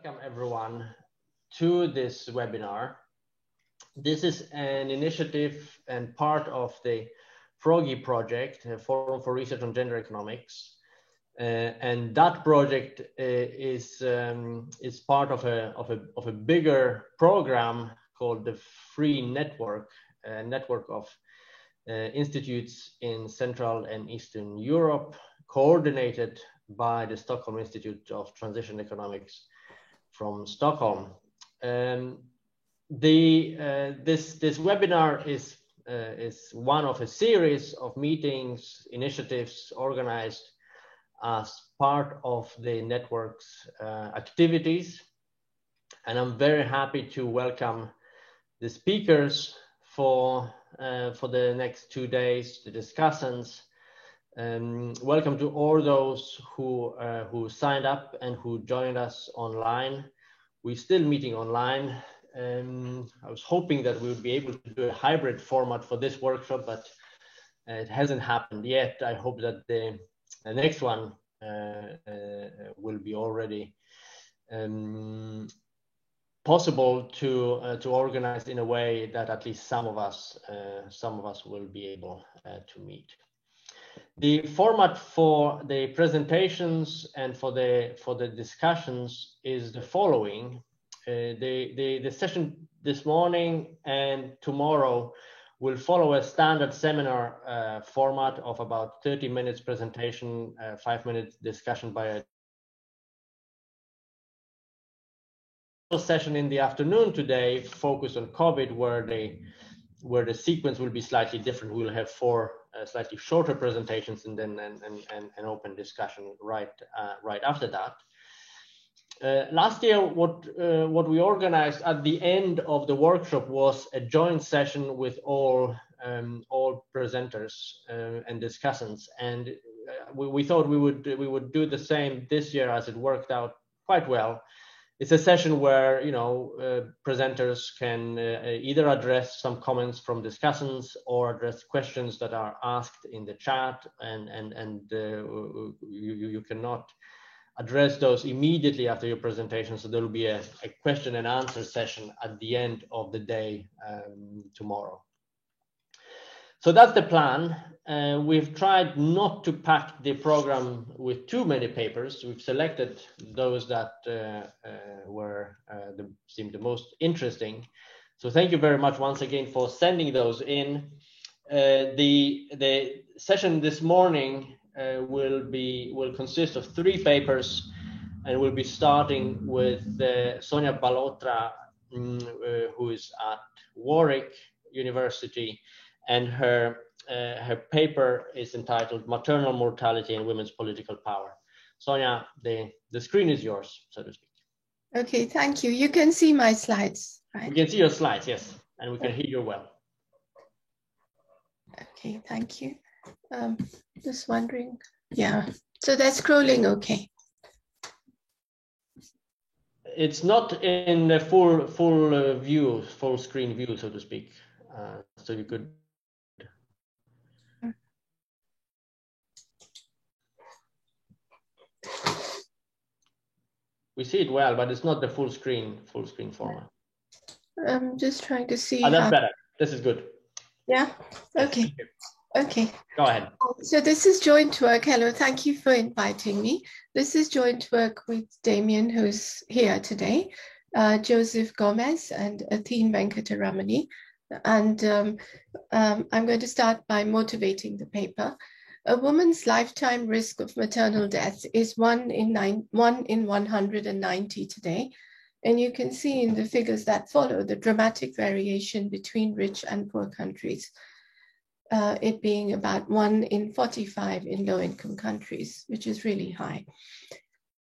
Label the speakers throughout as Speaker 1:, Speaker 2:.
Speaker 1: Welcome everyone to this webinar. This is an initiative and part of the FROGI project, Forum for Research on Gender Economics. And that project is part of a bigger program called the Free Network, a network of institutes in Central and Eastern Europe, coordinated by the Stockholm Institute of Transition Economics from Stockholm. This webinar is one of a series of meetings, initiatives organized as part of the network's activities. And I'm very happy to welcome the speakers for the next 2 days, the discussants. Welcome to all those who signed up and who joined us online. We're still meeting online. I was hoping that we would be able to do a hybrid format for this workshop, but it hasn't happened yet. I hope that the next one will be already possible to organize in a way that at least some of us will be able to meet. The format for the presentations and for the discussions is the following. The session this morning and tomorrow will follow a standard seminar format of about 30 minutes presentation, 5 minutes discussion by a session in the afternoon today focused on COVID, where the sequence will be slightly different. We'll have 4 slightly shorter presentations and then an open discussion right after that. Last year, what we organized at the end of the workshop was a joint session with all presenters and discussants, and we thought we would do the same this year, as it worked out quite well. It's a session where presenters can either address some comments from discussants or address questions that are asked in the chat, and you cannot address those immediately after your presentation. So there will be a question and answer session at the end of the day tomorrow. So that's the plan. We've tried not to pack the program with too many papers. We've selected those that seemed the most interesting. So thank you very much once again for sending those in. The session this morning will consist of 3 papers, and we'll be starting with Sonia Balotra, who is at Warwick University, and her paper is entitled "Maternal Mortality and Women's Political Power." Sonia, the screen is yours, so to speak.
Speaker 2: Okay, thank you. You can see my slides, right?
Speaker 1: We can see your slides, yes, and we can hear you well.
Speaker 2: Okay, thank you. Just wondering, yeah, so they're scrolling okay.
Speaker 1: It's not in the full view, full screen view, so to speak. So you could. We see it well, but it's not the full screen format.
Speaker 2: I'm just trying to see.
Speaker 1: That's better. This is good.
Speaker 2: Yeah. Okay. Okay.
Speaker 1: Go ahead.
Speaker 2: So this is joint work. Hello, thank you for inviting me. This is joint work with Damien, who's here today, Joseph Gomez and Athene Venkataramani. And I'm going to start by motivating the paper. A woman's lifetime risk of maternal death is 1 in 190 today. And you can see in the figures that follow the dramatic variation between rich and poor countries, it being about 1 in 45 in low-income countries, which is really high.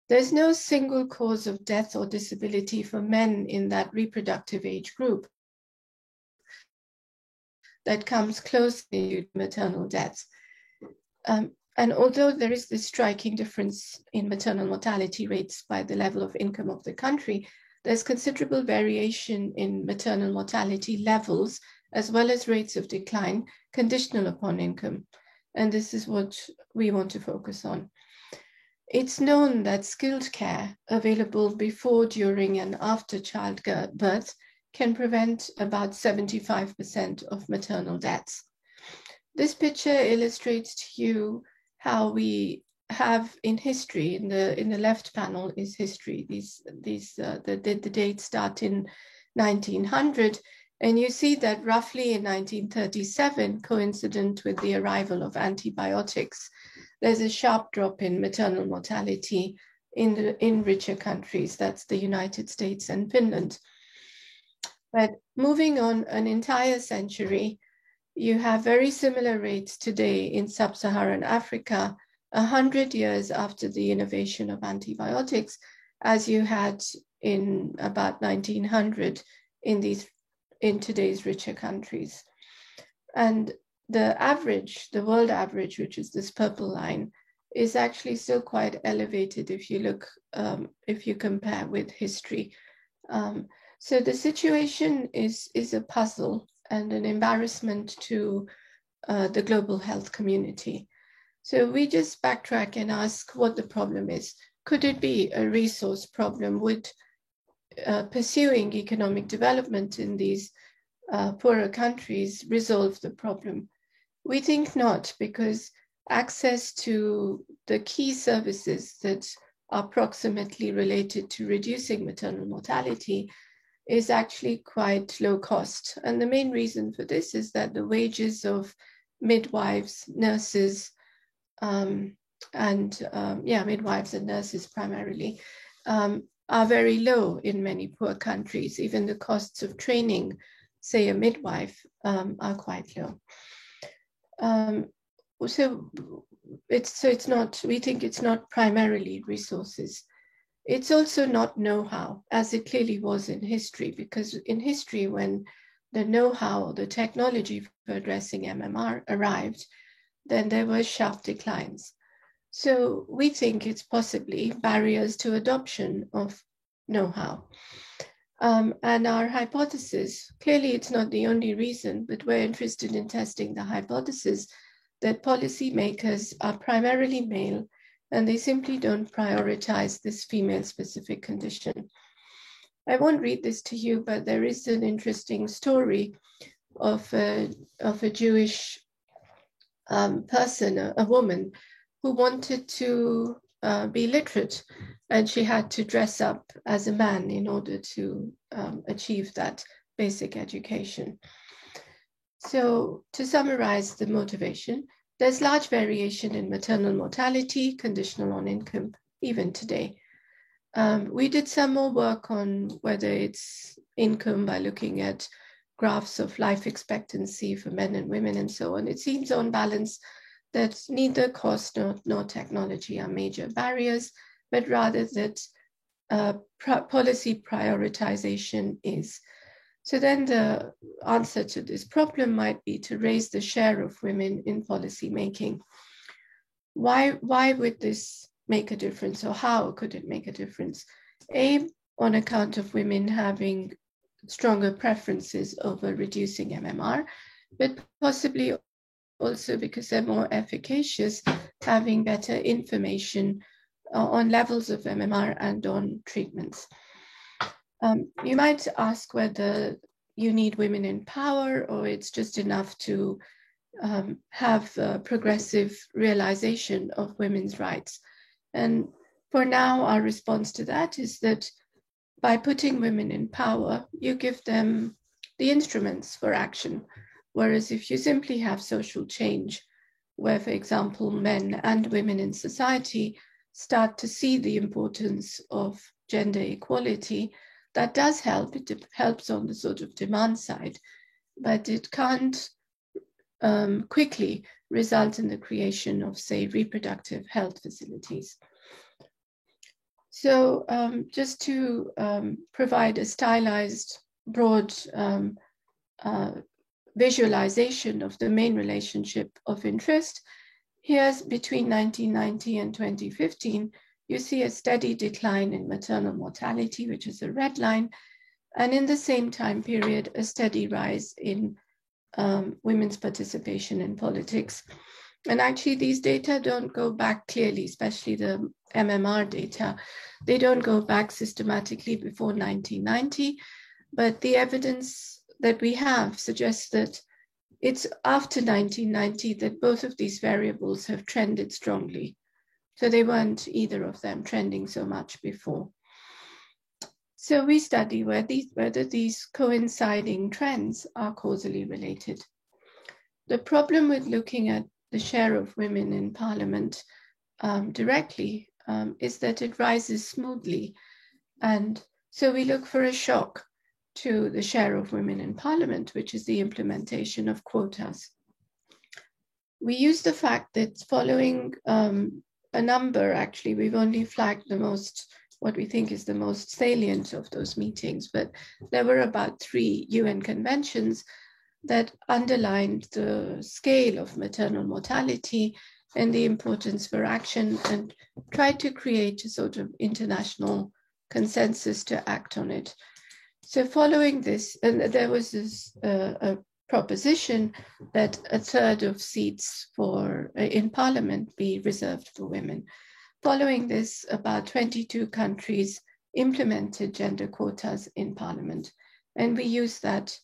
Speaker 2: There's no single cause of death or disability for men in that reproductive age group that comes close to maternal death. And although there is this striking difference in maternal mortality rates by the level of income of the country, there's considerable variation in maternal mortality levels, as well as rates of decline, conditional upon income. And this is what we want to focus on. It's known that skilled care available before, during, and after childbirth can prevent about 75% of maternal deaths. This picture illustrates to you how we have in history, in the left panel is history. The dates start in 1900, and you see that roughly in 1937, coincident with the arrival of antibiotics, there's a sharp drop in maternal mortality in richer countries. That's the United States and Finland. But moving on an entire century, you have very similar rates today in sub-Saharan Africa, 100 years after the innovation of antibiotics, as you had in about 1900 in today's richer countries. And the average, the world average, which is this purple line, is actually still quite elevated if you look, if you compare with history. So the situation is a puzzle and an embarrassment to the global health community. So we just backtrack and ask what the problem is. Could it be a resource problem? Would pursuing economic development in these poorer countries resolve the problem? We think not, because access to the key services that are proximately related to reducing maternal mortality is actually quite low cost. And the main reason for this is that the wages of midwives, nurses, midwives and nurses primarily, are very low in many poor countries. Even the costs of training, say a midwife, are quite low. We think it's not primarily resources. It's also not know-how, as it clearly was in history, because in history, when the know-how, the technology for addressing MMR arrived, then there were sharp declines. So we think it's possibly barriers to adoption of know-how. And our hypothesis, clearly it's not the only reason, but we're interested in testing the hypothesis that policymakers are primarily male and they simply don't prioritize this female-specific condition. I won't read this to you, but there is an interesting story of a Jewish person, a woman, who wanted to be literate, and she had to dress up as a man in order to achieve that basic education. So to summarize the motivation, there's large variation in maternal mortality, conditional on income, even today. We did some more work on whether it's income by looking at graphs of life expectancy for men and women and so on. It seems on balance that neither cost nor technology are major barriers, but rather that policy prioritization is. So then the answer to this problem might be to raise the share of women in policy making. Why would this make a difference, or how could it make a difference? On account of women having stronger preferences over reducing MMR, but possibly also because they're more efficacious, having better information on levels of MMR and on treatments. You might ask whether you need women in power, or it's just enough to have a progressive realization of women's rights. And for now, our response to that is that by putting women in power, you give them the instruments for action. Whereas if you simply have social change, where, for example, men and women in society start to see the importance of gender equality, that does help. It helps on the sort of demand side, but it can't quickly result in the creation of, say, reproductive health facilities. So just to provide a stylized, broad visualization of the main relationship of interest, here's between 1990 and 2015, you see a steady decline in maternal mortality, which is a red line, and in the same time period, a steady rise in women's participation in politics. And actually, these data don't go back clearly, especially the MMR data. They don't go back systematically before 1990, but the evidence that we have suggests that it's after 1990 that both of these variables have trended strongly. So they weren't either of them trending so much before. So we study whether these coinciding trends are causally related. The problem with looking at the share of women in parliament directly is that it rises smoothly. And so we look for a shock to the share of women in parliament, which is the implementation of quotas. We use the fact that following a number, actually, we've only flagged the most, what we think is the most salient of those meetings, but there were about 3 UN conventions that underlined the scale of maternal mortality and the importance for action, and tried to create a sort of international consensus to act on it. So following this, and there was this a proposition that 1/3 of seats in parliament be reserved for women. Following this, about 22 countries implemented gender quotas in parliament. And we use that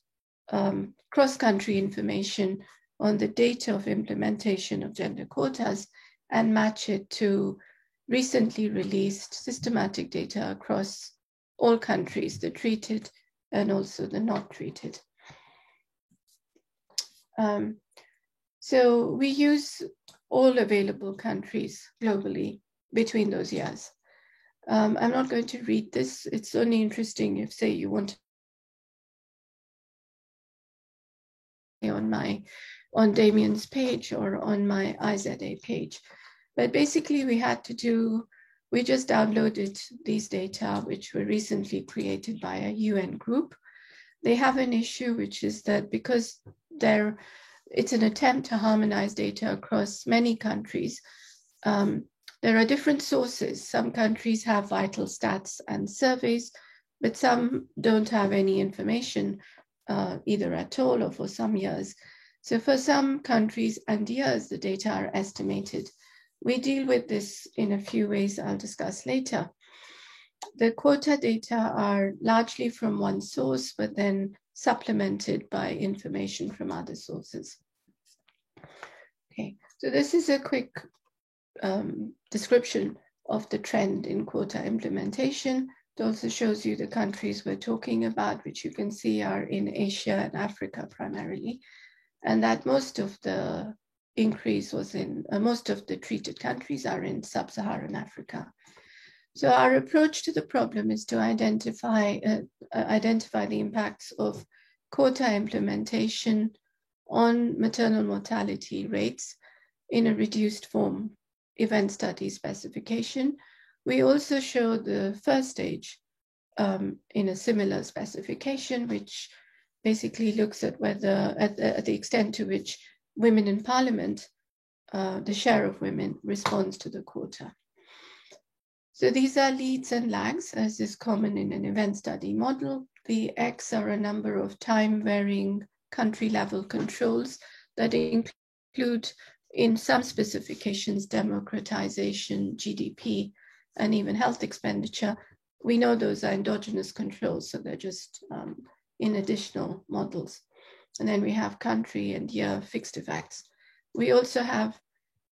Speaker 2: cross-country information on the date of implementation of gender quotas and match it to recently released systematic data across all countries, the treated and also the not treated. So we use all available countries globally between those years. I'm not going to read this. It's only interesting if, say, you want to on Damien's page or on my IZA page. But basically we just downloaded these data, which were recently created by a UN group. They have an issue, which is that because it's an attempt to harmonize data across many countries, there are different sources. Some countries have vital stats and surveys, but some don't have any information either at all or for some years. So for some countries and years, the data are estimated. We deal with this in a few ways I'll discuss later. The quota data are largely from one source, but then supplemented by information from other sources. Okay, so this is a quick description of the trend in quota implementation. It also shows you the countries we're talking about, which you can see are in Asia and Africa primarily, and that most of the increase was most of the treated countries are in sub-Saharan Africa. So our approach to the problem is to identify the impacts of quota implementation on maternal mortality rates in a reduced form event study specification. We also show the first stage in a similar specification, which basically looks at whether, at the extent to which women in parliament, the share of women responds to the quota. So these are leads and lags, as is common in an event study model. The X are a number of time-varying country-level controls that include, in some specifications, democratization, GDP, and even health expenditure. We know those are endogenous controls, so they're just in additional models. And then we have country and year fixed effects. We also have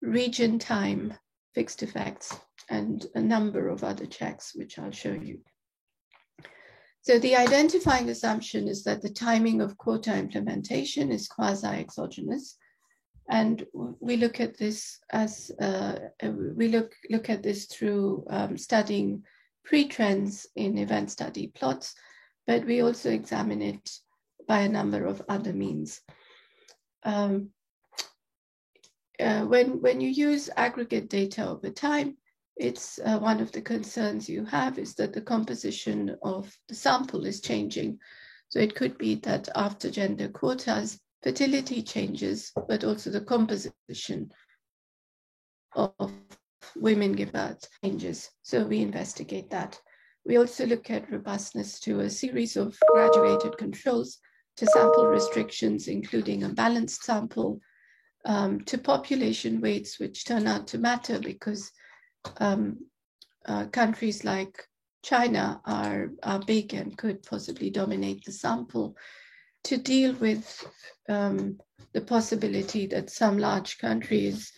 Speaker 2: region time fixed effects and a number of other checks, which I'll show you. So the identifying assumption is that the timing of quota implementation is quasi-exogenous. And we look at this as, we look at this through studying pre-trends in event study plots, but we also examine it by a number of other means. When you use aggregate data over time, it's one of the concerns you have is that the composition of the sample is changing. So it could be that after gender quotas, fertility changes, but also the composition of women give birth changes. So we investigate that. We also look at robustness to a series of graduated controls to sample restrictions, including a balanced sample, to population weights, which turn out to matter because countries like China are big and could possibly dominate the sample, to deal with the possibility that some large country is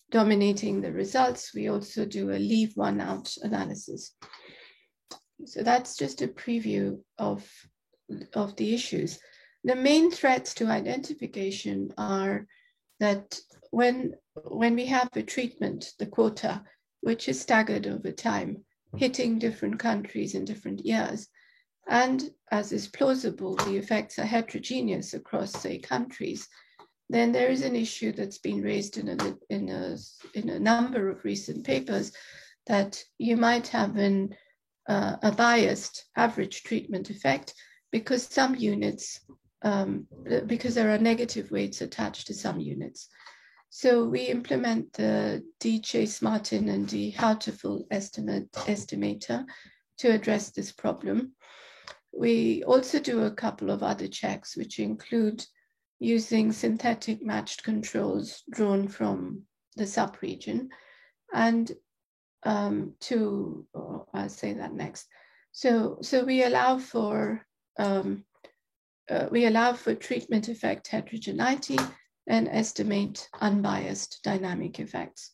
Speaker 2: dominating the results. We also do a leave one out analysis. So that's just a preview of the issues. The main threats to identification are that when we have a treatment, the quota, which is staggered over time, hitting different countries in different years, and as is plausible, the effects are heterogeneous across, say, countries, then there is an issue that's been raised in a number of recent papers that you might have a biased average treatment effect because some units, because there are negative weights attached to some units. So we implement the D. Chase-Martin and D. Houtefull estimator to address this problem. We also do a couple of other checks, which include using synthetic matched controls drawn from the subregion, and I'll say that next. So we allow for treatment effect heterogeneity and estimate unbiased dynamic effects.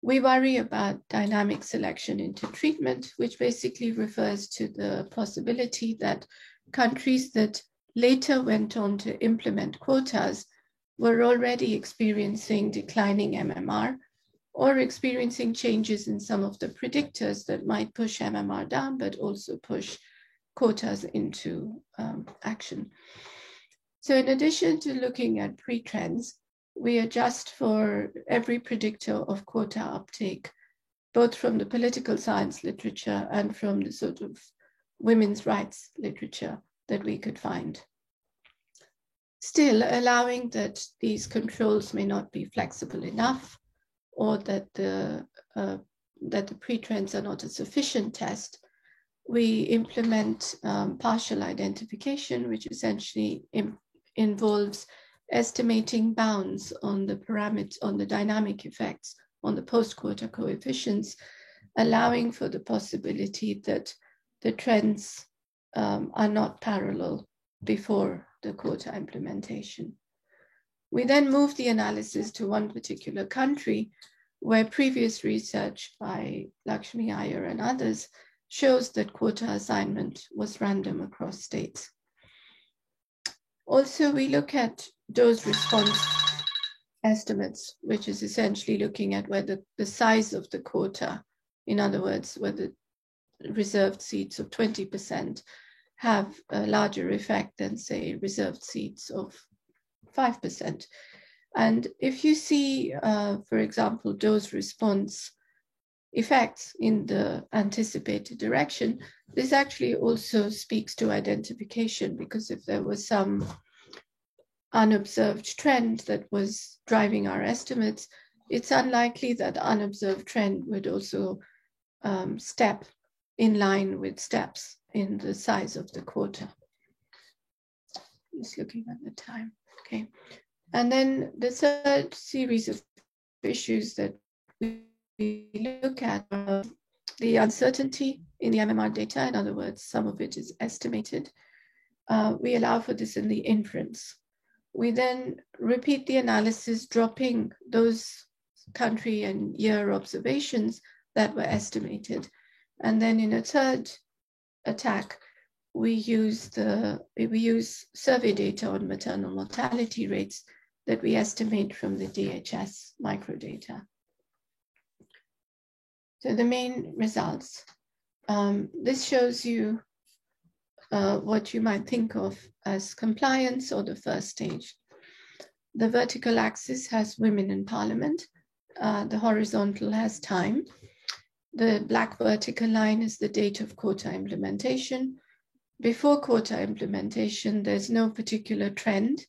Speaker 2: We worry about dynamic selection into treatment, which basically refers to the possibility that countries that later went on to implement quotas were already experiencing declining MMR or experiencing changes in some of the predictors that might push MMR down, but also push quotas into action. So in addition to looking at pre-trends, we adjust for every predictor of quota uptake, both from the political science literature and from the sort of women's rights literature that we could find. Still, allowing that these controls may not be flexible enough, or that the pre-trends are not a sufficient test, we implement partial identification, which essentially involves estimating bounds on the parameters, on the dynamic effects, on the post-quota coefficients, allowing for the possibility that the trends are not parallel before the quota implementation. We then move the analysis to one particular country where previous research by Lakshmi Iyer and others shows that quota assignment was random across states. Also, we look at dose response estimates, which is essentially looking at whether the size of the quota, in other words, whether reserved seats of 20% have a larger effect than, say, reserved seats of 5%. And if you see, for example, dose response effects in the anticipated direction, this actually also speaks to identification, because if there was some unobserved trend that was driving our estimates, it's unlikely that unobserved trend would also step in line with steps in the size of the quota. Just looking at the time, okay. And then the third series of issues that we look at are the uncertainty in the MMR data. In other words, some of it is estimated. We allow for this in the inference. We then repeat the analysis, dropping those country and year observations that were estimated. And then in a third attack, we use survey data on maternal mortality rates that we estimate from the DHS microdata. So the main results. This shows you what you might think of as compliance, or the first stage. The vertical axis has women in parliament. The horizontal has time. The black vertical line is the date of quota implementation. Before quota implementation, there's no particular trend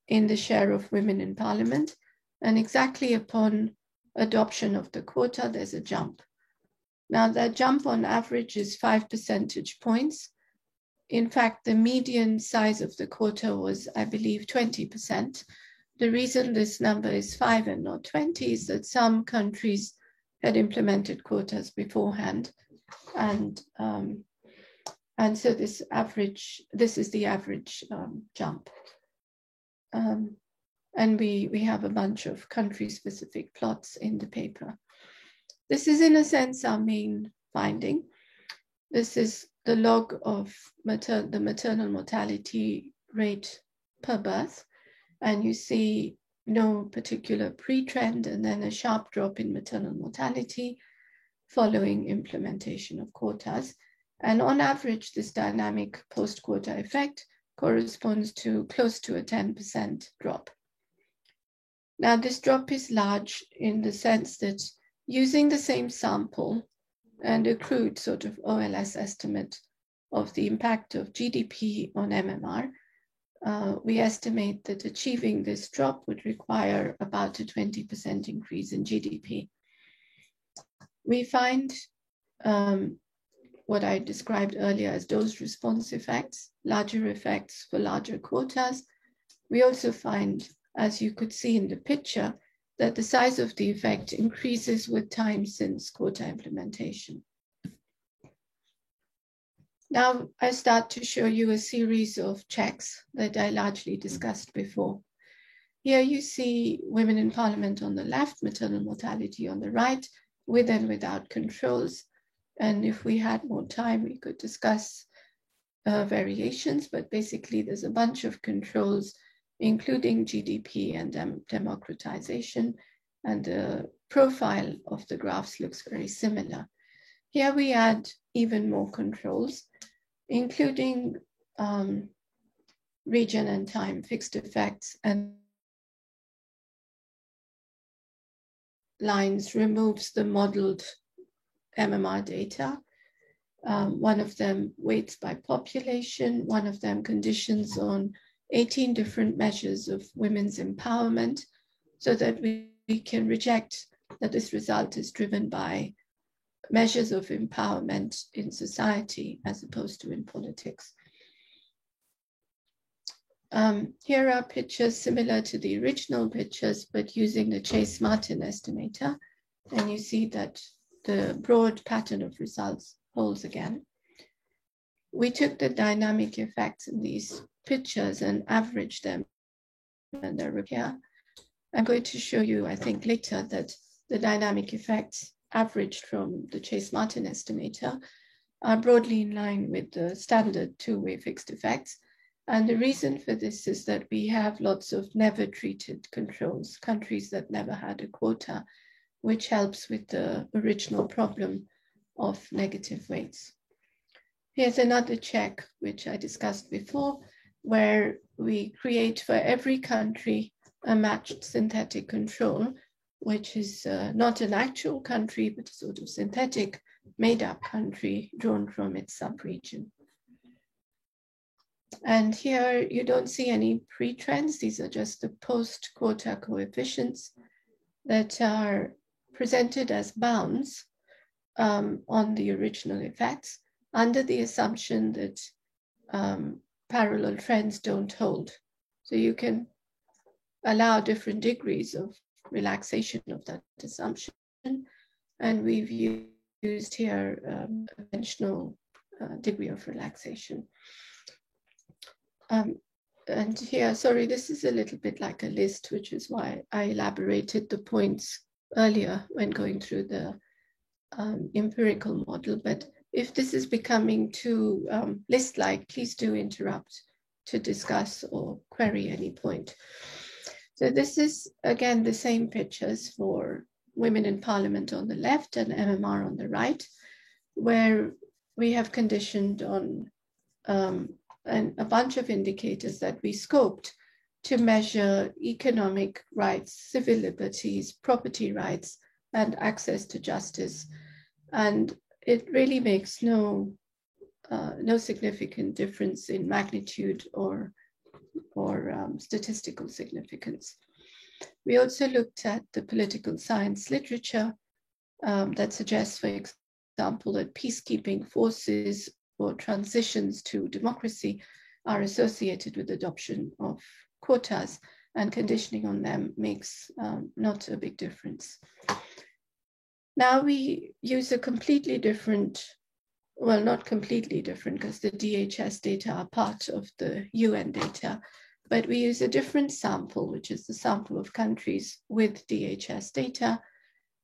Speaker 2: in the share of women in parliament. And exactly upon adoption of the quota, there's a jump. Now that jump on average is 5 percentage points. In fact, the median size of the quota was, I believe, 20%, The reason this number is 5 and not 20 is that some countries had implemented quotas beforehand, and so this is the average jump. And we have a bunch of country-specific plots in the paper. This is, in a sense, our main finding. This is the log of the maternal mortality rate per birth. And you see no particular pre-trend and then a sharp drop in maternal mortality following implementation of quotas. And on average, this dynamic post-quota effect corresponds to close to a 10% drop. Now, this drop is large in the sense that using the same sample and a crude sort of OLS estimate of the impact of GDP on MMR, we estimate that achieving this drop would require about a 20% increase in GDP. We find what I described earlier as dose response effects, larger effects for larger quotas. We also find, as you could see in the picture, that the size of the effect increases with time since quota implementation. Now I start to show you a series of checks that I largely discussed before. Here you see women in parliament on the left, maternal mortality on the right, with and without controls. And if we had more time, we could discuss variations, but basically there's a bunch of controls, including GDP and democratization, and the profile of the graphs looks very similar. Here we add even more controls, including region and time fixed effects, and lines removes the modeled MMR data. One of them weights by population, one of them conditions on 18 different measures of women's empowerment, so that we can reject that this result is driven by measures of empowerment in society as opposed to in politics. Here are pictures similar to the original pictures, but using the Chase-Martin estimator. And you see that the broad pattern of results holds again. We took the dynamic effects in these pictures and averaged them, and they're here. I'm going to show you, I think, later that the dynamic effects averaged from the Chase-Martin estimator are broadly in line with the standard two-way fixed effects. And the reason for this is that we have lots of never treated controls, countries that never had a quota, which helps with the original problem of negative weights. Here's another check, which I discussed before, where we create for every country a matched synthetic control, which is not an actual country, but a sort of synthetic made-up country drawn from its sub-region. And here you don't see any pre-trends. These are just the post-quota coefficients that are presented as bounds on the original effects under the assumption that parallel trends don't hold. So you can allow different degrees of relaxation of that assumption. And we've used here a conventional degree of relaxation. And here, sorry, this is a little bit like a list, which is why I elaborated the points earlier when going through the empirical model. But if this is becoming too list-like, please do interrupt to discuss or query any point. So this is, again, the same pictures for women in parliament on the left and MMR on the right, where we have conditioned on a bunch of indicators that we scoped to measure economic rights, civil liberties, property rights, and access to justice. And it really makes no significant difference in magnitude or statistical significance. We also looked at the political science literature that suggests, for example, that peacekeeping forces or transitions to democracy are associated with adoption of quotas. and conditioning on them makes not a big difference. Now we use a completely different, well, not completely different because the DHS data are part of the UN data, but we use a different sample, which is the sample of countries with DHS data,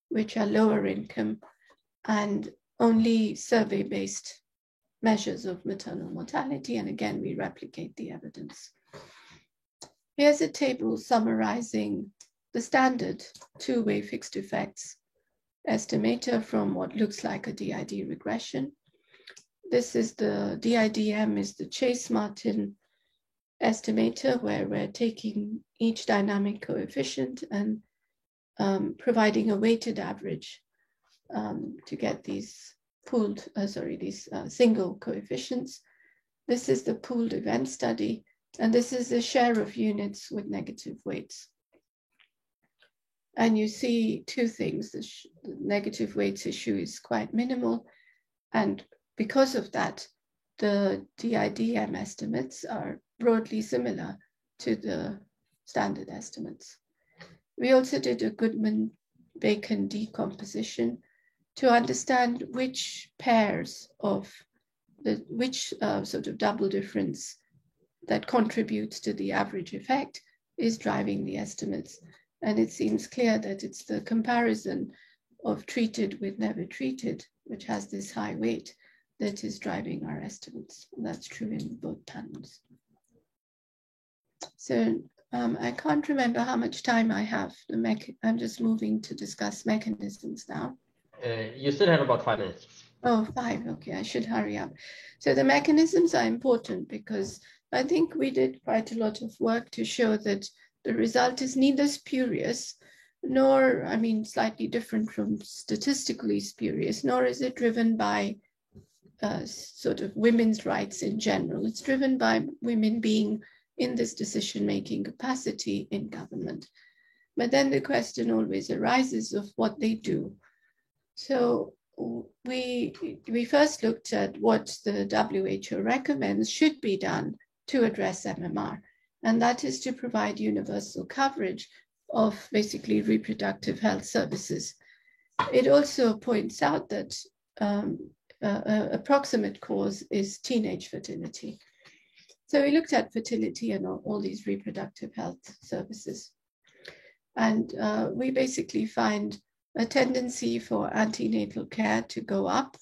Speaker 2: which are lower income and only survey-based measures of maternal mortality. And again, we replicate the evidence. Here's a table summarizing the standard two-way fixed effects estimator from what looks like a DID regression. This is the DIDM is the Chase-Martin estimator, where we're taking each dynamic coefficient and providing a weighted average to get these pooled, single coefficients. This is the pooled event study, and this is the share of units with negative weights. And you see two things. The negative weights issue is quite minimal, and because of that, the DIDM estimates are broadly similar to the standard estimates. We also did a Goodman-Bacon decomposition to understand which pairs of which sort of double difference that contributes to the average effect is driving the estimates. And it seems clear that it's the comparison of treated with never treated, which has this high weight, that is driving our estimates. And that's true in both panels. So I can't remember how much time I have. I'm just moving to discuss mechanisms now.
Speaker 1: You still have about 5 minutes.
Speaker 2: Oh, 5, okay, I should hurry up. So the mechanisms are important because I think we did quite a lot of work to show that the result is neither spurious, nor, I mean, slightly different from statistically spurious, nor is it driven by sort of women's rights in general. It's driven by women being in this decision-making capacity in government. But then the question always arises of what they do. So we first looked at what the WHO recommends should be done to address MMR, and that is to provide universal coverage of basically reproductive health services. It also points out that approximate cause is teenage fertility. So we looked at fertility and all these reproductive health services. And we basically find a tendency for antenatal care to go up,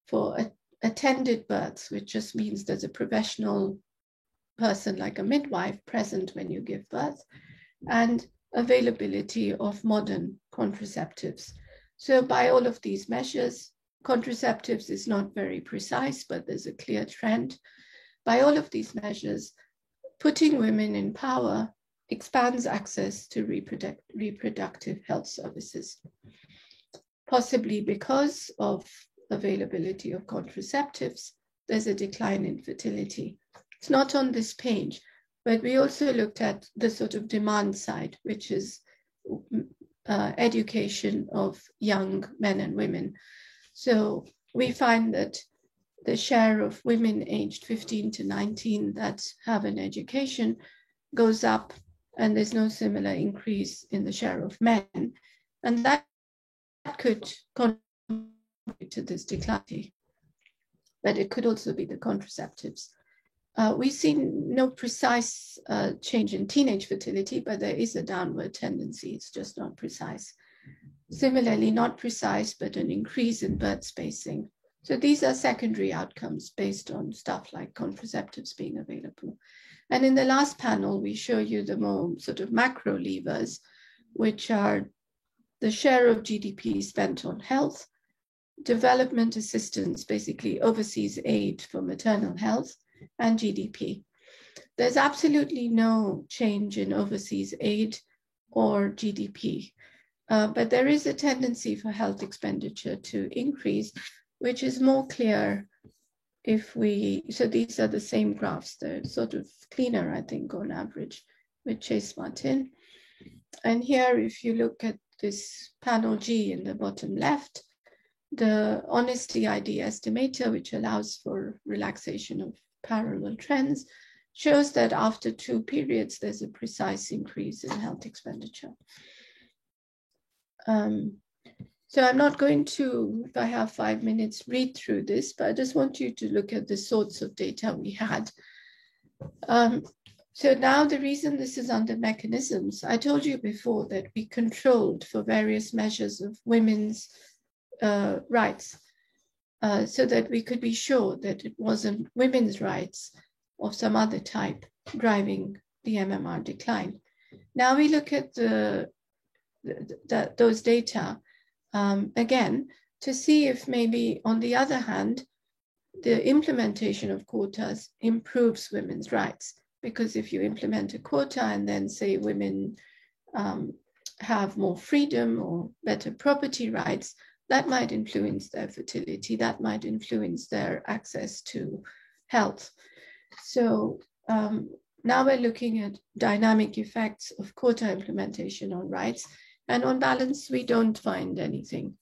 Speaker 2: for attended births, which just means there's a professional person like a midwife present when you give birth, and availability of modern contraceptives. So by all of these measures, contraceptives is not very precise, but there's a clear trend. By all of these measures, putting women in power expands access to reproductive health services, possibly because of availability of contraceptives. There's a decline in fertility. It's not on this page, but we also looked at the sort of demand side, which is education of young men and women. So we find that the share of women aged 15 to 19 that have an education goes up, and there's no similar increase in the share of men. And that could contribute to this decline, but it could also be the contraceptives. We see no precise change in teenage fertility, but there is a downward tendency. It's just not precise. Similarly, not precise, but an increase in birth spacing. So these are secondary outcomes based on stuff like contraceptives being available. And in the last panel, we show you the more sort of macro levers, which are the share of GDP spent on health, development assistance, basically overseas aid for maternal health, and GDP. There's absolutely no change in overseas aid or GDP, but there is a tendency for health expenditure to increase, which is more clear if we, so these are the same graphs, they're sort of cleaner, I think, on average with Chase-Martin. And here, if you look at this panel G in the bottom left, the honest DID estimator, which allows for relaxation of parallel trends, shows that after 2 periods, there's a precise increase in health expenditure. So I'm not going to, if I have 5 minutes, read through this, but I just want you to look at the sorts of data we had. So now the reason this is under mechanisms, I told you before that we controlled for various measures of women's rights so that we could be sure that it wasn't women's rights of some other type driving the MMR decline. Now we look at those data again to see if maybe on the other hand, the implementation of quotas improves women's rights. Because if you implement a quota and then say women have more freedom or better property rights, that might influence their fertility, that might influence their access to health. So now we're looking at dynamic effects of quota implementation on rights, and on balance, we don't find anything.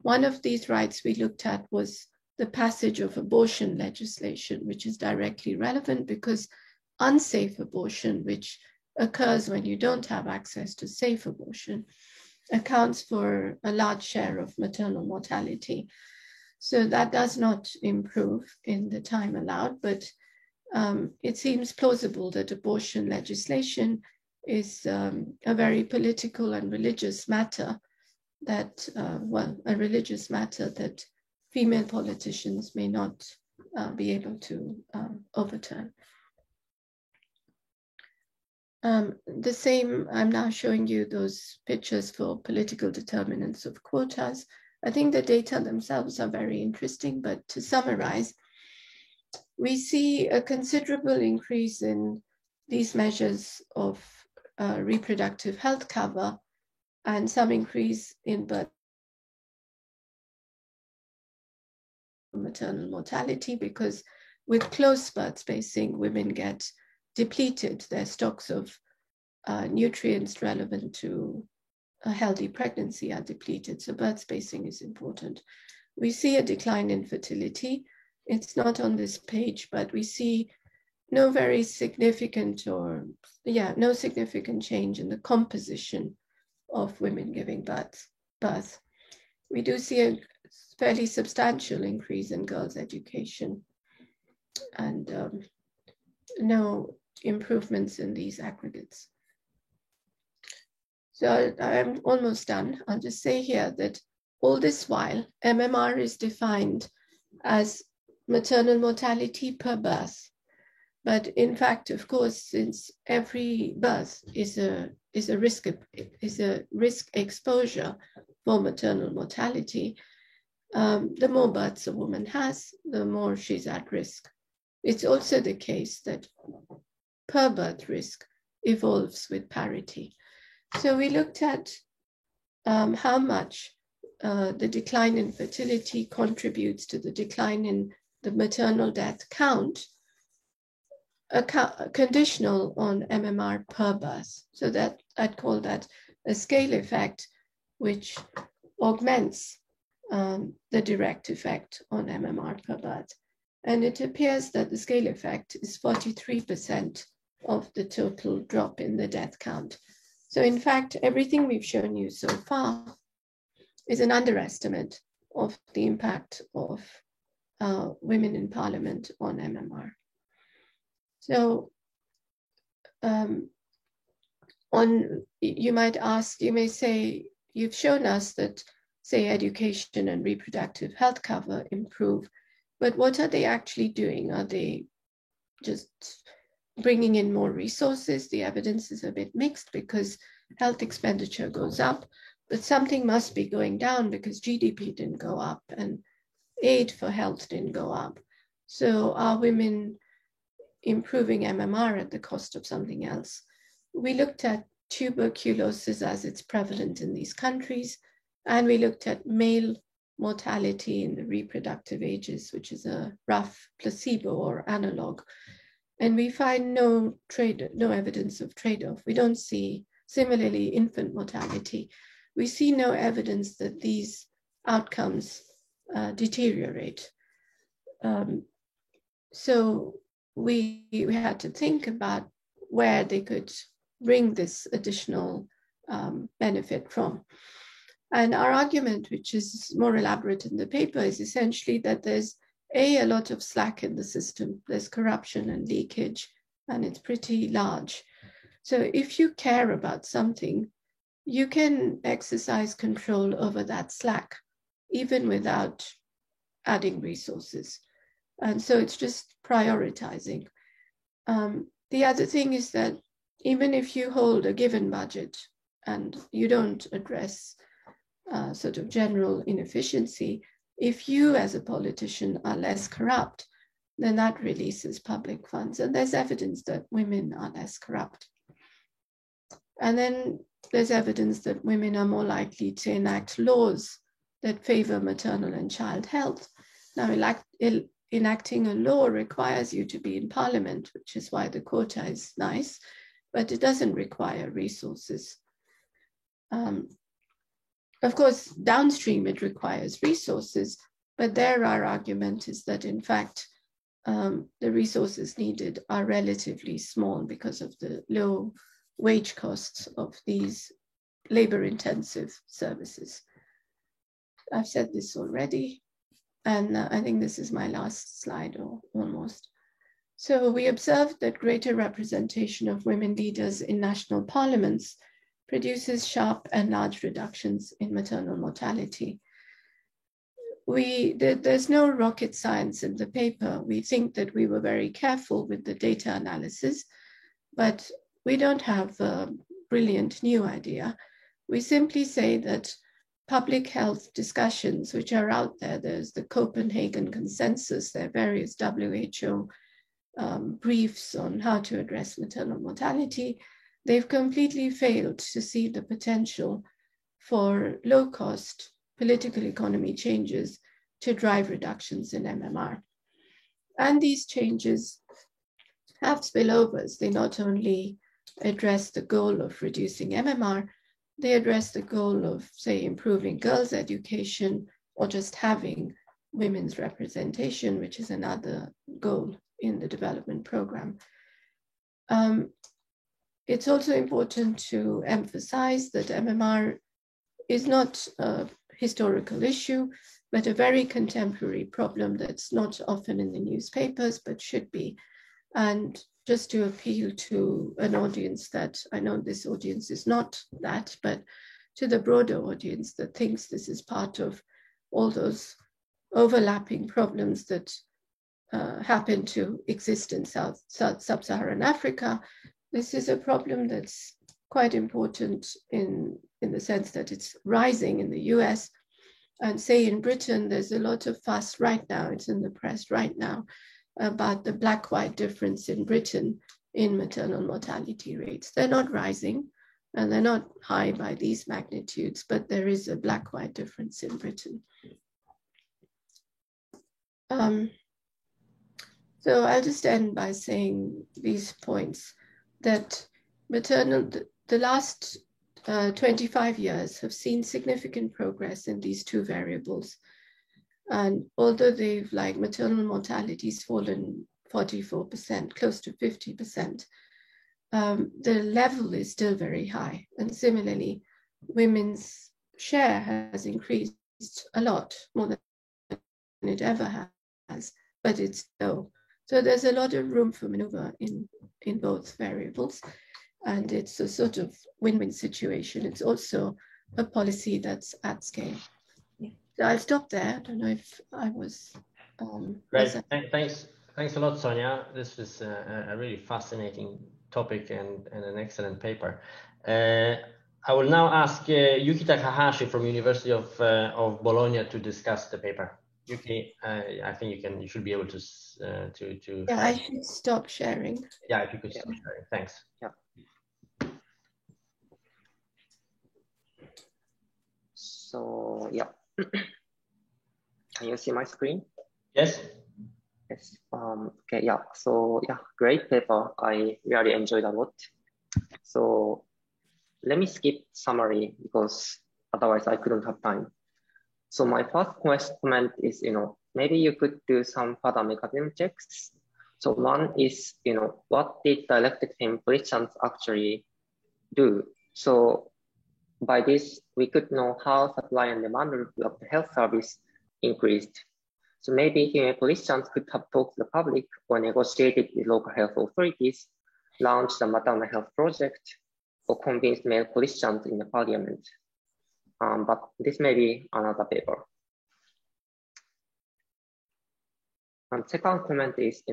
Speaker 2: One of these rights we looked at was the passage of abortion legislation, which is directly relevant because unsafe abortion, which occurs when you don't have access to safe abortion, accounts for a large share of maternal mortality. So that does not improve in the time allowed, but it seems plausible that abortion legislation is a very political and religious matter that, a religious matter that female politicians may not be able to overturn. The same, I'm now showing you those pictures for political determinants of quotas. I think the data themselves are very interesting, but to summarize, we see a considerable increase in these measures of reproductive health cover and some increase in birth maternal mortality, because with close birth spacing, women get depleted. Their stocks of nutrients relevant to a healthy pregnancy are depleted. So birth spacing is important. We see a decline in fertility. It's not on this page, but we see no very significant no significant change in the composition of women giving birth. We do see a fairly substantial increase in girls' education and no improvements in these aggregates. So I'm almost done. I'll just say here that all this while, MMR is defined as maternal mortality per birth. But in fact, of course, since every birth is a risk exposure for maternal mortality, the more births a woman has, the more she's at risk. It's also the case that per birth risk evolves with parity. So we looked at how much the decline in fertility contributes to the decline in the maternal death count, conditional on MMR per birth. So that I'd call that a scale effect, which augments the direct effect on MMR per birth. And it appears that the scale effect is 43% of the total drop in the death count. So in fact, everything we've shown you so far is an underestimate of the impact of women in parliament on MMR. So you might ask, you may say, you've shown us that, say, education and reproductive health cover improve, but what are they actually doing? Are they just bringing in more resources? The evidence is a bit mixed because health expenditure goes up, but something must be going down because GDP didn't go up and aid for health didn't go up. So are women improving MMR at the cost of something else? We looked at tuberculosis as it's prevalent in these countries, and we looked at male mortality in the reproductive ages, which is a rough placebo or analog. And we find no evidence of trade-off. We don't see, similarly, infant mortality. We see no evidence that these outcomes deteriorate. So we had to think about where they could bring this additional benefit from. And our argument, which is more elaborate in the paper, is essentially that there's a lot of slack in the system. There's corruption and leakage, and it's pretty large. So if you care about something, you can exercise control over that slack, even without adding resources. And so it's just prioritizing. The other thing is that even if you hold a given budget and you don't address sort of general inefficiency, if you as a politician are less corrupt, then that releases public funds. And there's evidence that women are less corrupt. And then there's evidence that women are more likely to enact laws that favor maternal and child health. Now, enacting a law requires you to be in parliament, which is why the quota is nice, but it doesn't require resources. Of course, downstream it requires resources, but there our argument is that in fact, the resources needed are relatively small because of the low wage costs of these labor-intensive services. I've said this already, and I think this is my last slide, or almost. So we observed that greater representation of women leaders in national parliaments produces sharp and large reductions in maternal mortality. There's no rocket science in the paper. We think that we were very careful with the data analysis, but we don't have a brilliant new idea. We simply say that public health discussions, which are out there, there's the Copenhagen Consensus, there are various WHO briefs on how to address maternal mortality. They've completely failed to see the potential for low-cost political economy changes to drive reductions in MMR. And these changes have spillovers. They not only address the goal of reducing MMR, they address the goal of, say, improving girls' education or just having women's representation, which is another goal in the development program. It's also important to emphasize that MMR is not a historical issue, but a very contemporary problem that's not often in the newspapers, but should be. And just to appeal to an audience that, I know this audience is not that, but to the broader audience that thinks this is part of all those overlapping problems that happen to exist in sub-Saharan Africa, this is a problem that's quite important in the sense that it's rising in the US. And say in Britain, there's a lot of fuss right now, it's in the press right now, about the black-white difference in Britain in maternal mortality rates. They're not rising and they're not high by these magnitudes, but there is a black-white difference in Britain. So I'll just end by saying these points, that the last 25 years have seen significant progress in these two variables. And although they've, like, maternal mortality's fallen 44%, close to 50%, the level is still very high. And similarly, women's share has increased a lot, more than it ever has, but it's low. So there's a lot of room for maneuver in both variables. And it's a sort of win-win situation. It's also a policy that's at scale. So I'll stop there. I don't know if I was...
Speaker 1: Great, thanks a lot, Sonia. This was a really fascinating topic and an excellent paper. I will now ask Yuki Takahashi from University of Bologna to discuss the paper. Yuki, I think you should be able to
Speaker 2: yeah, I should stop sharing.
Speaker 1: Yeah, if you could stop sharing. Thanks.
Speaker 3: Yeah. So yeah, can you see my screen?
Speaker 1: Yes.
Speaker 3: Yes. Okay. Yeah. So yeah, great paper. I really enjoyed a lot. So let me skip summary because otherwise I couldn't have time. So my first comment is, maybe you could do some further mechanism checks So one is, what did the elected politicians actually do? So by this, we could know how supply and demand of the health service increased. So maybe female politicians could have talked to the public or negotiated with local health authorities, launched a maternal health project, or convinced male politicians in the parliament. But this may be another paper. And second comment is,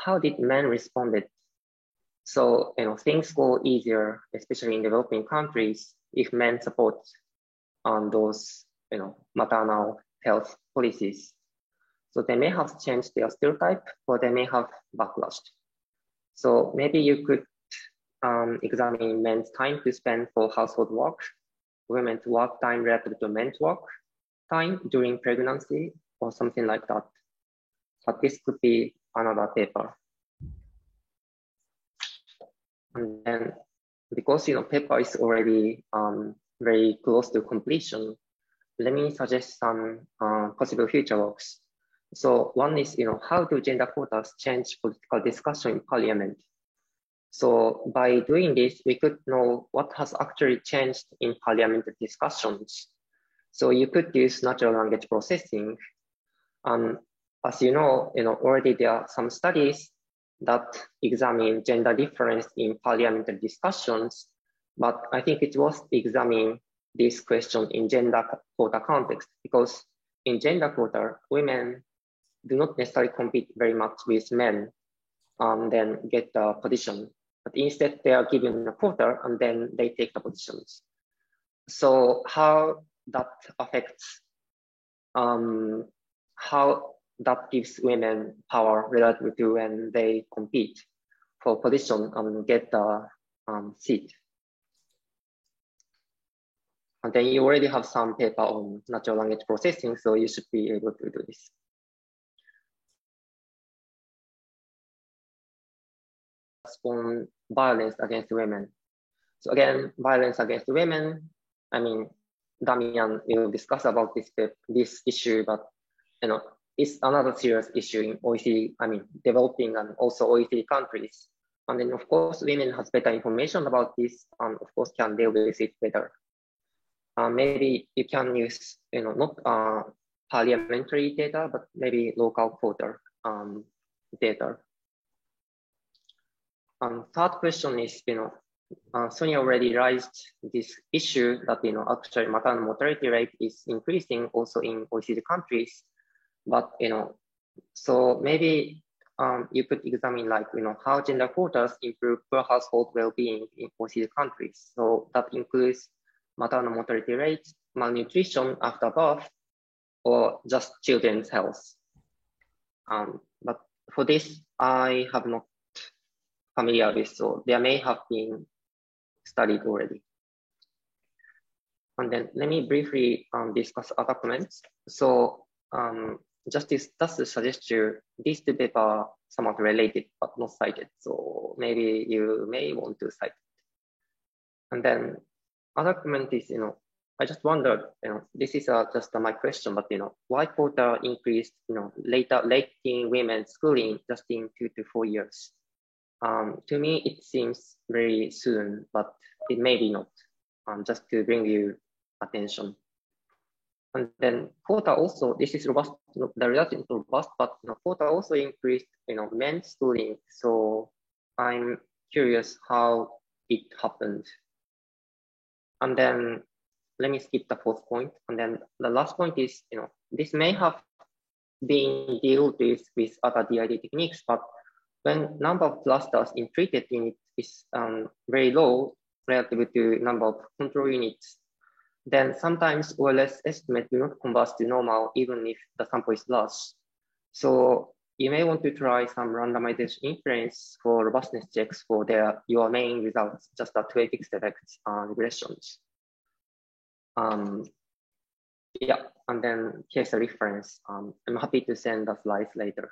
Speaker 3: how did men responded? So, things go easier, especially in developing countries, if men support those, maternal health policies. So they may have changed their stereotype, or they may have backlashed. So maybe you could examine men's time to spend for household work, women's work time relative to men's work time during pregnancy, or something like that. But this could be another paper. And then, because paper is already very close to completion, let me suggest some possible future works. So one is, how do gender quotas change political discussion in parliament? So by doing this, we could know what has actually changed in parliamentary discussions. So you could use natural language processing. As you know, already there are some studies that examine gender difference in parliamentary discussions, but I think it's worth examining this question in gender quota context, because in gender quota, women do not necessarily compete very much with men and then get the position, but instead they are given a quota and then they take the positions. So how that affects, how that gives women power relative to when they compete for position and get the seat. And then you already have some paper on natural language processing, so you should be able to do this. On violence against women. So again, violence against women, I mean, Damian will discuss about this issue, but it's another serious issue in OECD, developing and also OECD countries. And then of course, women has better information about this and of course can deal with it better. Maybe you can use, not parliamentary data, but maybe local quota data. Third question is, Sonia already raised this issue that, actually maternal mortality rate is increasing also in OECD countries. But, so maybe you could examine how gender quotas improve per household well-being in OECD countries. So that includes maternal mortality rate, malnutrition after birth, or just children's health. But for this, I have not familiar with, so there may have been studied already. And then let me briefly discuss other comments. So just to suggest you, these two papers are somewhat related but not cited. So maybe you may want to cite it. And then other comment is, I just wondered, this is just my question, but why quota increased, late in women's schooling just in 2 to 4 years? To me, it seems very soon, but it may be not, just to bring you attention. And then quota also, this is robust, the result is robust, but quota also increased, men's schooling. So I'm curious how it happened. And then let me skip the fourth point. And then the last point is, this may have been dealt with other DID techniques, but when number of clusters in treated unit is very low relative to number of control units, then sometimes OLS estimate do not converge to normal even if the sample is large. So you may want to try some randomization inference for robustness checks for your main results, just the 2 fixed effects regressions. Yeah, and then here's a reference. I'm happy to send the slides later.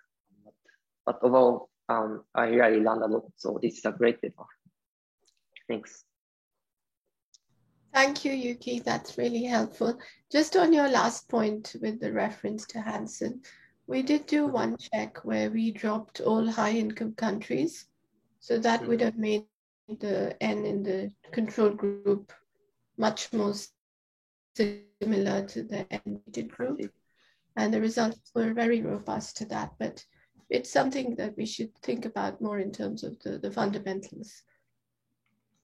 Speaker 3: But overall, I really learned a lot, so this is a great paper. Thanks.
Speaker 2: Thank you, Yuki. That's really helpful. Just on your last point with the reference to Hansen, We did do one check where we dropped all high-income countries. So that would have made the N in the control group much more similar to the N group. And the results were very robust to that. But it's something that we should think about more in terms of the fundamentals.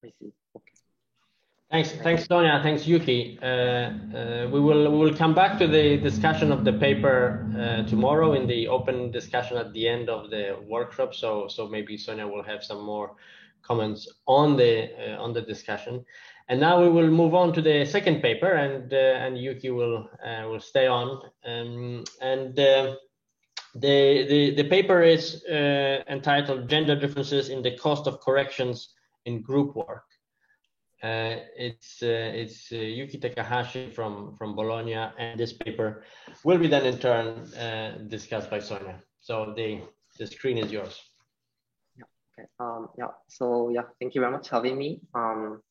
Speaker 3: I see. Okay.
Speaker 1: Thanks, Sonia. Thanks, Yuki. We will come back to the discussion of the paper tomorrow in the open discussion at the end of the workshop. So maybe Sonia will have some more comments on the discussion. And now we will move on to the second paper, and Yuki will stay on. The paper is entitled "Gender Differences in the Cost of Corrections in Group Work." It's Yuki Takahashi from Bologna, and this paper will be then in turn discussed by Sonia. So the screen is yours.
Speaker 3: Yeah. Okay. So thank you very much for having me.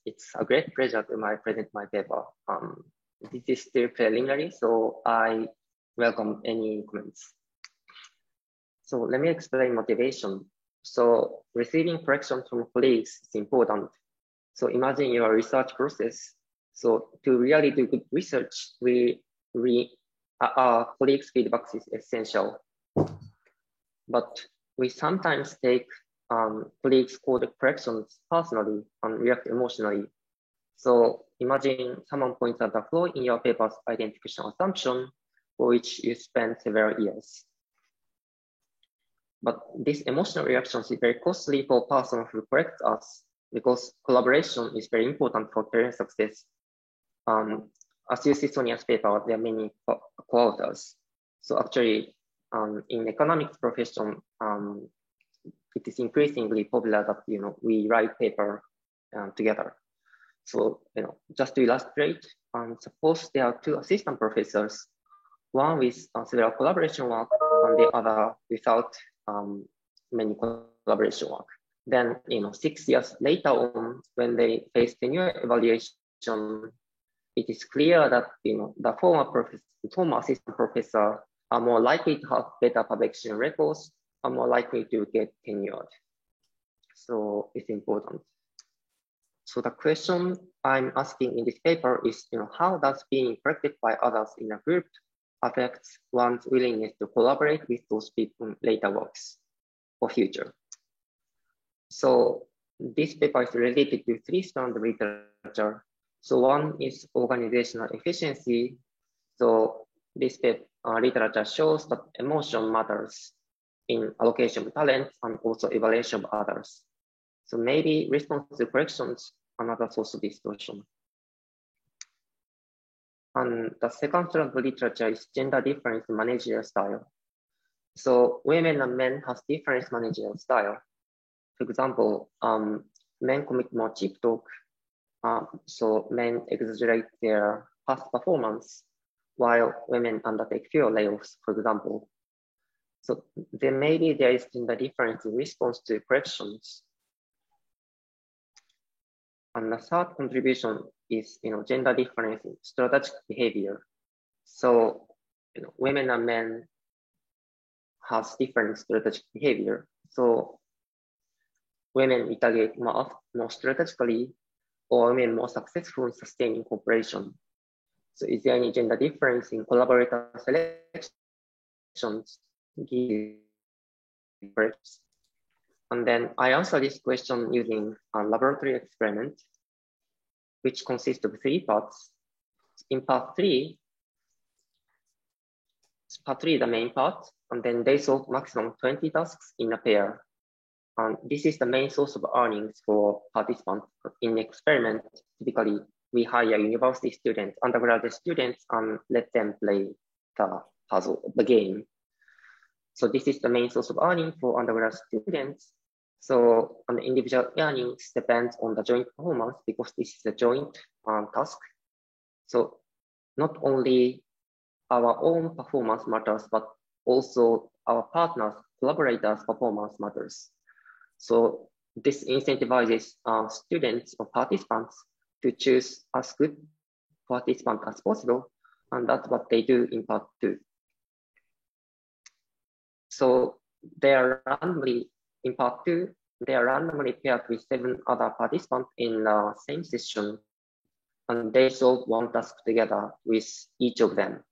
Speaker 3: It's a great pleasure to present my paper. This is still preliminary, so I welcome any comments. So let me explain motivation. So receiving correction from colleagues is important. So imagine your research process. So to really do good research, our colleagues' feedback is essential. But we sometimes take colleagues' code corrections personally and react emotionally. So imagine someone points out a flaw in your paper's identification assumption, for which you spent several years. But this emotional reaction is very costly for a person who corrects us, because collaboration is very important for career success. As you see Sonia's paper, there are many co-authors. So actually, in economics profession, it is increasingly popular that we write paper together. So just to illustrate, suppose there are two assistant professors, one with several collaboration work, and the other without many collaboration work. Then 6 years later on, when they face tenure evaluation, it is clear that the former assistant professor are more likely to have better publication records, are more likely to get tenured. So it's important. So the question I'm asking in this paper is, how does being corrected by others in a group affects one's willingness to collaborate with those people in later works or future? So this paper is related to three strands of literature. So one is organizational efficiency. So this literature shows that emotion matters in allocation of talent and also evaluation of others. So maybe response to corrections, another source of distortion. And the second strand of literature is gender difference in managerial style. So women and men have different managerial style. For example, men commit more cheap talk, so men exaggerate their past performance, while women undertake fewer layoffs, for example. So then maybe there is gender difference in response to corrections. And the third contribution is gender difference in strategic behavior. So women and men have different strategic behavior. So women retaliate more strategically, or women more successful in sustaining cooperation. So is there any gender difference in collaborator selections? And then I answer this question using a laboratory experiment, which consists of 3 parts. In part 3, the main part, and then they solve maximum 20 tasks in a pair. And this is the main source of earnings for participants. In experiment, typically we hire university students, undergraduate students, and let them play the puzzle, the game. So this is the main source of earning for undergraduate students. So the individual earnings depends on the joint performance, because this is a joint task. So not only our own performance matters, but also our partners, collaborators' performance matters. So this incentivizes students or participants to choose as good participant as possible, and that's what they do in part 2. So they are randomly, in part 2, they are randomly paired with 7 other participants in the same session, and they solve one task together with each of them.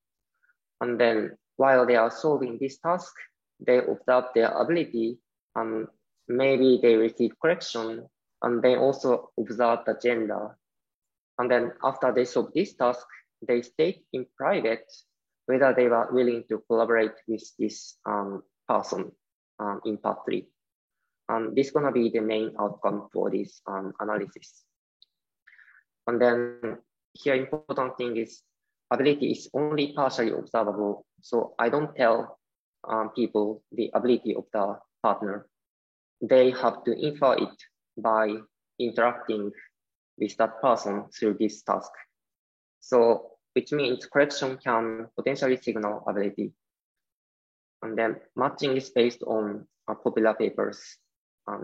Speaker 3: And then while they are solving this task, they observe their ability, and maybe they receive correction, and they also observe the gender. And then after they solve this task, they state in private whether they were willing to collaborate with this person in part 3. And this is gonna be the main outcome for this analysis. And then here important thing is ability is only partially observable. So I don't tell people the ability of the partner. They have to infer it by interacting with that person through this task. So which means correction can potentially signal ability. And then matching is based on popular papers.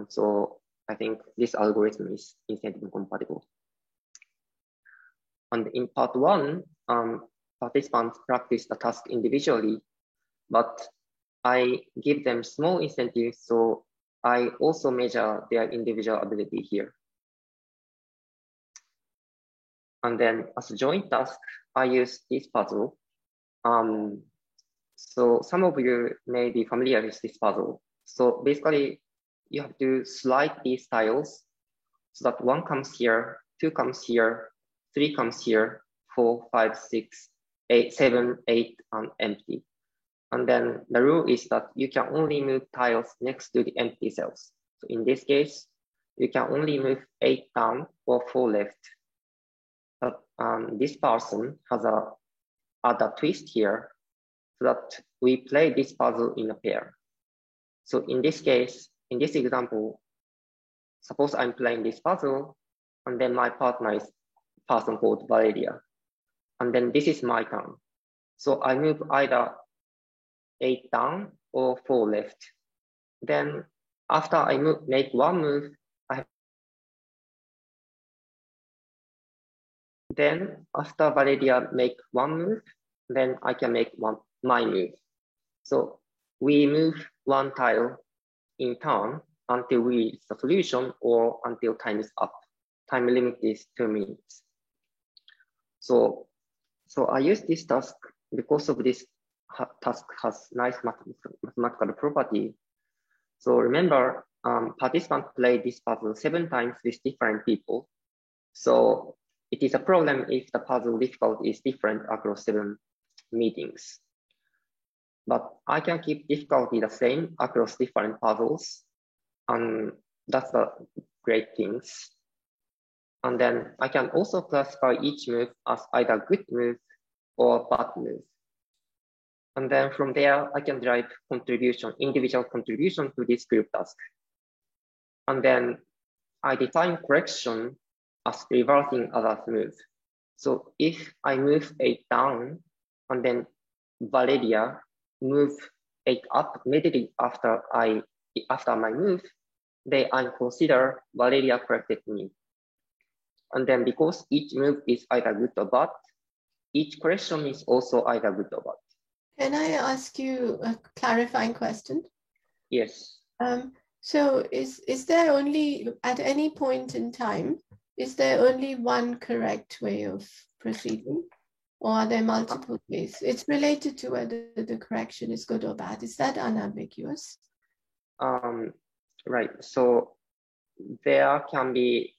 Speaker 3: So I think this algorithm is incentive compatible. And in part 1, participants practice the task individually, but I give them small incentives, so I also measure their individual ability here. And then as a joint task, I use this puzzle. So some of you may be familiar with this puzzle. So basically, you have to slide these tiles so that 1 comes here, 2 comes here, 3 comes here, 4, 5, 6, 8, 7, 8, and empty. And then the rule is that you can only move tiles next to the empty cells. So in this case, you can only move 8 down or 4 left. But this person has a twist here so that we play this puzzle in a pair. So in this case, in this example, suppose I'm playing this puzzle, and then my partner is a person called Valeria. And then this is my turn. So I move either 8 down or 4 left. Then after I make one move, then after Valeria make one move, then I can make my move. So we move one tile in turn until we reach the solution or until time is up. Time limit is 2 minutes. So I use this task because of this task has nice mathematical property. So remember, participants play this puzzle 7 times with different people. So it is a problem if the puzzle difficulty is different across 7 meetings. But I can keep difficulty the same across different puzzles. And that's the great things. And then I can also classify each move as either good move or bad move. And then from there, I can derive individual contribution to this group task. And then I define correction as reversing others' move. So if I move 8 down, and then Valeria move 8 up immediately after my move, then I consider Valeria corrected me. And then because each move is either good or bad, each correction is also either good or bad.
Speaker 2: Can I ask you a clarifying question?
Speaker 3: Yes.
Speaker 2: So is there only, at any point in time, is there only one correct way of proceeding? Or are there multiple ways? It's related to whether the correction is good or bad. Is that unambiguous?
Speaker 3: Right. So there can be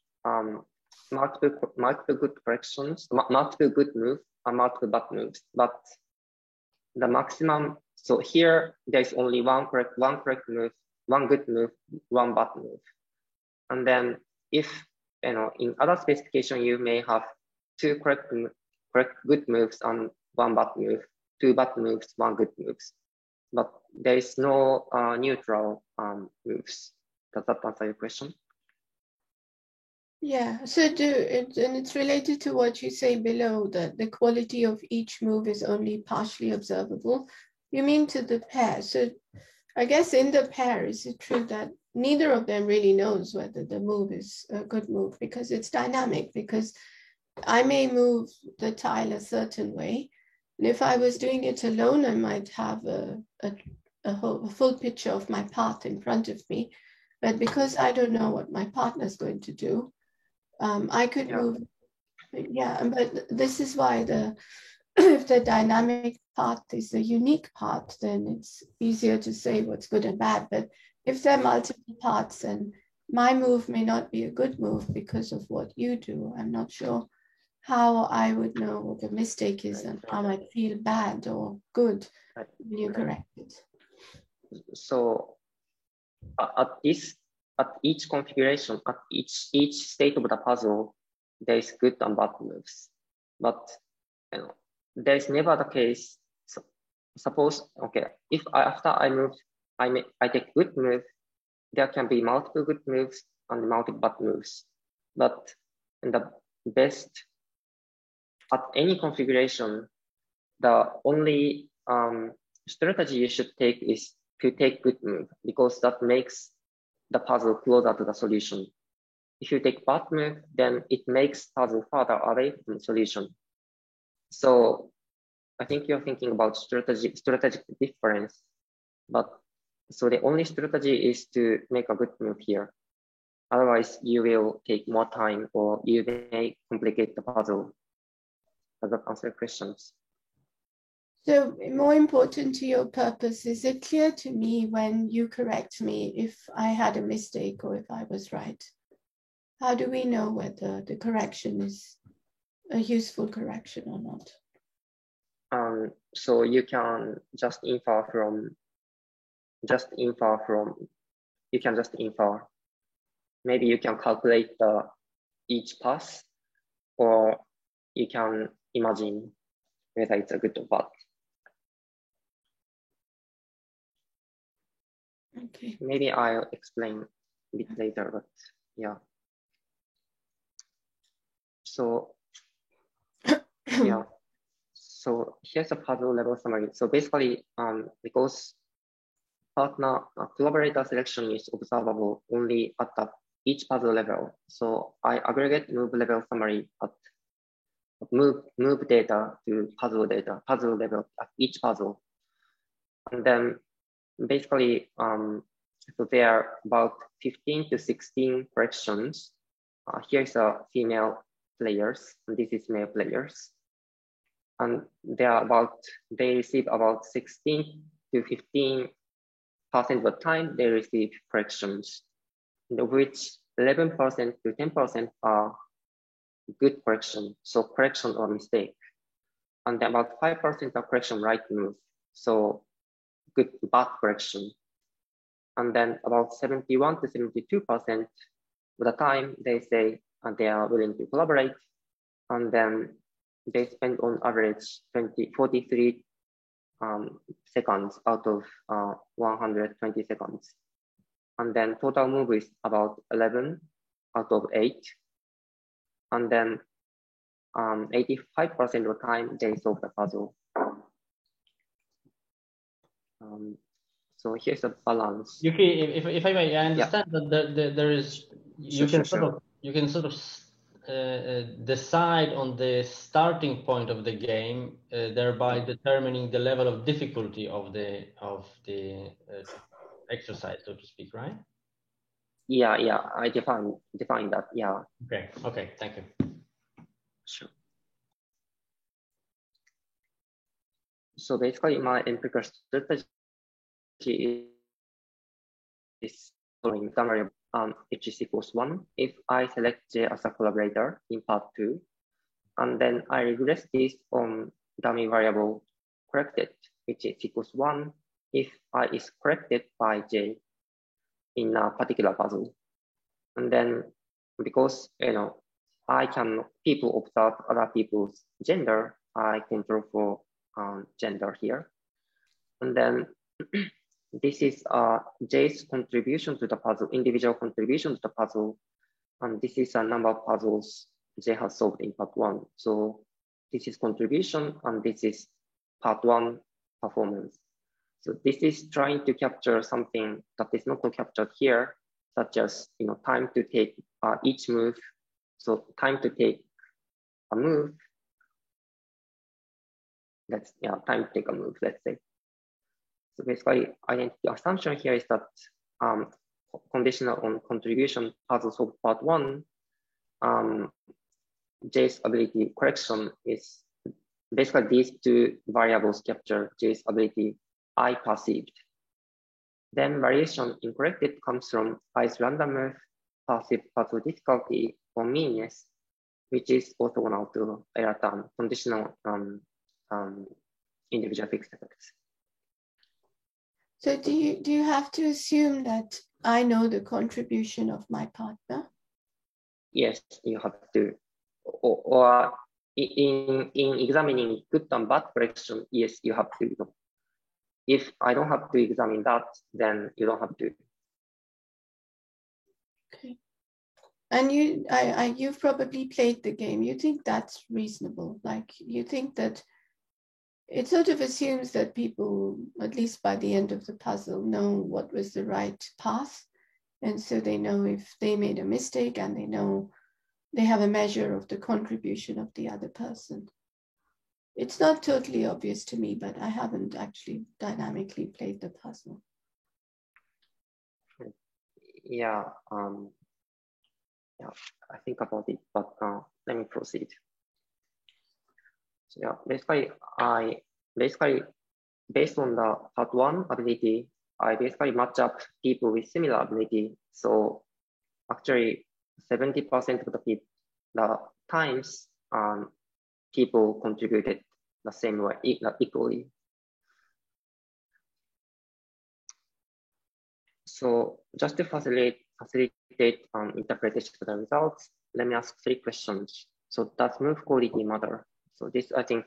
Speaker 3: multiple good corrections, multiple good moves, and multiple bad moves. But the maximum, so here there's only one correct move, one good move, one bad move. And then if, in other specification, you may have 2 correct good moves and 1 bad move, 2 bad moves, 1 good moves. But there is no neutral moves. Does that answer your question?
Speaker 2: Yeah, so and it's related to what you say below, that the quality of each move is only partially observable. You mean to the pair. So I guess in the pair, is it true that neither of them really knows whether the move is a good move, because it's dynamic, because I may move the tile a certain way. And if I was doing it alone, I might have a a full picture of my path in front of me. But because I don't know what my partner's going to do, I could move. Yeah, but this is why if the dynamic part is a unique part, then it's easier to say what's good and bad. But if there are multiple parts, and my move may not be a good move because of what you do, I'm not sure how I would know what the mistake is and how I might feel bad or good when you correct it.
Speaker 3: So at each configuration, at each state of the puzzle, there is good and bad moves. But there is never the case. So, suppose, okay, if after I move, I take good move, there can be multiple good moves and multiple bad moves. But in the best, at any configuration, the only strategy you should take is to take good move, because that makes the puzzle closer to the solution. If you take bad move, then it makes puzzle farther away from the solution. So I think you're thinking about strategic difference, but so the only strategy is to make a good move here. Otherwise, you will take more time or you may complicate the puzzle. Does that answer questions?
Speaker 2: So more important to your purpose, is it clear to me when you correct me if I had a mistake or if I was right? How do we know whether the correction is a useful correction or not?
Speaker 3: So you can just infer from. Maybe you can calculate each pass, or you can imagine whether it's a good or bad.
Speaker 2: Okay.
Speaker 3: Maybe I'll explain a bit later, but yeah. So yeah. So here's a puzzle level summary. So basically, because partner collaborator selection is observable only at each puzzle level. So I aggregate move level summary at move data to puzzle level at each puzzle. And then basically, so there are about 15 to 16 corrections. Here's a female players, and this is male players. And they receive about 16 to 15% of the time they receive corrections, of which 11% to 10% are good correction, so correction or mistake. And about 5% are correction right move, so good bad correction. And then about 71 to 72% of the time they say they are willing to collaborate, and then they spend on average 43 seconds out of 120 seconds. And then total move is about 11 out of 8. And then 85% of the time they solve the puzzle. So here's a balance.
Speaker 1: Yuki, if I may, I understand that there is, you can sort of decide on the starting point of the game, thereby determining the level of difficulty of the exercise, so to speak, right?
Speaker 3: Yeah, I define that. Yeah.
Speaker 1: Okay, thank you.
Speaker 3: Sure. So basically, my empirical strategy is following summary H is equals 1 if I select J as a collaborator in part 2, and then I regress this on dummy variable corrected, which is equals 1 if I is corrected by J in a particular puzzle. And then because people observe other people's gender, I control for gender here. And then this is J's contribution to the puzzle, individual contribution to the puzzle. And this is a number of puzzles J has solved in part 1. So this is contribution, and this is part 1 performance. So this is trying to capture something that is not captured here, such as time to take each move. So time to take a move. Time to take a move, let's say. So basically, identity assumption here is that conditional on contribution puzzles of part one, J's ability correction is basically these two variables capture J's ability I perceived. Then variation in corrected comes from I's random move, perceived puzzle difficulty, or meanness, which is orthogonal to error term, conditional individual fixed effects.
Speaker 2: So do you have to assume that I know the contribution of my partner?
Speaker 3: Yes, you have to. Or in examining good and bad correction, yes, you have to. If I don't have to examine that, then you don't have to.
Speaker 2: Okay. And you've probably played the game. You think that's reasonable? Like you think that it sort of assumes that people, at least by the end of the puzzle, know what was the right path. And so they know if they made a mistake, and they know they have a measure of the contribution of the other person. It's not totally obvious to me, but I haven't actually dynamically played the puzzle.
Speaker 3: Yeah, yeah, I think about it, but let me proceed. So yeah, basically, based on the part one ability, I basically match up people with similar ability. So actually, 70% of the times people contributed the same way, equally. So just to facilitate interpretation of the results, let me ask 3 questions. So does move quality matter? So this, I think,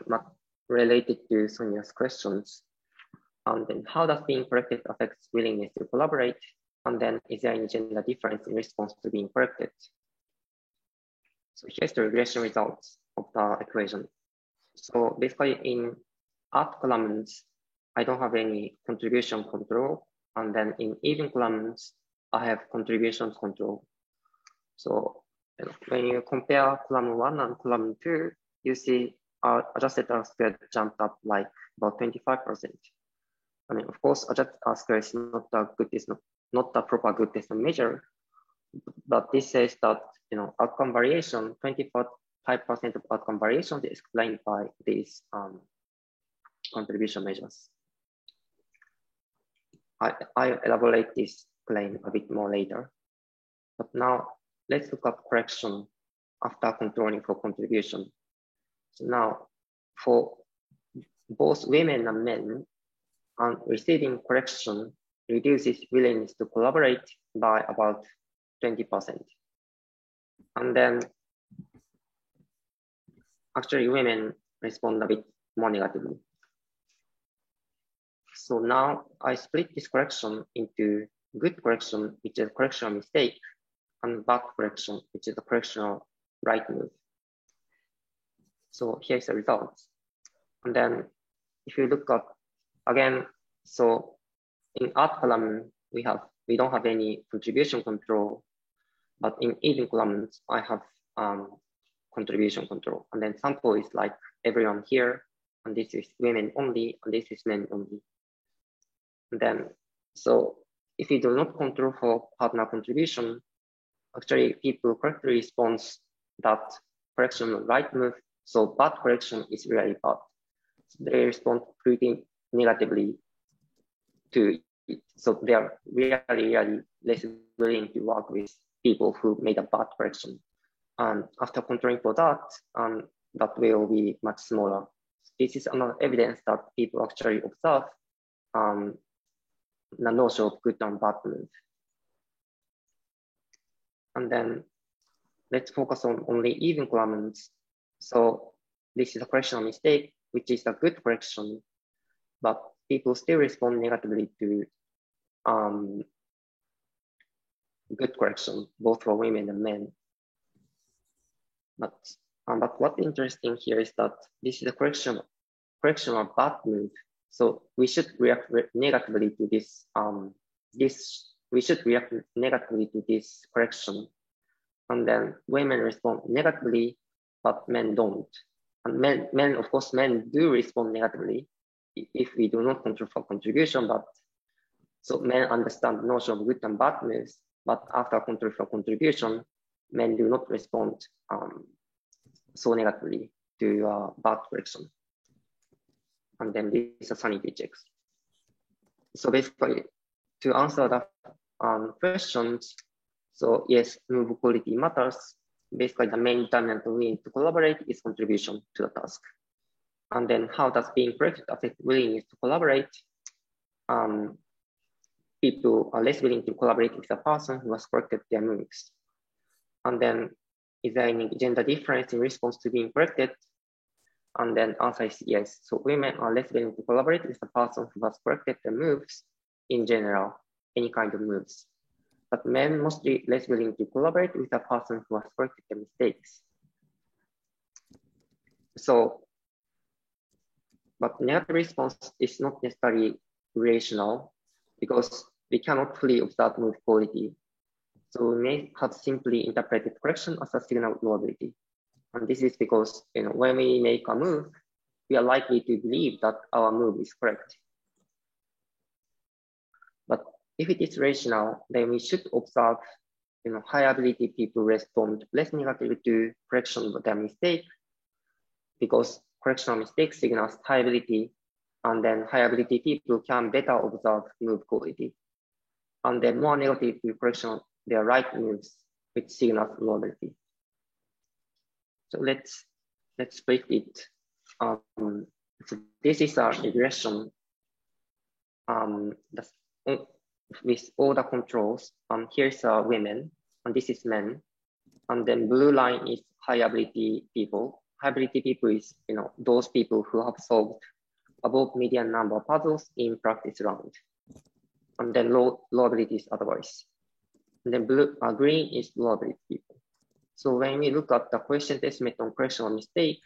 Speaker 3: related to Sonia's questions. And then how does being corrected affect willingness to collaborate? And then is there any gender difference in response to being corrected? So here's the regression results of the equation. So basically in odd columns, I don't have any contribution control. And then in even columns, I have contribution control. So when you compare column 1 and column 2, you see our adjusted R-squared jumped up like about 25%. I mean, of course, adjusted R-squared is not the proper good test measure, but this says that outcome variation, 25% of outcome variation is explained by these contribution measures. I elaborate this claim a bit more later. But now let's look at correction after controlling for contribution. So now for both women and men, receiving correction reduces willingness to collaborate by about 20%. And then actually women respond a bit more negatively. So now I split this correction into good correction, which is a correctional mistake, and bad correction, which is a correctional right move. So here's the results. And then if you look at again, so in odd column, we don't have any contribution control, but in even columns, I have contribution control. And then sample is like everyone here, and this is women only, and this is men only. And then, so if you do not control for partner contribution, actually people correctly respond that correction right move. So bad correction is really bad. So they respond pretty negatively to it. So they are really less willing to work with people who made a bad correction. And after controlling for that, that will be much smaller. This is another evidence that people actually observe the notion of good and bad move. And then let's focus on only even columns. So this is a correctional mistake, which is a good correction, but people still respond negatively to good correction, both for women and men. But what's interesting here is that this is a correctional bad move. So we should react negatively to this. We should react negatively to this correction, and then women respond negatively, but men don't. And men, of course, men do respond negatively, if we do not control for contribution, but so men understand the notion of good and bad moves, but after control for contribution, men do not respond so negatively to bad correction. And then these are sanity checks. So basically, to answer the questions, so yes, move quality matters. Basically, the main determinant of willingness to collaborate is contribution to the task. And then how does being corrected affect willingness to collaborate? People are less willing to collaborate with the person who has corrected their moves. And then is there any gender difference in response to being corrected? And then answer is yes. So women are less willing to collaborate with the person who has corrected their moves in general, any kind of moves. But men mostly less willing to collaborate with the person who has corrected their mistakes. So, but negative response is not necessarily rational because we cannot fully observe move quality. So we may have simply interpreted correction as a signal of lawability. And this is because when we make a move, we are likely to believe that our move is correct. But if it is rational, then we should observe high ability people respond less negatively to correction of their mistake because correction of mistake signals high ability, and then high ability people can better observe move quality. And then more negative to correction their right moves, which signals lawability. So let's break it. So this is a regression with all the controls. Here's women, and this is men. And then blue line is high ability people. High ability people is those people who have solved above median number of puzzles in practice round. And then low ability is otherwise. And then green is low ability people. So when we look at the question estimate on correction of mistake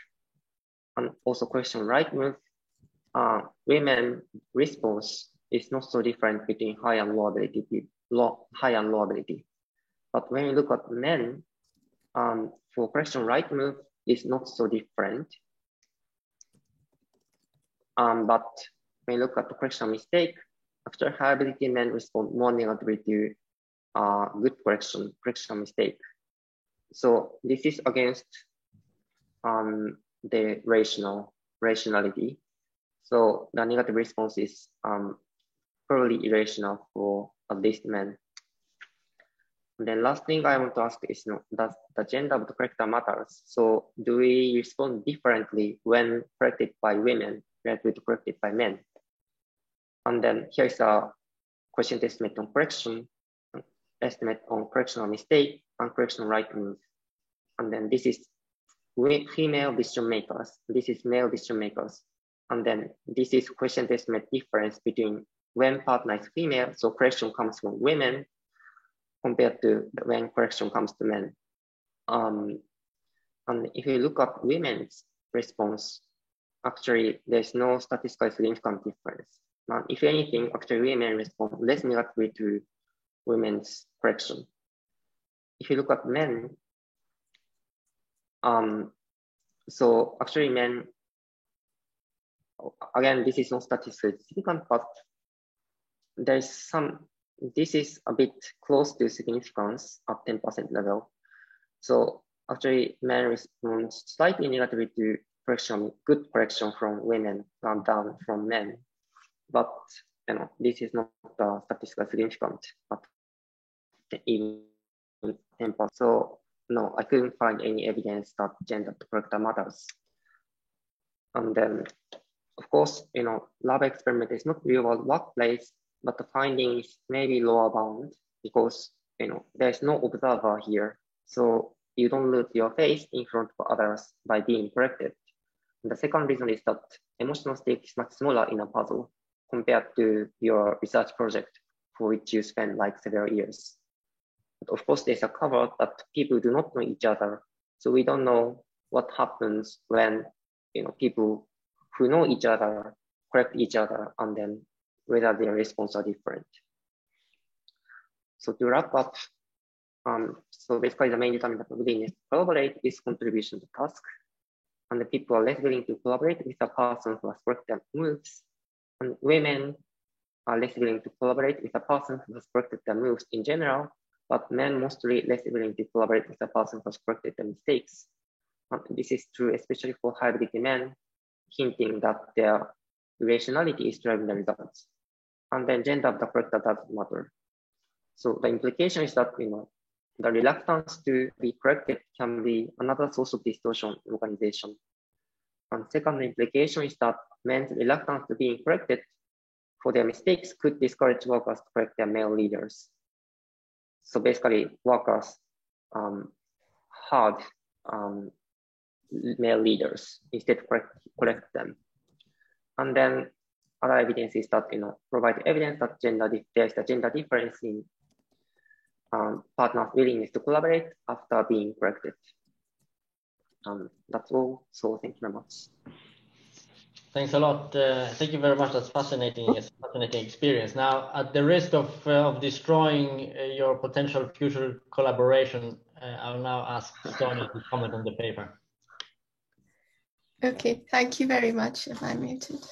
Speaker 3: and also correction right move, women response is not so different between high and low ability people, high and low ability. But when we look at men, for correction right move is not so different. But when we look at the correction mistake, after high ability men respond more negatively to good correction mistake. So this is against the rationality. So the negative response is purely irrational for at least men. And then last thing I want to ask is, does the gender of the corrector matters? So do we respond differently when corrected by women relative to corrected by men? And then here's a question estimate on correction, estimate on correctional mistake and correction right move. And then this is female decision makers. This is male decision makers. And then this is question estimate difference between when partner is female, so correction comes from women, compared to when correction comes to men. And if you look at women's response, actually there's no statistically significant difference. If anything, actually women respond less negatively to women's correction. If you look at men, so actually men, again, this is not statistically significant, but there's some, this is a bit close to significance at 10% level. So actually men respond slightly negatively to correction, good correction from women down from men. But this is not statistically significant at even 10%. So no, I couldn't find any evidence that gender corrector matters. And then, of course, lab experiment is not real world workplace, but the findings may be lower bound because there's no observer here. So you don't lose your face in front of others by being corrected. And the second reason is that emotional stake is much smaller in a puzzle compared to your research project for which you spend like several years. But of course, there's a cover that people do not know each other. So we don't know what happens when people who know each other correct each other and then whether their response are different. So to wrap up, so basically the main determinant of willingness to collaborate is contribution to task. And the people are less willing to collaborate with a person who has corrected moves. And women are less willing to collaborate with a person who has corrected their moves in general, but men mostly less willing to collaborate with a person who has corrected their mistakes. And this is true especially for high-ability men, hinting that their irrationality is driving the results. And then gender of the corrector doesn't matter. So the implication is that the reluctance to be corrected can be another source of distortion in organization. And second implication is that men's reluctance to being corrected for their mistakes could discourage workers to correct their male leaders. So basically, workers hard male leaders instead correct them. And then other evidence is that provide evidence that there is a gender difference in partners' willingness to collaborate after being corrected. That's all. So thank you very much.
Speaker 1: Thanks a lot. Thank you very much. That's fascinating. It's a fascinating experience. Now, at the risk of destroying your potential future collaboration, I'll now ask Sonia to comment on the paper.
Speaker 2: Okay, thank you very much. Am I muted?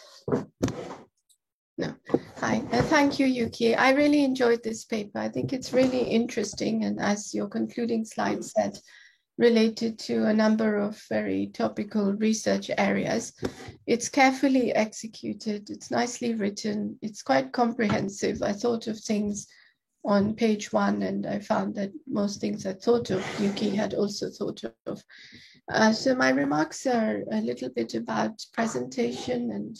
Speaker 2: No. Hi, thank you, Yuki. I really enjoyed this paper. I think it's really interesting, and as your concluding slide said, related to a number of very topical research areas. It's carefully executed, it's nicely written, it's quite comprehensive. I thought of things on page 1, and I found that most things I thought of, Yuki had also thought of. So my remarks are a little bit about presentation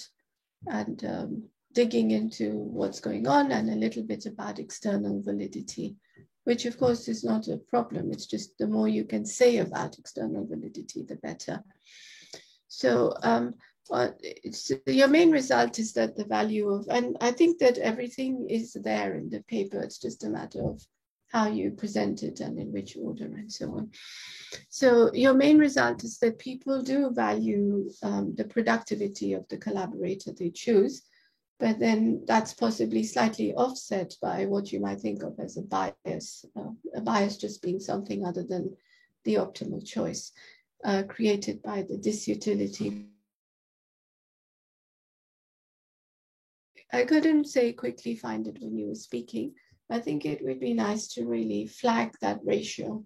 Speaker 2: and digging into what's going on, and a little bit about external validity, which of course is not a problem. It's just the more you can say about external validity, the better. So your main result is that the value of, and I think that everything is there in the paper. It's just a matter of how you present it and in which order and so on. So your main result is that people do value the productivity of the collaborator they choose, but then that's possibly slightly offset by what you might think of as a bias just being something other than the optimal choice created by the disutility. I couldn't say quickly find it when you were speaking. I think it would be nice to really flag that ratio.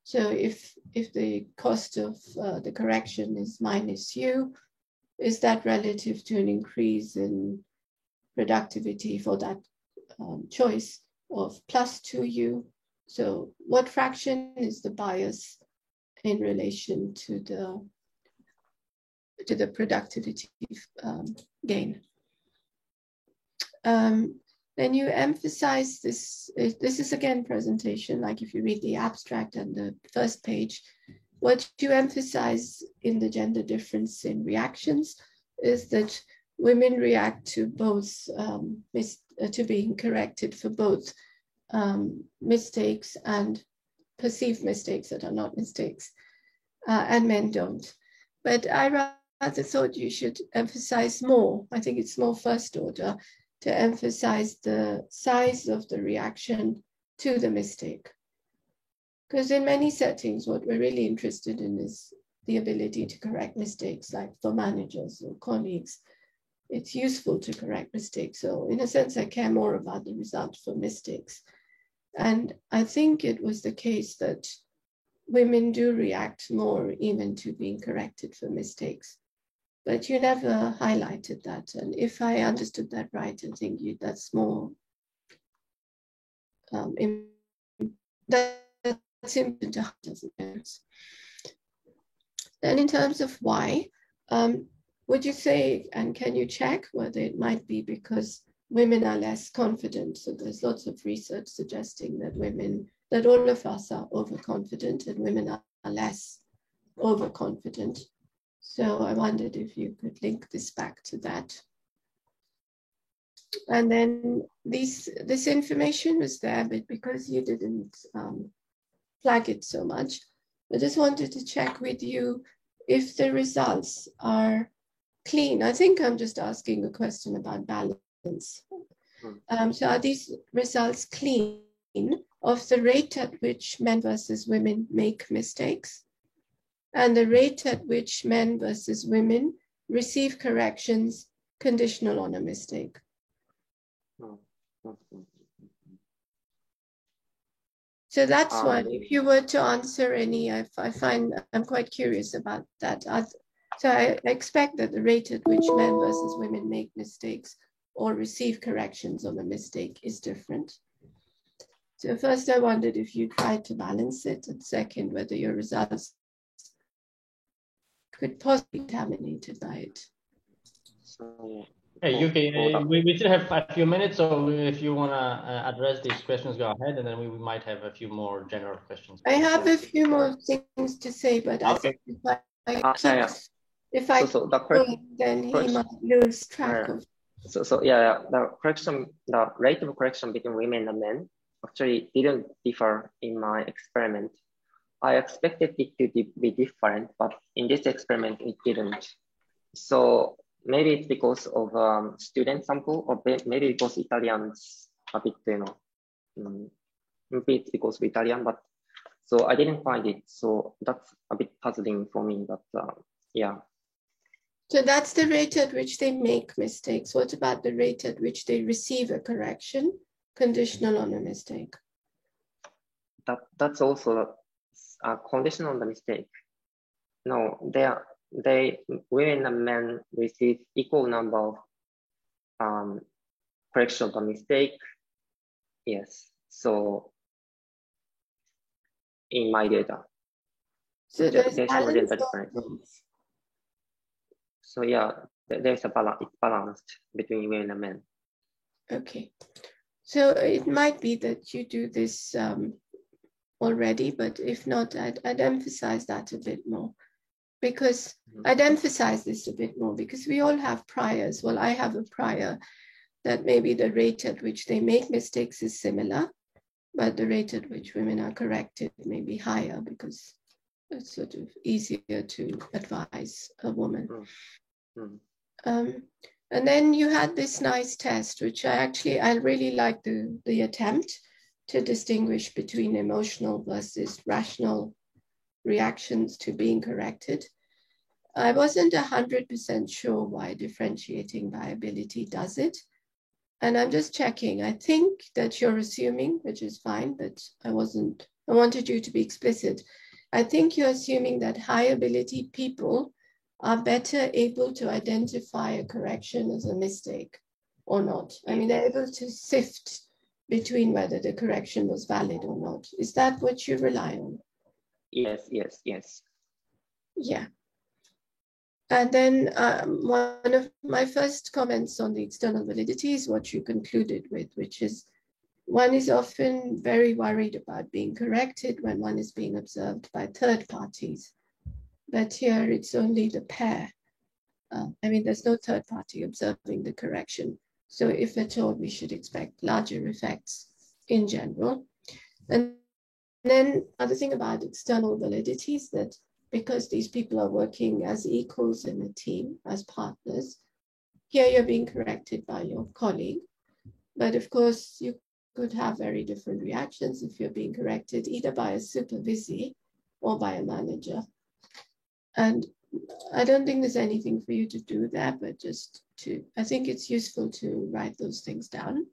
Speaker 2: So if the cost of the correction is minus u, is that relative to an increase in productivity for that choice of plus 2u? So what fraction is the bias in relation to the productivity gain? Then you emphasize this is again presentation, like if you read the abstract and the first page, what you emphasize in the gender difference in reactions is that women react to both, to being corrected for both mistakes and perceived mistakes that are not mistakes, and men don't. But I rather thought you should emphasize more. I think it's more first order to emphasize the size of the reaction to the mistake. Because in many settings, what we're really interested in is the ability to correct mistakes, like for managers or colleagues. It's useful to correct mistakes. So in a sense, I care more about the result for mistakes. And I think it was the case that women do react more even to being corrected for mistakes. But you never highlighted that. And if I understood that right, I think that's more, that's important to highlight. Then in terms of why, would you say, and can you check whether it might be because women are less confident? So there's lots of research suggesting that all of us are overconfident and women are less overconfident. So I wondered if you could link this back to that. And then this information was there, but because you didn't flag it so much, I just wanted to check with you if the results are clean. I think I'm just asking a question about balance. So are these results clean of the rate at which men versus women make mistakes, and the rate at which men versus women receive corrections conditional on a mistake? So that's why, if you were to answer any, I find I'm quite curious about that. So I expect that the rate at which men versus women make mistakes or receive corrections on a mistake is different. So first, I wondered if you tried to balance it, and second, whether your results could possibly be contaminated by it.
Speaker 3: So,
Speaker 1: we still have a few minutes, so if you want to address these questions, go ahead, and then we might have a few more general questions.
Speaker 2: I have a few more things to say, but
Speaker 3: okay.
Speaker 2: if I keep going, then he might lose track of.
Speaker 3: The correction, the rate of correction between women and men actually didn't differ in my experiment. I expected it to be different, but in this experiment, it didn't. So maybe it's because of student sample, or maybe because Italians a bit, maybe it's because of Italian, but so I didn't find it. So that's a bit puzzling for me, but yeah.
Speaker 2: So that's the rate at which they make mistakes. What about the rate at which they receive a correction, conditional on a mistake?
Speaker 3: That's also a condition on the mistake. No, women and men receive equal number of correction of the mistake. Yes, so in my data.
Speaker 2: So there's balance.
Speaker 3: So yeah, there's a balance. It's balanced between women and men.
Speaker 2: Okay, so it might be that you do this already, but if not, I'd emphasize that a bit more, because I'd emphasize this a bit more because we all have priors. Well, I have a prior that maybe the rate at which they make mistakes is similar, but the rate at which women are corrected may be higher because it's sort of easier to advise a woman. And then you had this nice test, which I really like the attempt to distinguish between emotional versus rational reactions to being corrected. I wasn't 100% sure why differentiating by ability does it. And I'm just checking. I think that you're assuming, which is fine, but I wanted you to be explicit. I think you're assuming that high ability people are better able to identify a correction as a mistake or not. I mean, they're able to sift between whether the correction was valid or not. Is that what you rely on?
Speaker 3: Yes.
Speaker 2: Yeah. And then one of my first comments on the external validity is what you concluded with, which is one is often very worried about being corrected when one is being observed by third parties. But here it's only the pair. There's no third party observing the correction. So if at all, we should expect larger effects in general. And then other thing about external validity is that because these people are working as equals in a team, as partners, here you're being corrected by your colleague. But of course, you could have very different reactions if you're being corrected either by a supervisee or by a manager. And I don't think there's anything for you to do there, but I think it's useful to write those things down.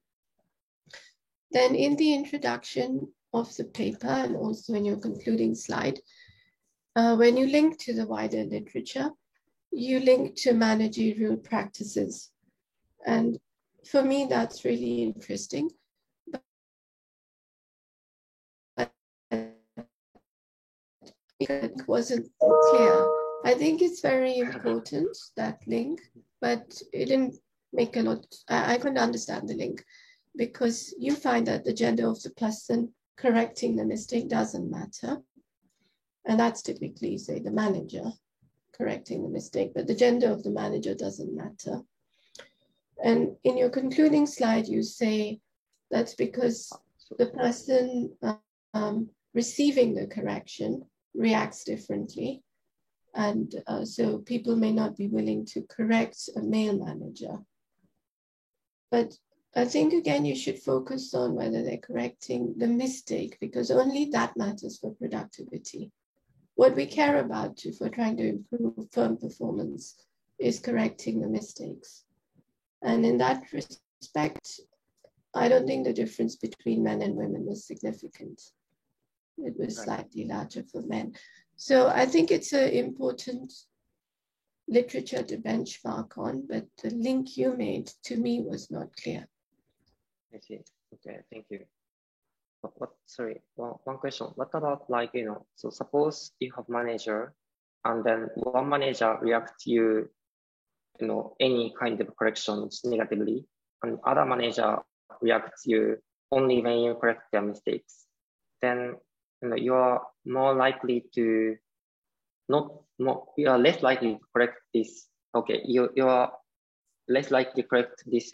Speaker 2: Then in the introduction of the paper and also in your concluding slide, when you link to the wider literature, you link to managerial practices. And for me, that's really interesting. But it wasn't clear. I think it's very important, that link, but it didn't make a lot. I couldn't understand the link because you find that the gender of the person correcting the mistake doesn't matter. And that's typically, say, the manager correcting the mistake, but the gender of the manager doesn't matter. And in your concluding slide, you say that's because the person receiving the correction reacts differently. And so people may not be willing to correct a male manager. But I think, again, you should focus on whether they're correcting the mistake, because only that matters for productivity. What we care about if we're trying to improve firm performance is correcting the mistakes. And in that respect, I don't think the difference between men and women was significant. It was slightly larger for men. So I think it's an important literature to benchmark on, but the link you made to me was not clear.
Speaker 3: I see. Okay, thank you. Sorry, one question. What about like, so suppose you have manager and then one manager reacts to you, any kind of corrections negatively, and other manager reacts to you only when you correct their mistakes. Then, you are more likely to you are less likely to correct this. Okay, you are less likely to correct this,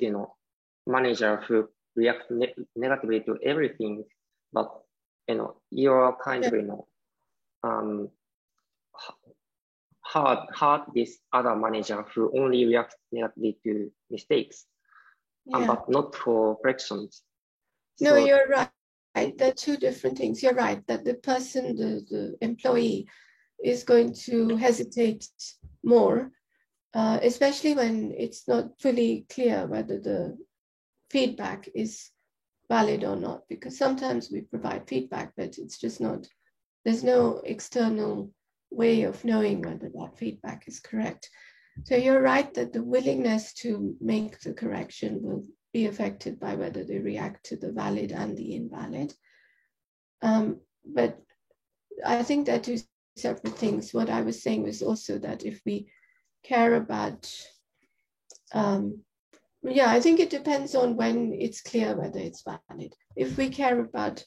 Speaker 3: manager who react negatively to everything, but you're kind of hard this other manager who only reacts negatively to mistakes, but not for corrections.
Speaker 2: No, so, you're right. There are two different things. You're right that the person, the employee, is going to hesitate more, especially when it's not fully clear whether the feedback is valid or not, because sometimes we provide feedback, but it's just not, there's no external way of knowing whether that feedback is correct. So you're right that the willingness to make the correction will be affected by whether they react to the valid and the invalid. But I think that two separate things. What I was saying was also that if we care about, I think it depends on when it's clear whether it's valid. If we care about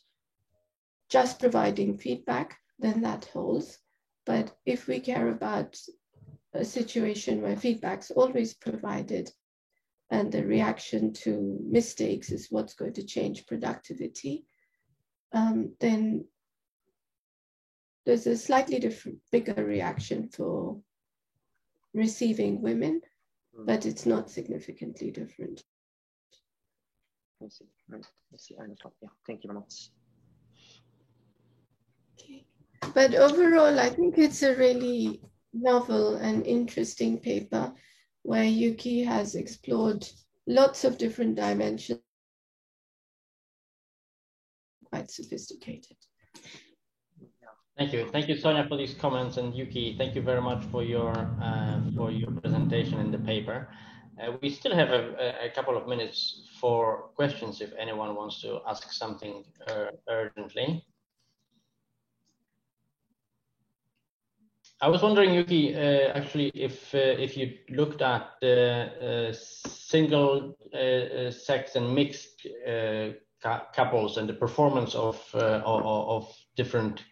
Speaker 2: just providing feedback, then that holds. But if we care about a situation where feedback's always provided and the reaction to mistakes is what's going to change productivity, then there's a slightly different, bigger reaction for receiving women, but it's not significantly different.
Speaker 3: I see. I see. I understand. Yeah. Thank you very much.
Speaker 2: Okay. But overall, I think it's a really novel and interesting paper where Yuki has explored lots of different dimensions, quite sophisticated.
Speaker 1: Thank you, Sonia, for these comments, and Yuki, thank you very much for your presentation in the paper. We still have a couple of minutes for questions if anyone wants to ask something urgently. I was wondering, Yuki, actually, if you looked at the single sex and mixed couples and the performance of different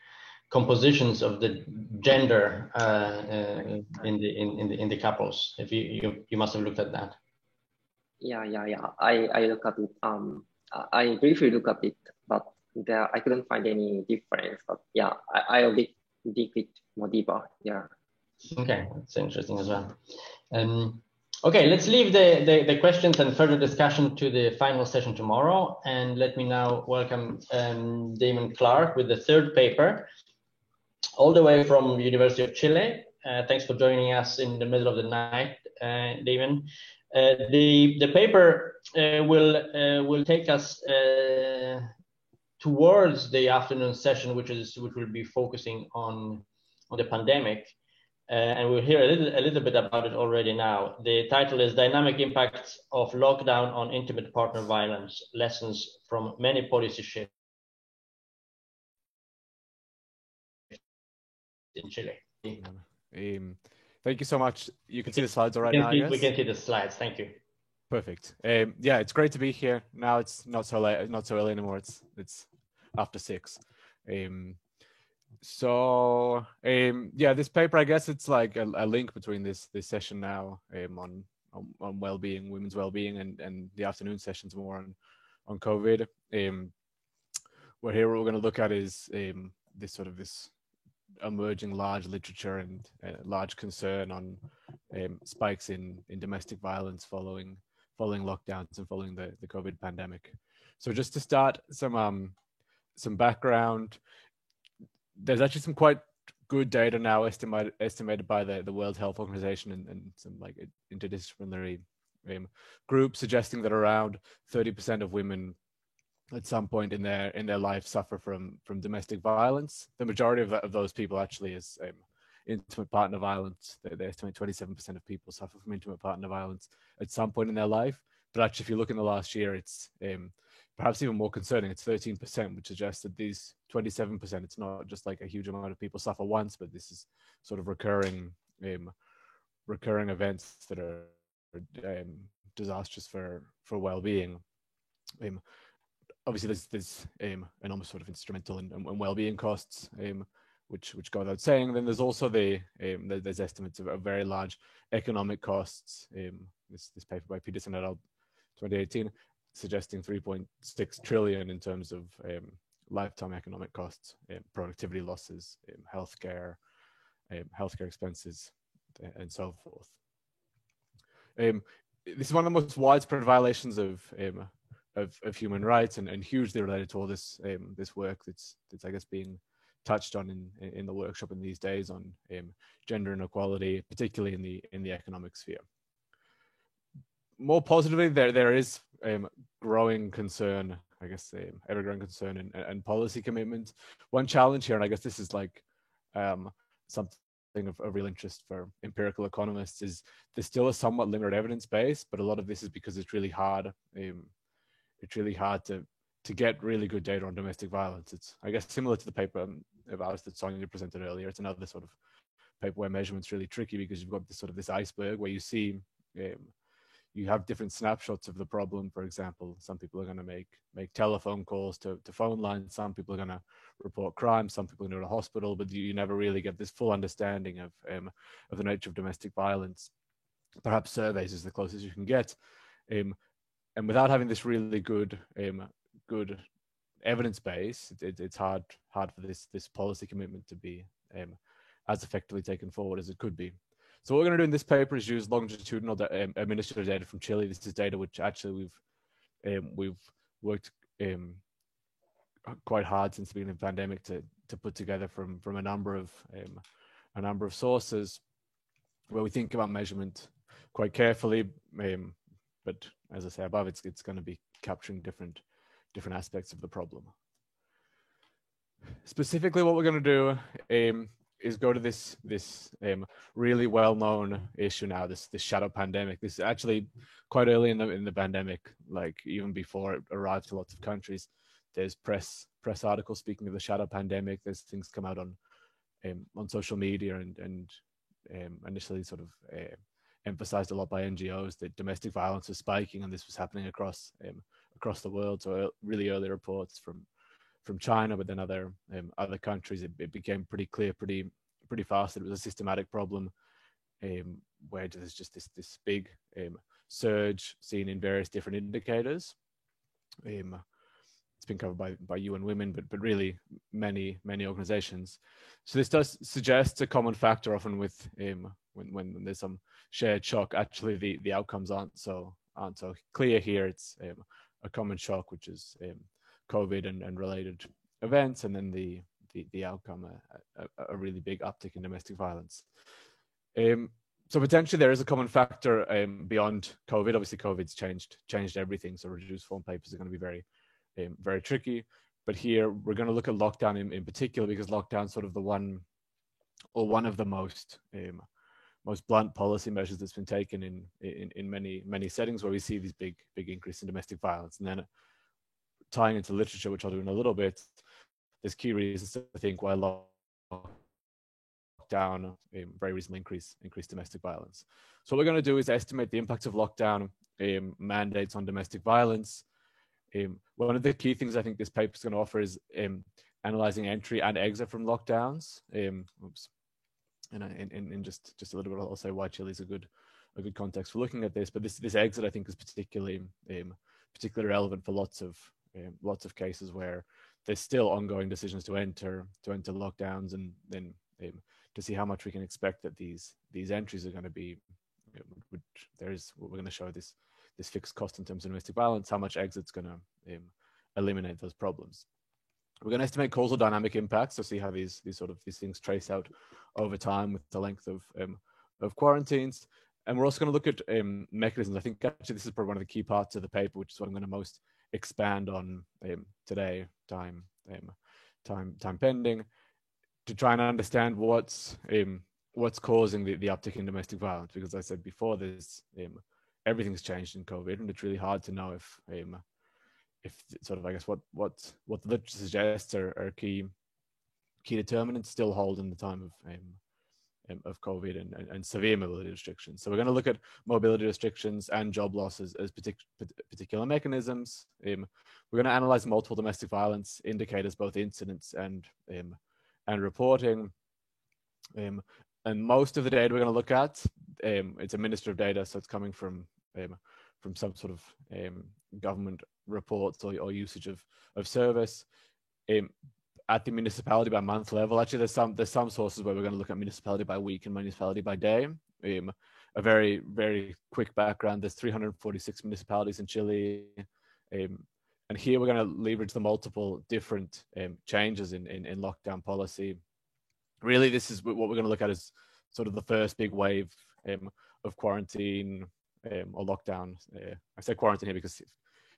Speaker 1: compositions of the gender in the couples. If you must have looked at that.
Speaker 3: Yeah. I look at it. I briefly look at it, but I couldn't find any difference. But yeah, I'll dig it more deeper. Yeah.
Speaker 1: Okay, that's interesting as well. Okay, let's leave the questions and further discussion to the final session tomorrow. And let me now welcome Damon Clark with the third paper, all the way from University of Chile. Thanks for joining us in the middle of the night, Damon. The paper will take us towards the afternoon session, which will be focusing on the pandemic, and we'll hear a little bit about it already now. The title is "Dynamic Impacts of Lockdown on Intimate Partner Violence: Lessons from Many Policy Shifts in Chile."
Speaker 4: Thank you so much. You can see the slides all right now, I guess?
Speaker 1: We can see the slides. Thank you.
Speaker 4: Perfect. Yeah, it's great to be here. Now it's not so late, not so early anymore. It's after 6. Yeah, this paper, I guess it's like a link between this session now on well-being, women's well-being, and the afternoon sessions more on COVID. What we're going to look at is this emerging large literature and large concern on spikes in domestic violence following lockdowns and following the COVID pandemic. So just to start, some background. There's actually some quite good data now estimated by the World Health Organization and some like interdisciplinary group, suggesting that around 30% of women at some point in their life suffer from domestic violence. The majority of those people actually is intimate partner violence. They estimate 27% of people suffer from intimate partner violence at some point in their life. But actually, if you look in the last year, it's perhaps even more concerning. It's 13%, which suggests that these 27%, it's not just like a huge amount of people suffer once, but this is sort of recurring events that are disastrous for well-being. Obviously, there's enormous sort of instrumental and well-being costs, which go without saying. Then there's also there's estimates of very large economic costs. This paper by Peterson et al. 2018 suggesting 3.6 trillion in terms of lifetime economic costs, productivity losses, healthcare expenses, and so forth. This is one of the most widespread violations of human rights, and hugely related to all this work that's I guess being touched on in the workshop in these days on gender inequality, particularly in the economic sphere. More positively, there is growing concern, I guess, ever-growing concern and policy commitment. One challenge here, and I guess this is like something of real interest for empirical economists, is there's still a somewhat limited evidence base, but a lot of this is because it's really hard. It's really hard to get really good data on domestic violence. It's, I guess, similar to the paper of ours that Sonia presented earlier. It's another sort of paper where measurement's really tricky because you've got this iceberg where you see you have different snapshots of the problem. For example, some people are going to make telephone calls to phone lines. Some people are going to report crime. Some people are going to go to hospital, but you never really get this full understanding of the nature of domestic violence. Perhaps surveys is the closest you can get. And without having this really good evidence base, it's hard for this policy commitment to be as effectively taken forward as it could be. So what we're going to do in this paper is use longitudinal administrative data from Chile. This is data which actually we've worked quite hard since the beginning of the pandemic to put together from a number of sources, where we think about measurement quite carefully. But as I say above, it's going to be capturing different aspects of the problem. Specifically, what we're going to do is go to this really well-known issue now, this shadow pandemic. This is actually quite early in the pandemic, like even before it arrived to lots of countries. There's press articles speaking of the shadow pandemic. There's things come out on social media and initially sort of emphasized a lot by NGOs that domestic violence was spiking, and this was happening across the world. So really early reports from China, but then other countries, it became pretty clear pretty fast that it was a systematic problem, where there's just this big surge seen in various different indicators. It's been covered by UN Women, but really many organizations. So this does suggest a common factor often with when there's some shared shock. Actually, the outcomes aren't so clear here. It's a common shock, which is COVID and related events, and then the outcome, a really big uptick in domestic violence. So potentially there is a common factor beyond COVID. Obviously, COVID's changed everything. So reduced form papers are going to be very tricky. But here we're going to look at lockdown in particular, because lockdown is sort of one of the most blunt policy measures that's been taken in many settings where we see these big increase in domestic violence. And then tying into literature, which I'll do in a little bit, there's key reasons to think why lockdown very recently increased domestic violence. So what we're going to do is estimate the impact of lockdown mandates on domestic violence. One of the key things I think this paper is going to offer is analyzing entry and exit from lockdowns. And just a little bit, I'll say why Chile is a good context for looking at this. But this exit, I think, is particularly relevant for lots of cases where there's still ongoing decisions to enter lockdowns, and then to see how much we can expect that these entries are going to be. We're going to show this fixed cost in terms of domestic violence, how much exit's going to eliminate those problems. We're going to estimate causal dynamic impacts to see how these things trace out over time with the length of quarantines. and we're also going to look at mechanisms. I think actually this is probably one of the key parts of the paper, which is what I'm going to most expand on today, time pending, to try and understand what's causing the uptick in domestic violence. Because as I said before, there's everything's changed in COVID, and it's really hard to know if sort of, I guess, what the literature suggests are key determinants still hold in the time of COVID and severe mobility restrictions. So we're going to look at mobility restrictions and job losses as particular mechanisms. We're going to analyze multiple domestic violence indicators, both incidents and reporting. And most of the data we're going to look at, it's administrative data, so it's coming from some sort of government reports or usage of service. At the municipality by month level, actually there's some sources where we're going to look at municipality by week and municipality by day. A very, very quick background: there's 346 municipalities in Chile, and here we're going to leverage the multiple different changes in lockdown policy. Really, this is what we're going to look at as sort of the first big wave of quarantine or lockdown. I say quarantine here because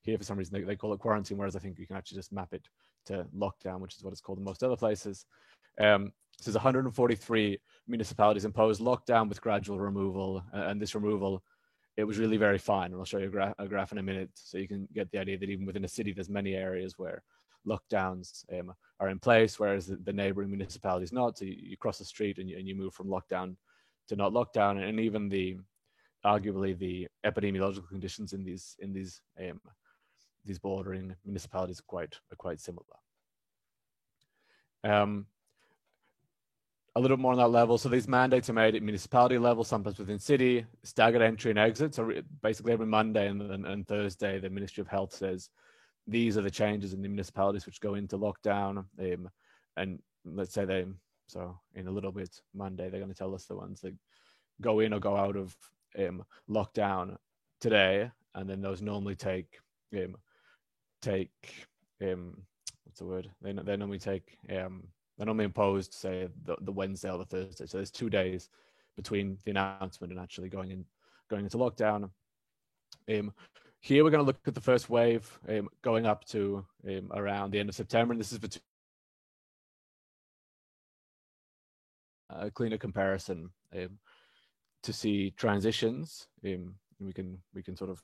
Speaker 4: here for some reason they call it quarantine, whereas I think you can actually just map it to lockdown, which is what it's called in most other places. So there's 143 municipalities imposed lockdown with gradual removal, and this removal, it was really very fine. And I'll show you a graph in a minute, so you can get the idea that even within a city, there's many areas where lockdowns are in place, whereas the neighboring municipalities not. So you cross the street and you move from lockdown to not lockdown, and even arguably the epidemiological conditions in these bordering municipalities are quite similar. A little more on that level. So these mandates are made at municipality level, sometimes within city, staggered entry and exit. So basically every Monday and Thursday, the Ministry of Health says, these are the changes in the municipalities which go into lockdown. And let's say so in a little bit, Monday, they're going to tell us the ones that go in or go out of lockdown today. And then those normally take what's the word? They normally take, they're normally imposed, say, the Wednesday or the Thursday. So there's 2 days between the announcement and actually going into lockdown. Here we're going to look at the first wave going up to around the end of September, and this is a cleaner comparison to see transitions. We can sort of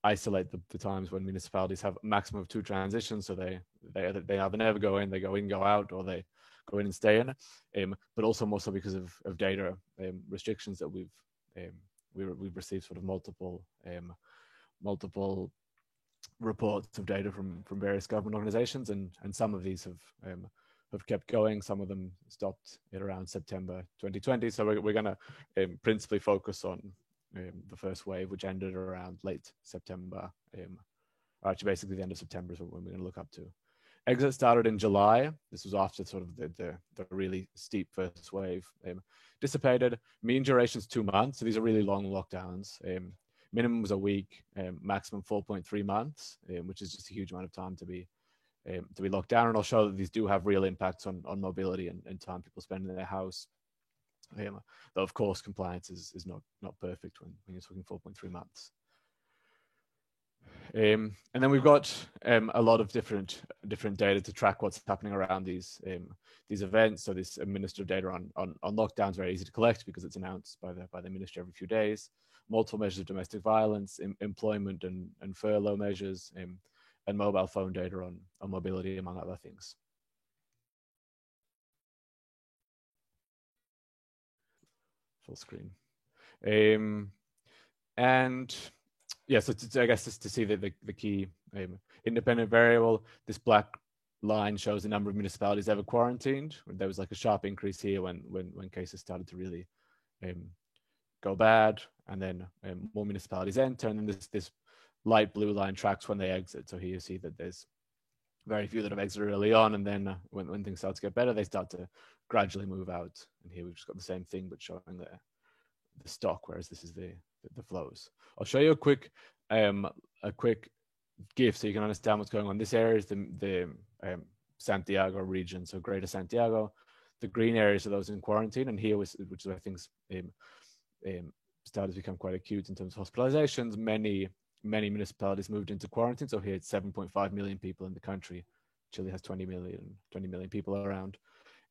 Speaker 4: isolate the times when municipalities have a maximum of 2 transitions, so they either never go in, they go in, go out, or they go in and stay in. But also more so because of data restrictions that we've received sort of multiple reports of data from various government organizations, and some of these have kept going. Some of them stopped at around September 2020. So we're going to principally focus on the first wave, which ended around late September. Or actually, basically the end of September is when we're going to look up to. Exit started in July. This was after sort of the really steep first wave dissipated. Mean duration is 2 months. So these are really long lockdowns. Minimum was a week, maximum 4.3 months, which is just a huge amount of time to be locked down. And I'll show that these do have real impacts on mobility and time people spend in their house. Though of course compliance is not perfect when you're talking 4.3 months. And then we've got a lot of different data to track what's happening around these events. So this administrative data on lockdowns is very easy to collect because it's announced by the ministry every few days. Multiple measures of domestic violence, employment and furlough measures, and mobile phone data on mobility, among other things. Full screen. And yeah, so I guess just to see the key independent variable, this black line shows the number of municipalities ever quarantined. There was like a sharp increase here when cases started to really go bad, and then more municipalities enter, and then this light blue line tracks when they exit. So here you see that there's very few that have exited early on, and then when things start to get better, they start to gradually move out. And here we've just got the same thing, but showing the stock, whereas this is the flows. I'll show you a quick GIF so you can understand what's going on. This area is the Santiago region, so Greater Santiago. The green areas are those in quarantine, and here, which I think is started to become quite acute in terms of hospitalizations, many municipalities moved into quarantine. So here it's 7.5 million people in the country. Chile has 20 million people around.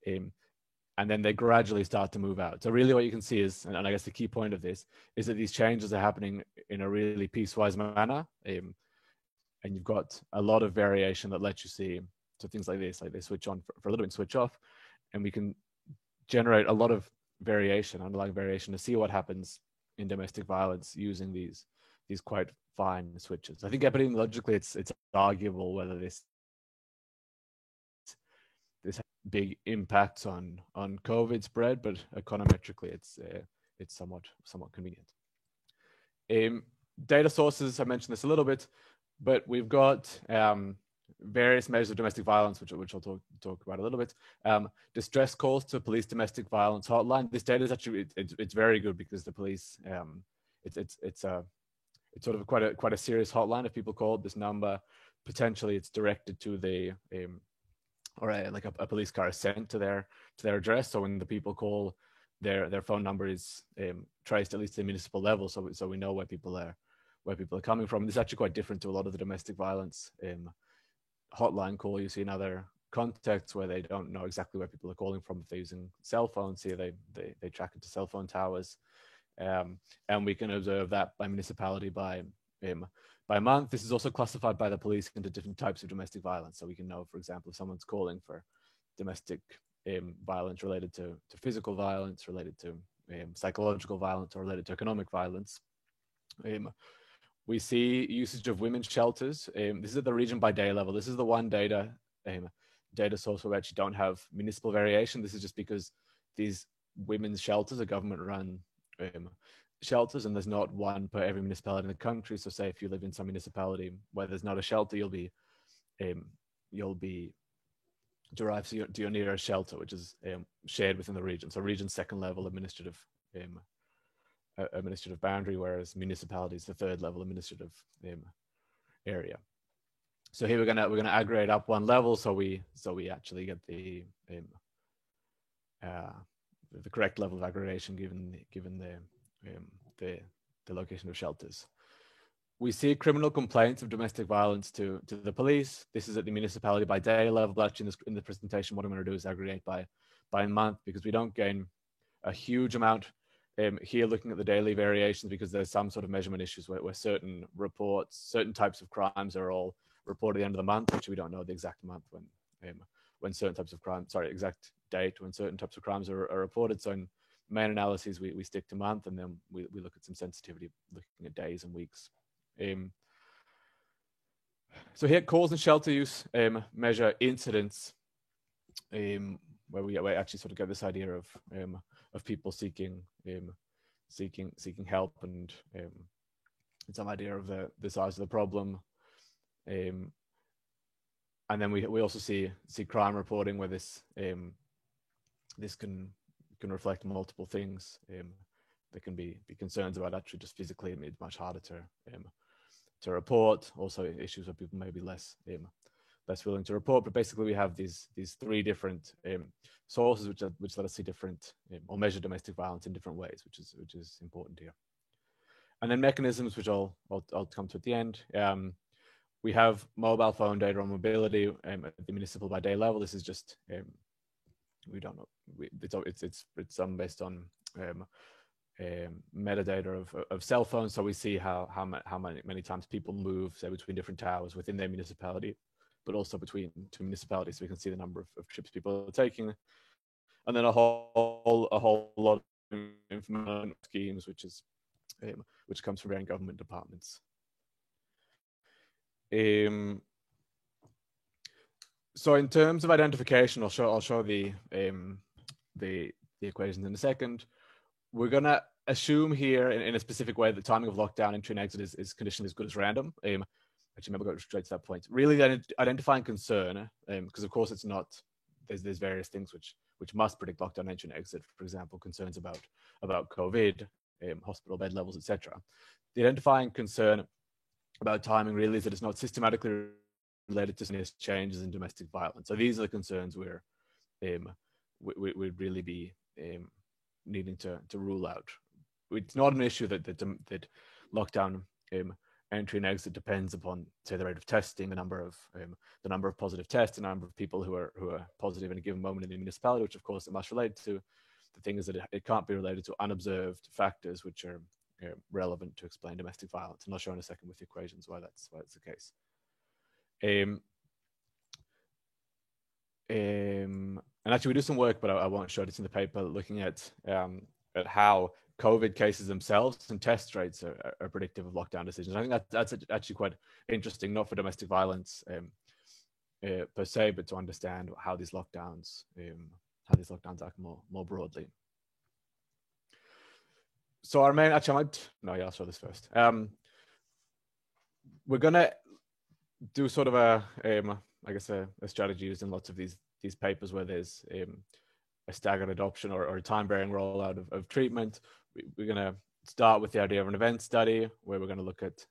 Speaker 4: And then they gradually start to move out. So really what you can see is, and I guess the key point of this, is that these changes are happening in a really piecewise manner. And you've got a lot of variation that lets you see, so things like this, like they switch on for a little bit, switch off, and we can generate a lot of variation, underlying variation, to see what happens in domestic violence using these quite fine switches. I think epidemiologically it's arguable whether this big impacts on COVID spread, but econometrically it's somewhat convenient. Data sources, I mentioned this a little bit, but we've got various measures of domestic violence, which I'll talk about a little bit. Distress calls to police domestic violence hotline. This data is actually it's very good because the police it's sort of quite a serious hotline. If people call this number, potentially it's directed to the like a police car is sent to their address. So when the people call, their phone number is traced at least at the municipal level, so we know where people are coming from. This is actually quite different to a lot of the domestic violence hotline call you see in other contexts where they don't know exactly where people are calling from. If they're using cell phones here, they track it to cell phone towers, and we can observe that by municipality, by month. This is also classified by the police into different types of domestic violence. So we can know, for example, if someone's calling for domestic violence related to physical violence, related to psychological violence, or related to economic violence. We see usage of women's shelters. This is at the region by day level. This is the one data source where we actually don't have municipal variation. This is just because these women's shelters are government-run shelters, and there's not one per every municipality in the country. So say if you live in some municipality where there's not a shelter, you'll be derived to your nearest shelter, which is shared within the region. So region's second level administrative boundary, whereas municipality is the third level administrative area. So here we're gonna aggregate up one level, so we actually get the correct level of aggregation given the location of shelters. We see criminal complaints of domestic violence to the police. This is at the municipality by day level, but actually in the presentation, what I'm going to do is aggregate by month, because we don't gain a huge amount here looking at the daily variations, because there's some sort of measurement issues where certain reports, certain types of crimes are all reported at the end of the month, which we don't know the exact month when certain types of crimes, exact date when certain types of crimes are reported. So in main analyses, we stick to month, and then we look at some sensitivity looking at days and weeks. So here, calls and shelter use measure incidents, where we actually sort of get this idea of people seeking help, and some idea of the size of the problem. And then we also see crime reporting, where this can reflect multiple things. There can be concerns about actually just physically, it's much harder to report. Also issues where people may be less willing to report. But basically we have these three different sources which let us see different or measure domestic violence in different ways, which is important here. And then mechanisms, which I'll come to at the end. We have mobile phone data on mobility at the municipal by day level. This is just we don't know. It's some based on metadata of cell phones. So we see how many times people move, say, between different towers within their municipality, but also between two municipalities. So we can see the number of trips people are taking, and then a whole lot of information schemes, which comes from varying government departments. So in terms of identification, I'll show the equations in a second. We're gonna assume here in a specific way that timing of lockdown, entry and exit is conditionally as good as random. Actually, maybe I'll go straight to that point. Really, identifying concern, because of course it's not. There's various things which must predict lockdown, entry and exit. For example, concerns about COVID, hospital bed levels, etc. The identifying concern about timing really is that it's not systematically related to changes in domestic violence. So these are the concerns we'd really be needing to rule out. it's not an issue that lockdown entry and exit depends upon, say, the rate of testing, the number of positive tests, the number of people who are positive in a given moment in the municipality, which of course it must relate to. The thing is that it can't be related to unobserved factors which are relevant to explain domestic violence. And I'll show in a second with the equations why that's the case. And actually, we do some work, but I won't show this in the paper, looking at how COVID cases themselves and test rates are predictive of lockdown decisions. I think that's actually quite interesting, not for domestic violence per se, but to understand how these lockdowns act more broadly. So our main, actually, I'll show this first. We're gonna do sort of a strategy used in lots of these papers where there's a staggered adoption or a time-varying rollout of treatment. We're going to start with the idea of an event study where we're going to look at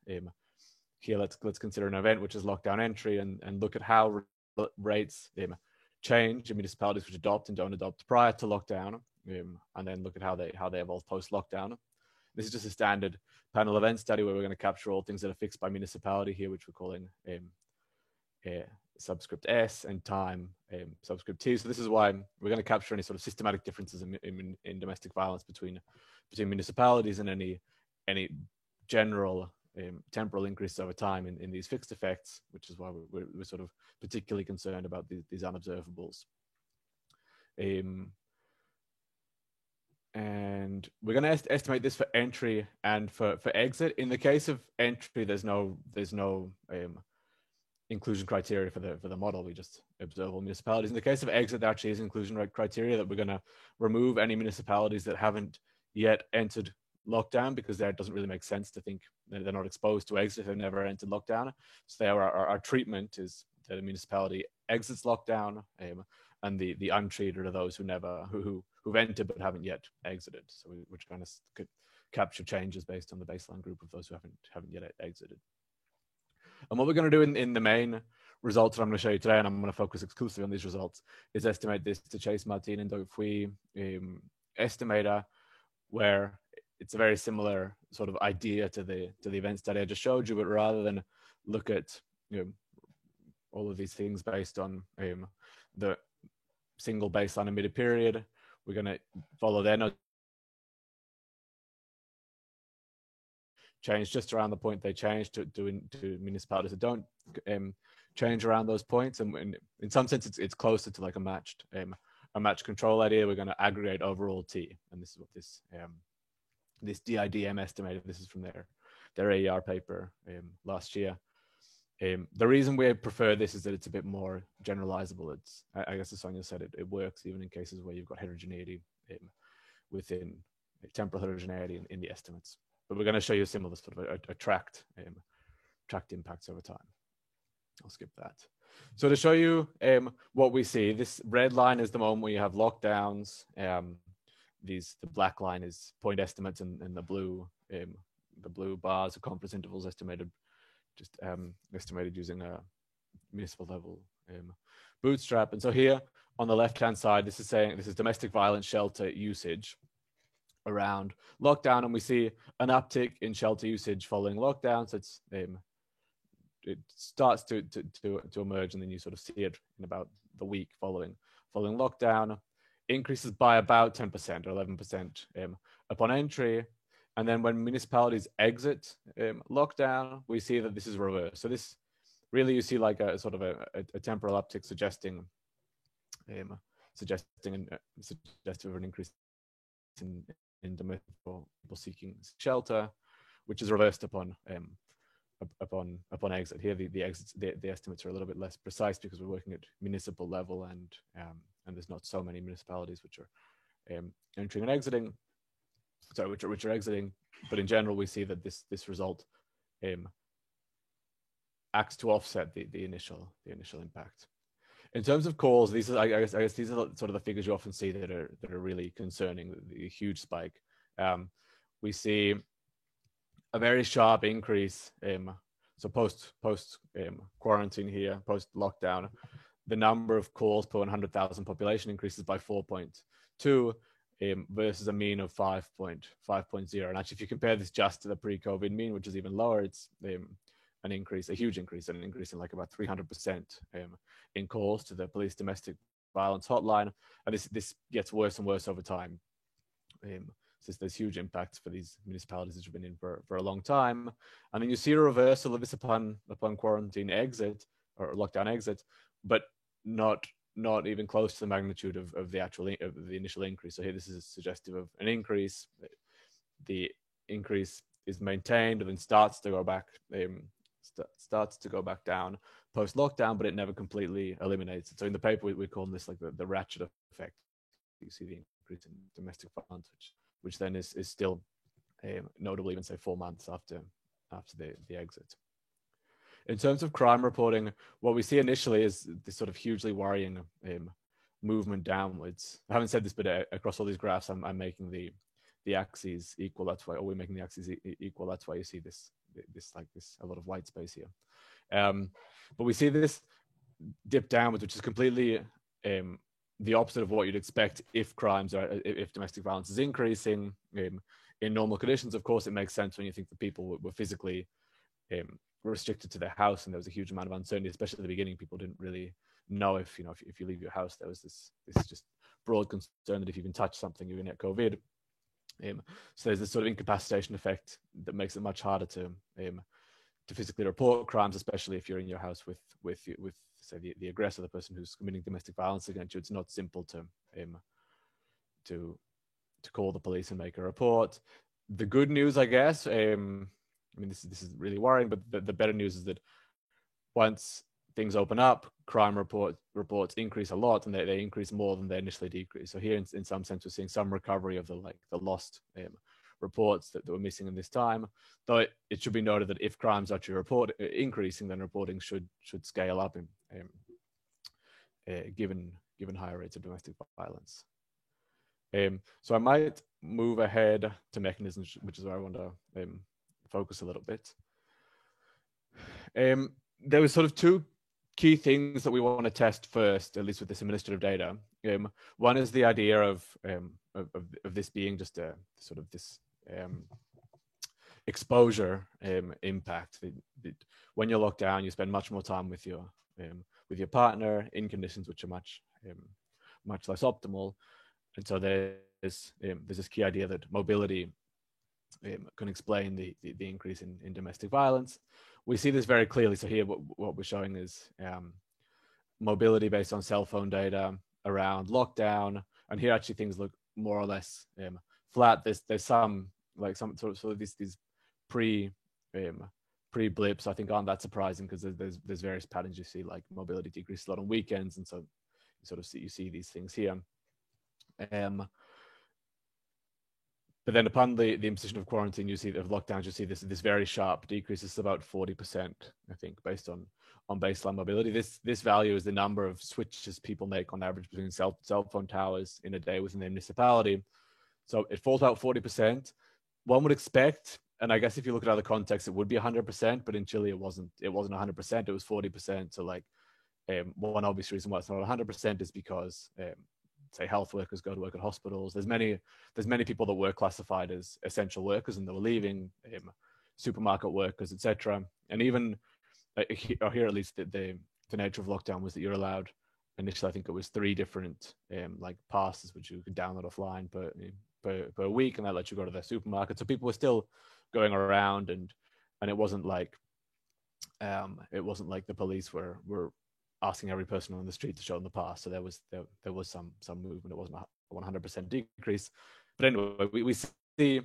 Speaker 4: here. Let's consider an event which is lockdown entry and look at how rates change in municipalities which adopt and don't adopt prior to lockdown, and then look at how they evolve post lockdown. This is just a standard panel event study where we're going to capture all things that are fixed by municipality here, which we're calling subscript S, and time subscript T. So this is why we're going to capture any sort of systematic differences in domestic violence between municipalities and any general temporal increase over time in these fixed effects, which is why we're sort of particularly concerned about these unobservables. And we're going to estimate this for entry and for exit. In the case of entry, there's no inclusion criteria for the model. We just observe all municipalities. In the case of exit, there actually is inclusion criteria that we're going to remove any municipalities that haven't yet entered lockdown, because there it doesn't really make sense to think that they're not exposed to exit if they've never entered lockdown. So there our treatment is that a municipality exits lockdown, and the untreated are those who've entered but haven't yet exited. So we're trying to capture changes based on the baseline group of those who haven't yet exited. And what we're going to do in the main results that I'm going to show you today, and I'm going to focus exclusively on these results, is estimate this to Chase-Martin and Dupuy estimator, where it's a very similar sort of idea to the event study I just showed you, but rather than look at all of these things based on the single baseline emitted period, we're going to follow their notes. Change just around the point they change to municipalities that don't change around those points, and in some sense it's closer to like a matched control idea. We're going to aggregate overall T, and this is what this DIDM estimated. This is from their AER paper last year. The reason we prefer this is that it's a bit more generalizable. It's, I guess as Sonia said, it works even in cases where you've got heterogeneity within temporal heterogeneity in the estimates. But we're going to show you a similar sort of a tracked impacts over time. I'll skip that. So to show you what we see, this red line is the moment where you have lockdowns. The black line is point estimates, and the blue bars are confidence intervals estimated using a municipal level bootstrap. And so here on the left hand side, this is domestic violence shelter usage around lockdown, and we see an uptick in shelter usage following lockdown. So it starts to emerge, and then you sort of see it in about the week following lockdown. Increases by about 10% or 11% upon entry, and then when municipalities exit lockdown, we see that this is reversed. So this really, you see like a sort of a temporal uptick suggesting suggestive of an increase in domestic people seeking shelter, which is reversed upon exit. Here the estimates are a little bit less precise because we're working at municipal level, and there's not so many municipalities which are entering and exiting. So which are exiting, but in general we see that this result acts to offset the initial impact. In terms of calls, these are I guess these are sort of the figures you often see that are really concerning. The huge spike. We see a very sharp increase. So post quarantine here, post lockdown, the number of calls per 100,000 population increases by 4.2. versus a mean of 5.0. And actually, if you compare this just to the pre-COVID mean, which is even lower, it's an increase, a huge increase, an increase in like about 300% in calls to the police domestic violence hotline. And this gets worse and worse over time. So there's huge impacts for these municipalities that have been in for a long time. And then you see a reversal of this upon quarantine exit or lockdown exit, but not even close to the magnitude of the initial increase. So here this is suggestive of an increase. The increase is maintained and then starts to go back down post lockdown, but it never completely eliminates it. So in the paper we call this like the ratchet effect. You see the increase in domestic violence, which then is still notable even say 4 months after the exit. In terms of crime reporting, what we see initially is this sort of hugely worrying movement downwards. I haven't said this, but across all these graphs, I'm making the axes equal. That's why we're making the axes equal. That's why you see this a lot of white space here. But we see this dip downwards, which is completely the opposite of what you'd expect if domestic violence is increasing in normal conditions. Of course, it makes sense when you think that people were physically restricted to their house, and there was a huge amount of uncertainty, especially at the beginning. People didn't really know if you leave your house, there was this just broad concern that if you can touch something, you're going to get COVID. So there's this sort of incapacitation effect that makes it much harder to physically report crimes, especially if you're in your house with say the aggressor, the person who's committing domestic violence against you. It's not simple to call the police and make a report. The good news, I guess, this is really worrying, but the better news is that once things open up, crime reports increase a lot, and they increase more than they initially decreased. So here, in some sense, we're seeing some recovery of the lost reports that were missing in this time. Though it should be noted that if crimes are to increasing, then reporting should scale up given higher rates of domestic violence. So I might move ahead to mechanisms, which is where I want to focus a little bit. There was sort of two key things that we want to test first, at least with this administrative data. One is the idea of this being just a sort of this exposure impact. When you're locked down, you spend much more time with your partner in conditions which are much less optimal, and so there's this key idea that mobility can explain the increase in domestic violence. We see this very clearly. So here, what we're showing is mobility based on cell phone data around lockdown, and here actually things look more or less flat. There's some sort of these pre blips, I think, aren't that surprising because there's various patterns you see, like mobility decreases a lot on weekends, and so you sort of see these things here. But then upon the imposition of quarantine, you see of lockdowns, you see this very sharp decrease. It's about 40%, I think, based on baseline mobility. This value is the number of switches people make on average between cell phone towers in a day within their municipality. So it falls out 40%. One would expect, and I guess if you look at other contexts, it would be 100%, but in Chile it wasn't 100%. It was 40%. So like one obvious reason why it's not 100% is because say health workers go to work at hospitals. There's many people that were classified as essential workers and they were leaving, supermarket workers, etc. And even here, at least the nature of lockdown was that you're allowed initially, I think it was 3 different like passes which you could download offline per week, and that lets you go to the supermarket. So people were still going around, and it wasn't like the police were asking every person on the street to show them the pass. So there was some movement. It wasn't a 100% decrease, but anyway, we see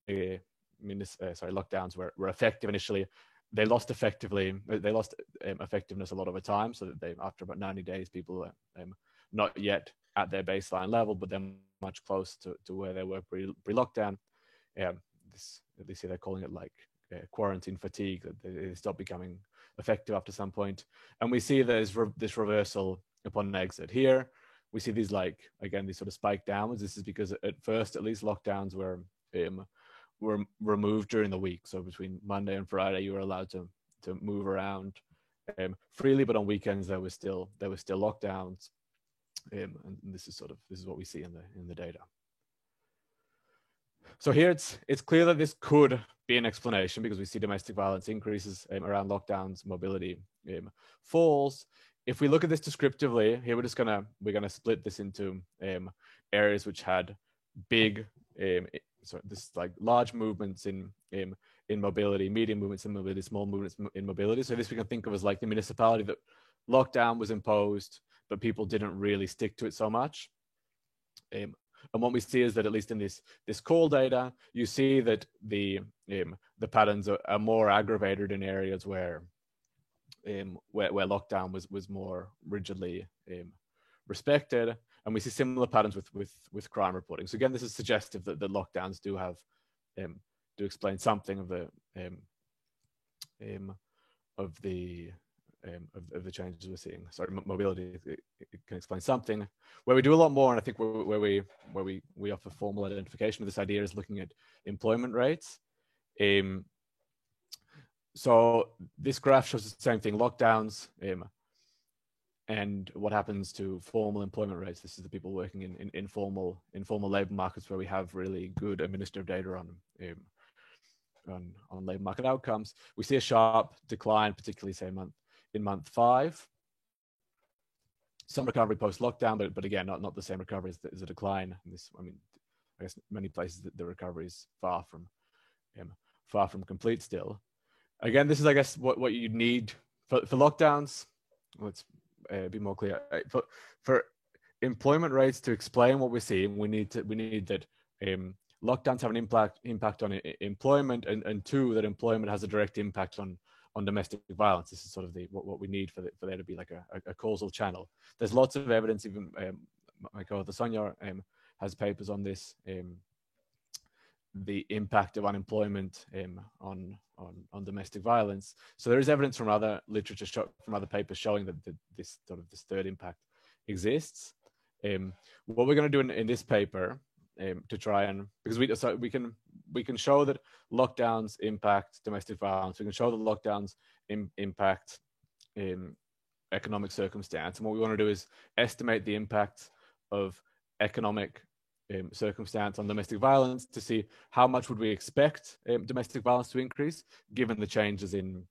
Speaker 4: lockdowns were effective initially. They lost effectiveness a lot of the time, so that after about 90 days, people were not yet at their baseline level, but then much closer to where they were pre-lockdown. At least they're calling it like quarantine fatigue, that they stopped becoming effective after some point. And we see there's this reversal upon exit. Here we see these these sort of spike downwards. This is because at first, at least, lockdowns were removed during the week. So between Monday and Friday, you were allowed to move around freely, but on weekends there was still lockdowns. And this is what we see in the data. So here it's clear that this could be an explanation because we see domestic violence increases around lockdowns, mobility falls. If we look at this descriptively, here we're gonna split this into areas which had big, large movements in mobility, medium movements in mobility, small movements in mobility. So this we can think of as like the municipality that lockdown was imposed, but people didn't really stick to it so much. And what we see is that at least in this call data, you see that the patterns are more aggravated in areas where lockdown was more rigidly respected, and we see similar patterns with crime reporting. So again, this is suggestive that the lockdowns do explain something of the changes we're seeing. Sorry, mobility, it can explain something. Where we do a lot more, and I think where we offer formal identification of this idea is looking at employment rates. So this graph shows the same thing: lockdowns, and what happens to formal employment rates. This is the people working in informal labor markets where we have really good administrative data on labor market outcomes. We see a sharp decline, particularly say in month 5. Some recovery post lockdown, but again, not the same recovery as a decline. I guess many places the recovery is far from complete still. Again, this is, I guess, what you need for lockdowns. Let's be more clear. For employment rates to explain what we're seeing, we need that lockdowns have an impact on employment, and 2, that employment has a direct impact on domestic violence. This is sort of what we need for there to be like a causal channel. There's lots of evidence. Even my co-author Sonia has papers on this. The impact of unemployment on domestic violence. So there is evidence from other literature, from other papers showing that this third impact exists. What we're going to do in this paper to try and, because we can show that lockdowns impact domestic violence. We can show that lockdowns impact economic circumstance. And what we want to do is estimate the impact of economic circumstance on domestic violence to see how much would we expect domestic violence to increase given the changes in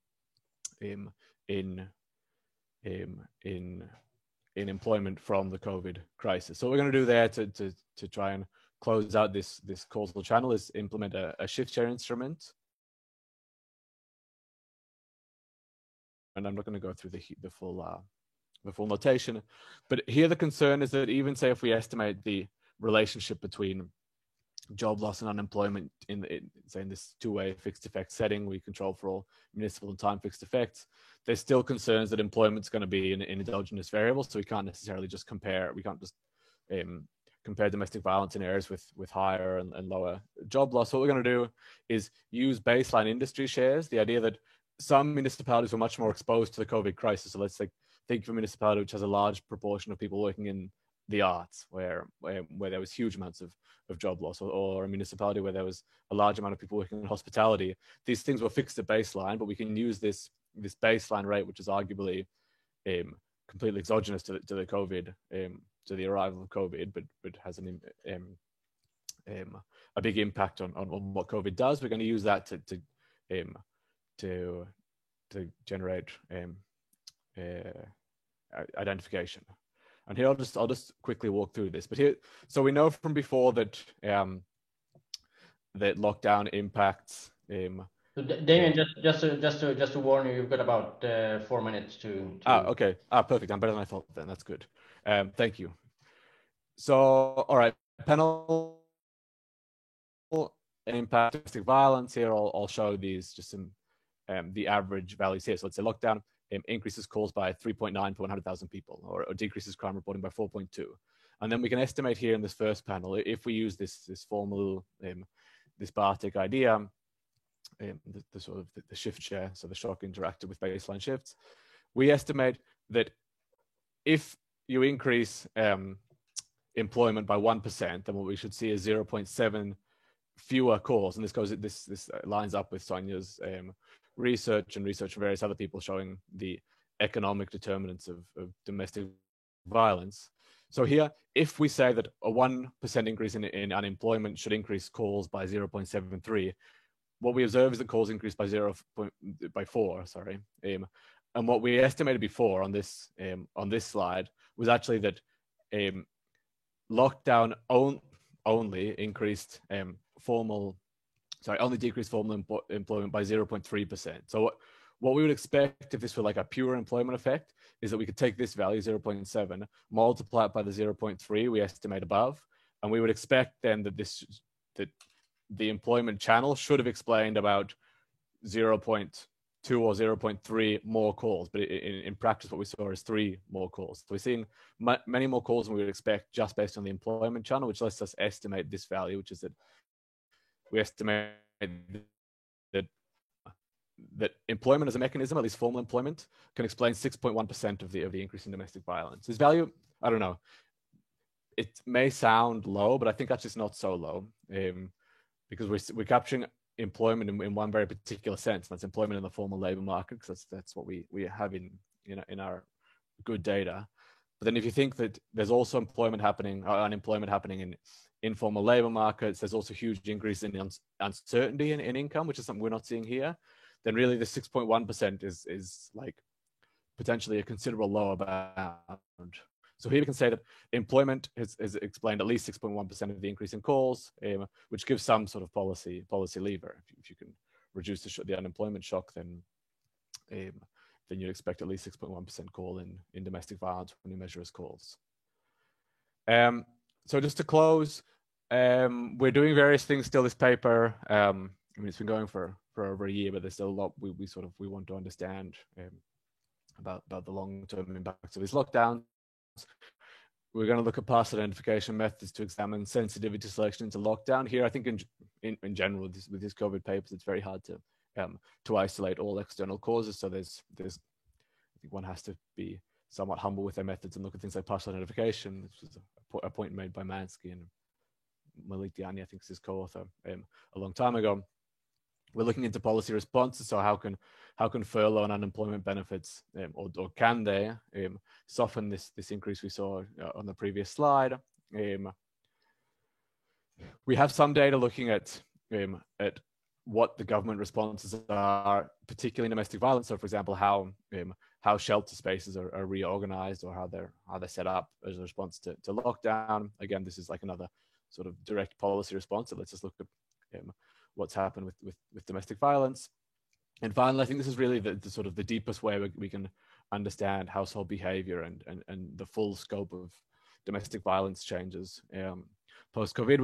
Speaker 4: employment from the COVID crisis. So what we're going to do there to try and close out this causal channel is implement a shift share instrument. And I'm not going to go through the full notation, but here the concern is that even say if we estimate the relationship between job loss and unemployment in this two-way fixed effect setting, we control for all municipal and time fixed effects, there's still concerns that employment's going to be an endogenous variable, so we can't necessarily just compare. We can't just compare domestic violence in areas with higher and lower job loss. What we're going to do is use baseline industry shares, the idea that some municipalities were much more exposed to the COVID crisis. So let's think of a municipality which has a large proportion of people working in the arts, where there was huge amounts of job loss, or a municipality where there was a large amount of people working in hospitality. These things were fixed at baseline, but we can use this baseline rate, which is arguably completely exogenous to the COVID, to the arrival of COVID, but has a big impact on what COVID does. We're going to use that to generate identification. And here I'll just quickly walk through this. But here, so we know from before that that lockdown impacts.
Speaker 1: So Damien, just to warn you, you've got about 4 minutes to.
Speaker 4: Okay. Perfect. I'm better than I thought. Then that's good. Thank you. So, all right, panel impact domestic violence. Here I'll show these just some the average values here. So let's say lockdown increases calls by 3.9 per 100,000 people, or decreases crime reporting by 4.2. And then we can estimate here in this first panel, if we use this formal, this Bartik idea, the sort of the shift share, so the shock interacted with baseline shifts, we estimate that if you increase employment by 1%, then what we should see is 0.7 fewer calls. And this lines up with Sonia's research and research from various other people showing the economic determinants of domestic violence. So here, if we say that a 1% increase in unemployment should increase calls by 0.73, what we observe is that calls increase by 4. Sorry, and what we estimated before on this slide was actually that lockdown only increased only decreased formal employment by 0.3%. So what we would expect if this were like a pure employment effect is that we could take this value 0.7, multiply it by the 0.3 we estimate above, and we would expect then that the employment channel should have explained about 0.2 or 0.3 more calls, but in practice what we saw is 3 more calls. So we're seeing many more calls than we would expect just based on the employment channel, which lets us estimate this value, which is that we estimate that employment as a mechanism, at least formal employment, can explain 6.1% of the increase in domestic violence. This value, I don't know, it may sound low, but I think that's just not so low, because we're capturing employment in one very particular sense. That's employment in the formal labor market, because that's what we have in our good data. But then if you think that there's also unemployment happening in informal labor markets, there's also a huge increase in uncertainty in income, which is something we're not seeing here, then really the 6.1% is like potentially a considerable lower bound. So here we can say that employment has explained at least 6.1% of the increase in calls, which gives some sort of policy lever. If you can reduce the unemployment shock, then you'd expect at least 6.1% call in domestic violence when you measure as calls. So just to close, we're doing various things still. This paper, I mean, it's been going for over a year, but there's still a lot we want to understand about the long-term impacts of these lockdowns. We're going to look at pass identification methods to examine sensitivity selection into lockdown. Here, I think in general with these COVID papers, it's very hard to isolate all external causes. So there's I think one has to be somewhat humble with their methods and look at things like partial identification. This was a point made by Mansky and Malik Diani, I think is his co-author, a long time ago. We're looking into policy responses. So how can furlough and unemployment benefits, or can they soften this increase we saw on the previous slide? We have some data looking at what the government responses are, particularly in domestic violence. So, for example, how shelter spaces are reorganized, or how they're set up as a response to lockdown. Again, this is like another sort of direct policy response. It lets us look at what's happened with domestic violence. And finally, I think this is really the sort of the deepest way we can understand household behavior and the full scope of domestic violence changes. Post-COVID,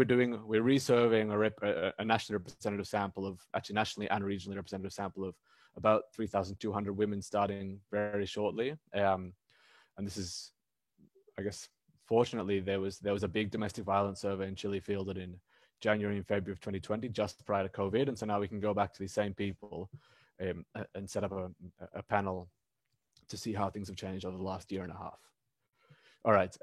Speaker 4: we're resurveying a nationally representative sample nationally and regionally representative sample of about 3,200 women starting very shortly. And this is, I guess, fortunately, there was a big domestic violence survey in Chile fielded in January and February of 2020, just prior to COVID. And so now we can go back to these same people and set up a panel to see how things have changed over the last year and a half. All right,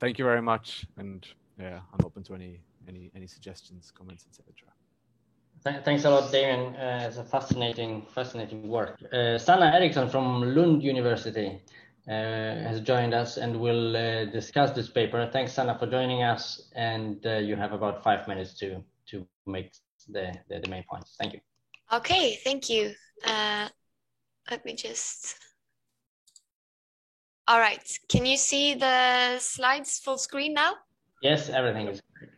Speaker 4: thank you very much. And yeah, I'm open to any suggestions, comments, etc.
Speaker 1: Thanks a lot, Damien. It's a fascinating work. Sanna Eriksson from Lund University has joined us and will discuss this paper. Thanks, Sanna, for joining us. And you have about 5 minutes to make the main points. Thank you.
Speaker 5: Okay, thank you. Let me just... All right, can you see the slides full screen now?
Speaker 1: Yes, everything is great.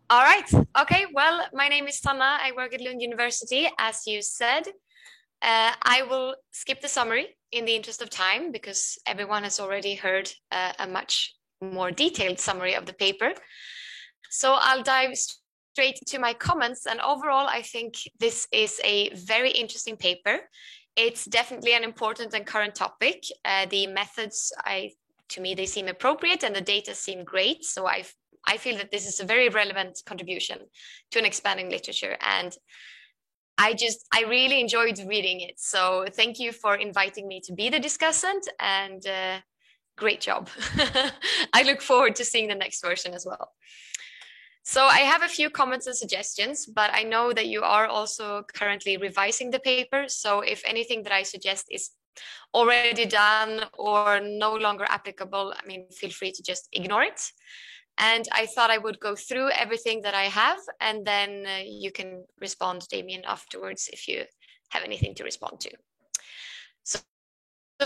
Speaker 5: All right, okay, well, my name is Sanna. I work at Lund University, as you said. I will skip the summary in the interest of time because everyone has already heard a much more detailed summary of the paper. So I'll dive straight to my comments. And overall, I think this is a very interesting paper. It's definitely an important and current topic. The methods, to me, they seem appropriate and the data seem great. So I feel that this is a very relevant contribution to an expanding literature. And I really enjoyed reading it. So thank you for inviting me to be the discussant, and great job. I look forward to seeing the next version as well. So I have a few comments and suggestions, but I know that you are also currently revising the paper. So if anything that I suggest is already done or no longer applicable, I mean, feel free to just ignore it. And I thought I would go through everything that I have, and then you can respond, Damien, afterwards if you have anything to respond to. So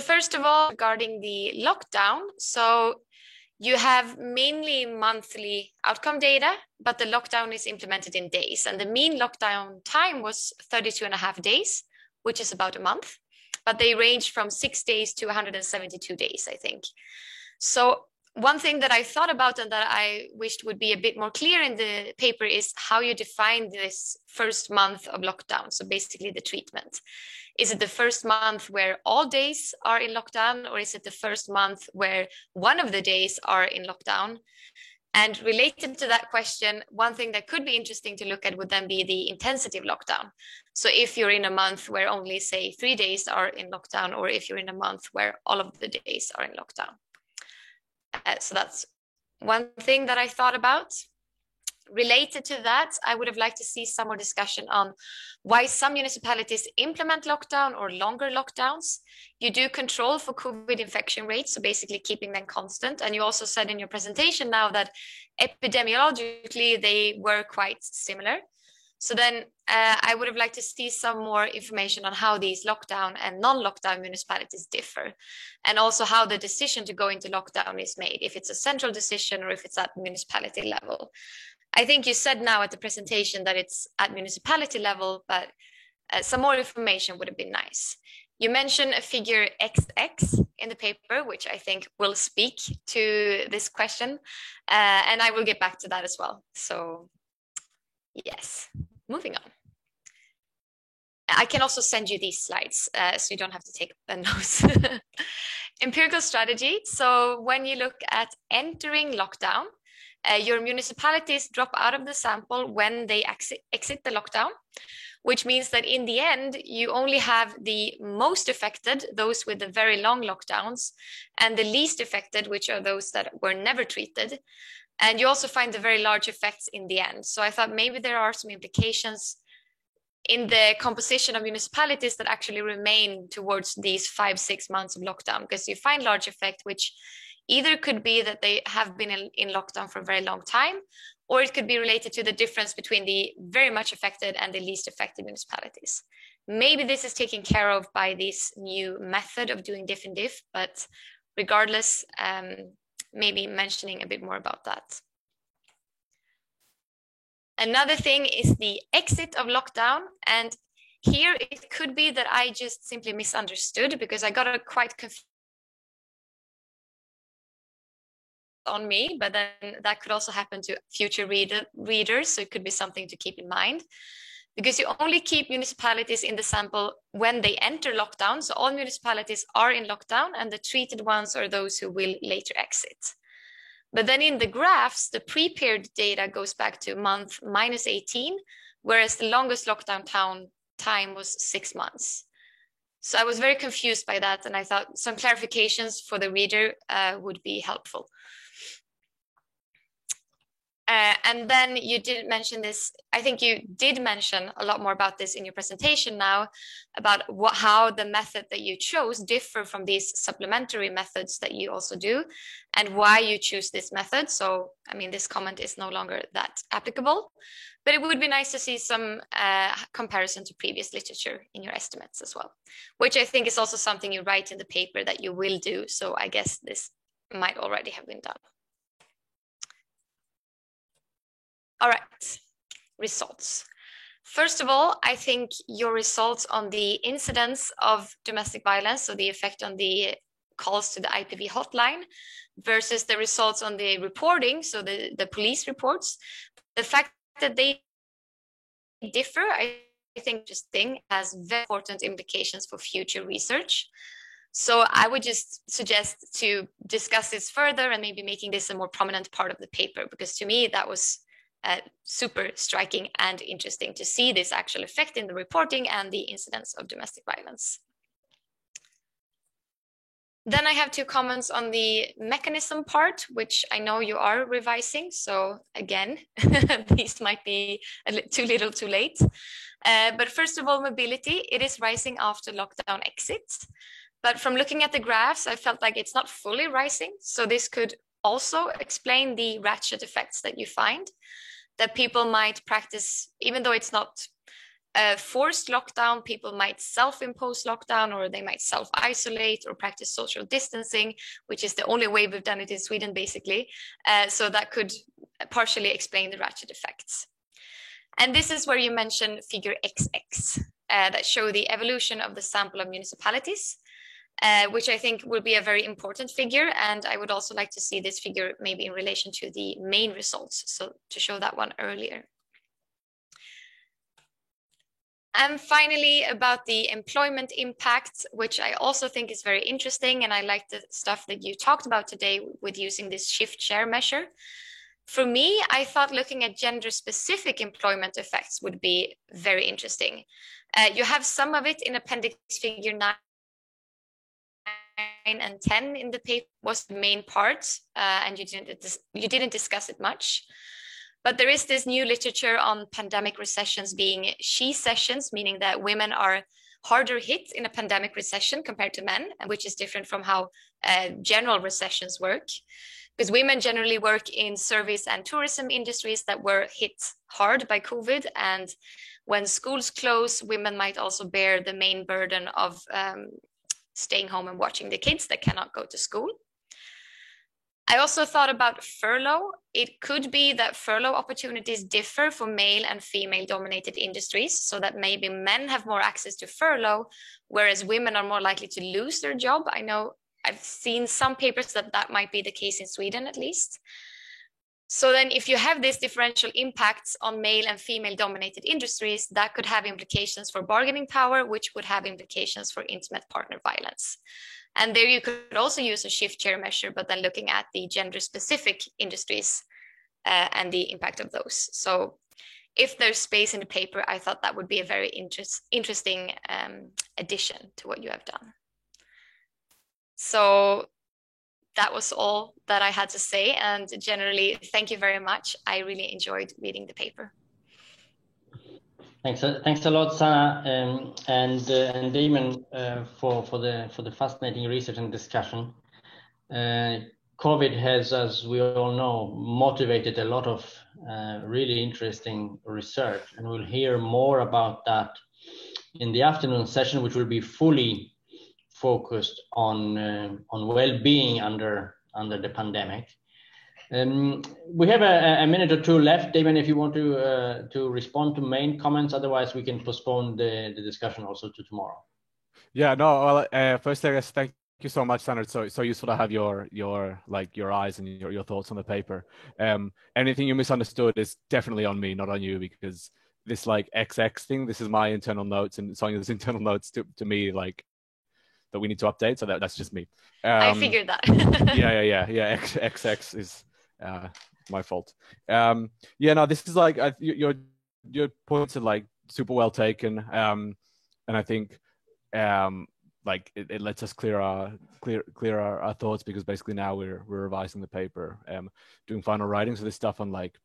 Speaker 5: first of all, regarding the lockdown, so you have mainly monthly outcome data, but the lockdown is implemented in days. And the mean lockdown time was 32.5 days, which is about a month. But they range from 6 days to 172 days, I think. So one thing that I thought about and that I wished would be a bit more clear in the paper is how you define this first month of lockdown. So basically the treatment. Is it the first month where all days are in lockdown, or is it the first month where one of the days are in lockdown? And related to that question, one thing that could be interesting to look at would then be the intensity of lockdown. So if you're in a month where only, say, 3 days are in lockdown, or if you're in a month where all of the days are in lockdown. So that's one thing that I thought about. Related to that, I would have liked to see some more discussion on why some municipalities implement lockdown or longer lockdowns. You do control for COVID infection rates, so basically keeping them constant. And you also said in your presentation now that epidemiologically they were quite similar. So then I would have liked to see some more information on how these lockdown and non-lockdown municipalities differ, and also how the decision to go into lockdown is made, if it's a central decision or if it's at municipality level. I think you said now at the presentation that it's at municipality level, but some more information would have been nice. You mentioned a figure XX in the paper, which I think will speak to this question, and I will get back to that as well. So yes, moving on. I can also send you these slides so you don't have to take the notes. Empirical strategy. So when you look at entering lockdown, your municipalities drop out of the sample when they exit the lockdown, which means that in the end, you only have the most affected, those with the very long lockdowns, and the least affected, which are those that were never treated. And you also find the very large effects in the end. So I thought maybe there are some implications in the composition of municipalities that actually remain towards these 5-6 months of lockdown, because you find large effect, which either could be that they have been in lockdown for a very long time, or it could be related to the difference between the very much affected and the least affected municipalities. Maybe this is taken care of by this new method of doing diff and diff, but regardless, maybe mentioning a bit more about that. Another thing is the exit of lockdown. And here it could be that I just simply misunderstood, because I got a quite confused on me, but then that could also happen to future readers. So it could be something to keep in mind, because you only keep municipalities in the sample when they enter lockdown. So all municipalities are in lockdown, and the treated ones are those who will later exit. But then in the graphs, the pre-period data goes back to month -18, whereas the longest lockdown time was 6 months. So I was very confused by that, and I thought some clarifications for the reader would be helpful. And then you did mention this, I think you did mention a lot more about this in your presentation now, about how the method that you chose differ from these supplementary methods that you also do, and why you choose this method. So, I mean, this comment is no longer that applicable, but it would be nice to see some comparison to previous literature in your estimates as well, which I think is also something you write in the paper that you will do. So I guess this might already have been done. All right, results. First of all, I think your results on the incidence of domestic violence, so the effect on the calls to the IPV hotline, versus the results on the reporting, so the police reports, the fact that they differ, I think interesting, has very important implications for future research. So I would just suggest to discuss this further and maybe making this a more prominent part of the paper, because to me that was super striking and interesting to see this actual effect in the reporting and the incidence of domestic violence. Then I have 2 comments on the mechanism part, which I know you are revising. So again, these might be too little too late. But first of all, mobility, it is rising after lockdown exits. But from looking at the graphs, I felt like it's not fully rising. So this could also explain the ratchet effects that you find, that people might practice, even though it's not a forced lockdown, people might self-impose lockdown, or they might self-isolate or practice social distancing, which is the only way we've done it in Sweden, basically. So that could partially explain the ratchet effects. And this is where you mention figure XX that show the evolution of the sample of municipalities, which I think will be a very important figure. And I would also like to see this figure maybe in relation to the main results, so to show that one earlier. And finally, about the employment impact, which I also think is very interesting. And I like the stuff that you talked about today with using this shift share measure. For me, I thought looking at gender-specific employment effects would be very interesting. You have some of it in appendix figure 9 and 10 in the paper was the main part, and you didn't discuss it much. But there is this new literature on pandemic recessions being she-cessions, meaning that women are harder hit in a pandemic recession compared to men, which is different from how general recessions work. Because women generally work in service and tourism industries that were hit hard by COVID. And when schools close, women might also bear the main burden of staying home and watching the kids that cannot go to school. I also thought about furlough. It could be that furlough opportunities differ for male and female dominated industries, so that maybe men have more access to furlough, whereas women are more likely to lose their job. I know I've seen some papers that that might be the case in Sweden, at least. So then if you have these differential impacts on male and female dominated industries, that could have implications for bargaining power, which would have implications for intimate partner violence. And there you could also use a shift share measure, but then looking at the gender specific industries and the impact of those. So if there's space in the paper, I thought that would be a very interesting addition to what you have done. So that was all that I had to say. And generally, thank you very much. I really enjoyed reading the paper.
Speaker 1: Thanks a lot, Sanna, and Damon for the fascinating research and discussion. COVID has, as we all know, motivated a lot of really interesting research, and we'll hear more about that in the afternoon session, which will be fully focused on well-being under the pandemic. We have a minute or two left. Damon, if you want to respond to main comments, otherwise we can postpone the discussion also to tomorrow.
Speaker 4: Yeah, no, well, first I guess thank you so much, Sanna. It's so useful to have your eyes and your thoughts on the paper. Anything you misunderstood is definitely on me, not on you, because this like XX thing, this is my internal notes, and Sonja's internal notes to me, like, that we need to update. So that's just me.
Speaker 5: I figured that.
Speaker 4: yeah. XX is my fault. Yeah, no, this is like your points are like super well taken. And I think like it lets us clear our thoughts, because basically now we're revising the paper, doing final writing. So this stuff on like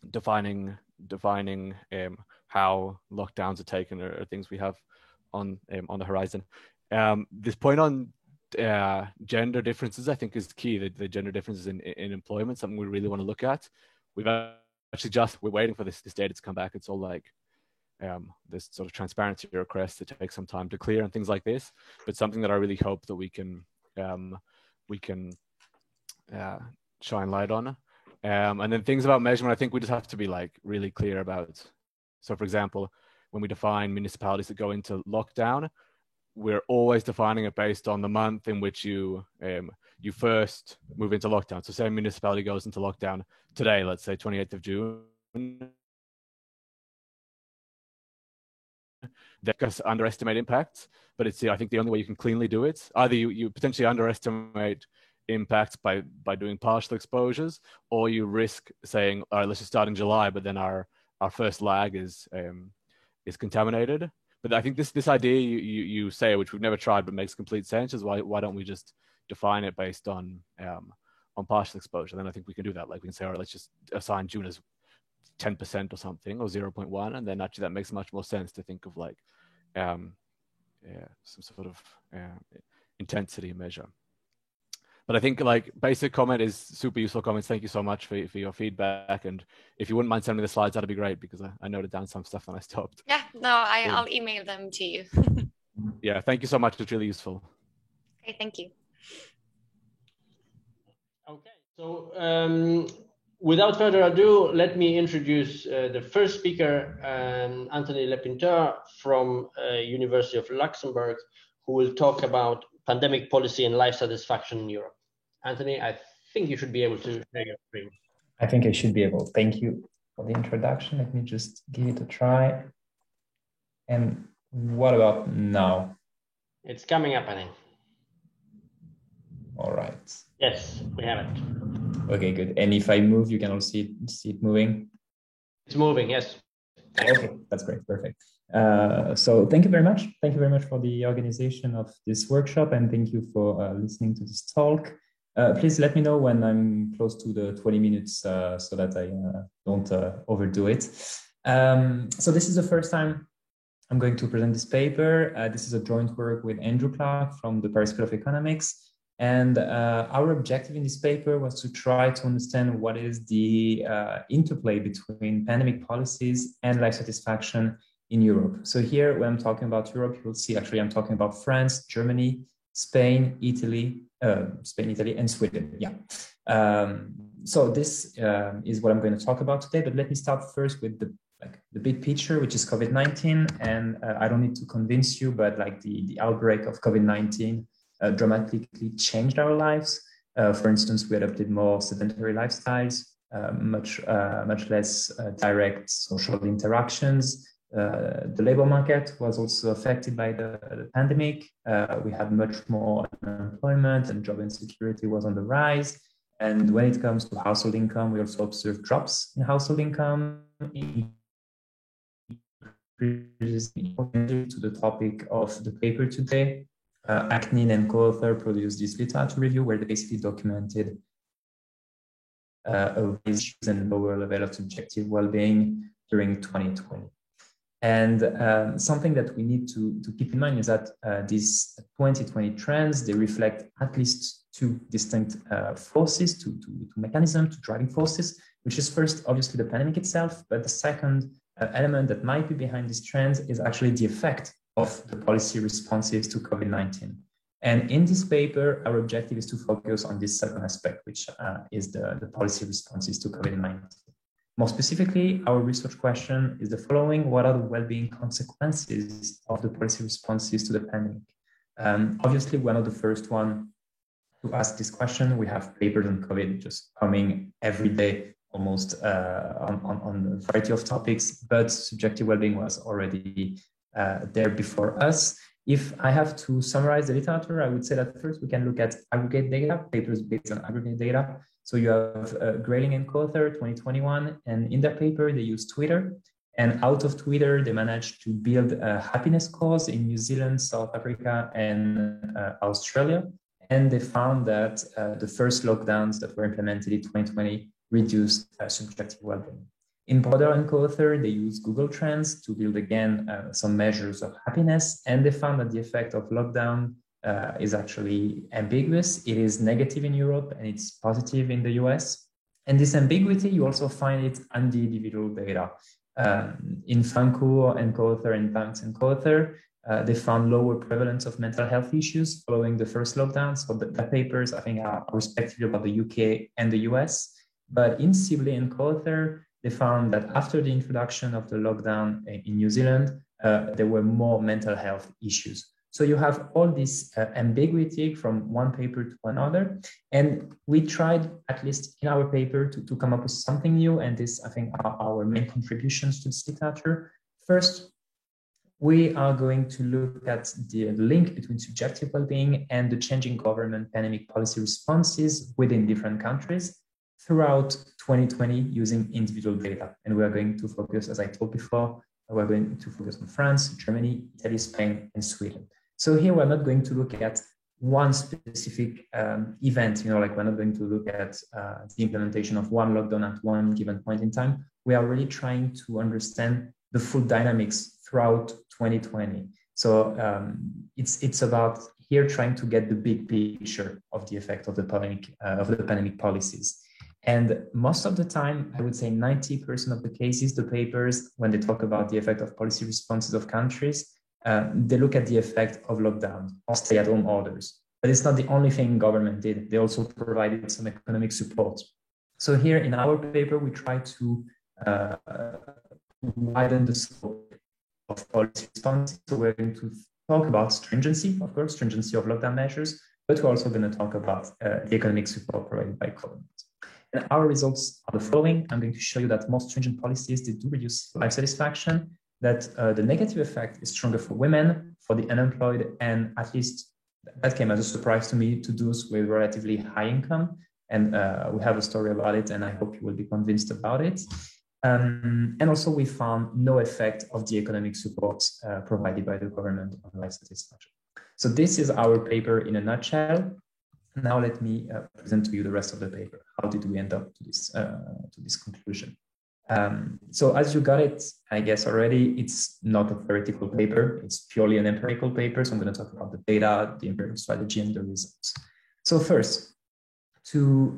Speaker 4: defining how lockdowns are taken or things we have on the horizon. This point on gender differences, I think, is key. The gender differences in employment, something we really want to look at. We've actually we're waiting for this data to come back. It's all like this sort of transparency request that takes some time to clear and things like this. But something that I really hope that we can shine light on. And then things about measurement, I think we just have to be like really clear about. So, for example, when we define municipalities that go into lockdown, we're always defining it based on the month in which you first move into lockdown. So say a municipality goes into lockdown today, let's say 28th of June. That underestimate impacts, but it's I think the only way you can cleanly do it. Either you potentially underestimate impacts by doing partial exposures, or you risk saying, all right, let's just start in July, but then our first lag is contaminated. But I think this idea you say, which we've never tried but makes complete sense, is why don't we just define it based on partial exposure? Then I think we can do that. Like we can say, all right, let's just assign June as 10% or something, or 0.1, and then actually that makes much more sense to think of like some sort of intensity measure. But I think like basic comment is super useful comments. Thank you so much for your feedback. And if you wouldn't mind sending me the slides, that'd be great, because I noted down some stuff and I stopped.
Speaker 5: Yeah, no, I'll email them to you.
Speaker 4: Yeah, thank you so much. It's really useful.
Speaker 5: Okay, thank you.
Speaker 1: Okay, so without further ado, let me introduce the first speaker, Anthony Lepinteur from University of Luxembourg, who will talk about pandemic policy and life satisfaction in Europe. Anthony, I think you should be able to share your screen.
Speaker 6: I think I should be able. Thank you for the introduction. Let me just give it a try. And what about now?
Speaker 1: It's coming up, I think.
Speaker 6: All right.
Speaker 1: Yes, we have it.
Speaker 6: Okay, good. And if I move, you can also see it moving?
Speaker 1: It's moving, yes.
Speaker 6: Okay, that's great. Perfect. So thank you very much. Thank you very much for the organization of this workshop, and thank you for listening to this talk. Please let me know when I'm close to the 20 minutes so that I don't overdo it. So this is the first time I'm going to present this paper. This is a joint work with Andrew Clark from the Paris School of Economics. And our objective in this paper was to try to understand what is the interplay between pandemic policies and life satisfaction in Europe. So here, when I'm talking about Europe, you'll see actually I'm talking about France, Germany, Spain, Italy, and Sweden. Yeah. So this is what I'm going to talk about today. But let me start first with the big picture, which is COVID-19. And I don't need to convince you, but like the outbreak of COVID-19 dramatically changed our lives. For instance, we adopted more sedentary lifestyles, much less direct social interactions. The labor market was also affected by the pandemic. We had much more unemployment, and job insecurity was on the rise. And when it comes to household income, we also observed drops in household income. To the topic of the paper today, Aknin and co-author produced this literature review where they basically documented issues and lower level of subjective well-being during 2020. And something that we need to keep in mind is that these 2020 trends, they reflect at least two distinct forces, two mechanisms, two driving forces, which is first, obviously, the pandemic itself, but the second element that might be behind these trends is actually the effect of the policy responses to COVID-19. And in this paper, our objective is to focus on this second aspect, which is the policy responses to COVID-19. More specifically, our research question is the following: what are the well-being consequences of the policy responses to the pandemic? Obviously, we're not the first one to ask this question. We have papers on COVID just coming every day, almost on a variety of topics, but subjective well-being was already there before us. If I have to summarize the literature, I would say that first we can look at aggregate data, papers based on aggregate data. So you have Grayling and co-author 2021, and in their paper, they use Twitter. And out of Twitter, they managed to build happiness scores in New Zealand, South Africa, and Australia. And they found that the first lockdowns that were implemented in 2020 reduced subjective well-being. In Broder and co-author, they used Google Trends to build again some measures of happiness, and they found that the effect of lockdown is actually ambiguous. It is negative in Europe and it's positive in the US. And this ambiguity, you also find it on the individual data. In Fancourt and co-author and Banks and co-author, they found lower prevalence of mental health issues following the first lockdown. So the papers, I think, are respectively about the UK and the US. But in Sibley and co-author, they found that after the introduction of the lockdown in New Zealand, there were more mental health issues. So you have all this ambiguity from one paper to another. And we tried, at least in our paper, to come up with something new. And this, I think, are our main contributions to this literature. First, we are going to look at the link between subjective well-being and the changing government pandemic policy responses within different countries throughout 2020 using individual data. And we are going to focus, as I told before, we're going to focus on France, Germany, Italy, Spain, and Sweden. So here we're not going to look at one specific event, like we're not going to look at the implementation of one lockdown at one given point in time. We are really trying to understand the full dynamics throughout 2020. So it's about here trying to get the big picture of the effect of the pandemic policies. And most of the time, I would say 90% of the cases, the papers, when they talk about the effect of policy responses of countries, they look at the effect of lockdown or stay-at-home orders. But it's not the only thing government did. They also provided some economic support. So here in our paper, we try to widen the scope of policy response. So we're going to talk about stringency, of course, stringency of lockdown measures, but we're also going to talk about the economic support provided by government. And our results are the following. I'm going to show you that most stringent policies, they do reduce life satisfaction, that the negative effect is stronger for women, for the unemployed, and at least that came as a surprise to me, to those with relatively high income. And we have a story about it, and I hope you will be convinced about it. And also we found no effect of the economic support provided by the government on life satisfaction. So this is our paper in a nutshell. Now let me present to you the rest of the paper. How did we end up to this conclusion? So as you got it, I guess already, it's not a theoretical paper. It's purely an empirical paper. So I'm going to talk about the data, the empirical strategy, and the results. So first, to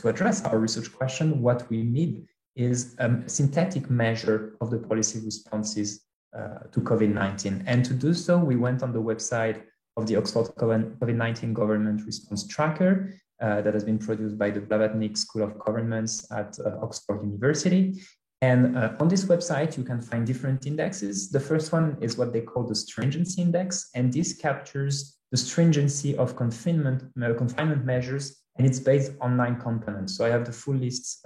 Speaker 6: address our research question, what we need is a synthetic measure of the policy responses to COVID-19. And to do so, we went on the website of the Oxford COVID-19 Government Response Tracker that has been produced by the Blavatnik School of Governments at Oxford University. And on this website, you can find different indexes. The first one is what they call the stringency index, and this captures the stringency of confinement measures, and it's based on 9 components. So I have the full list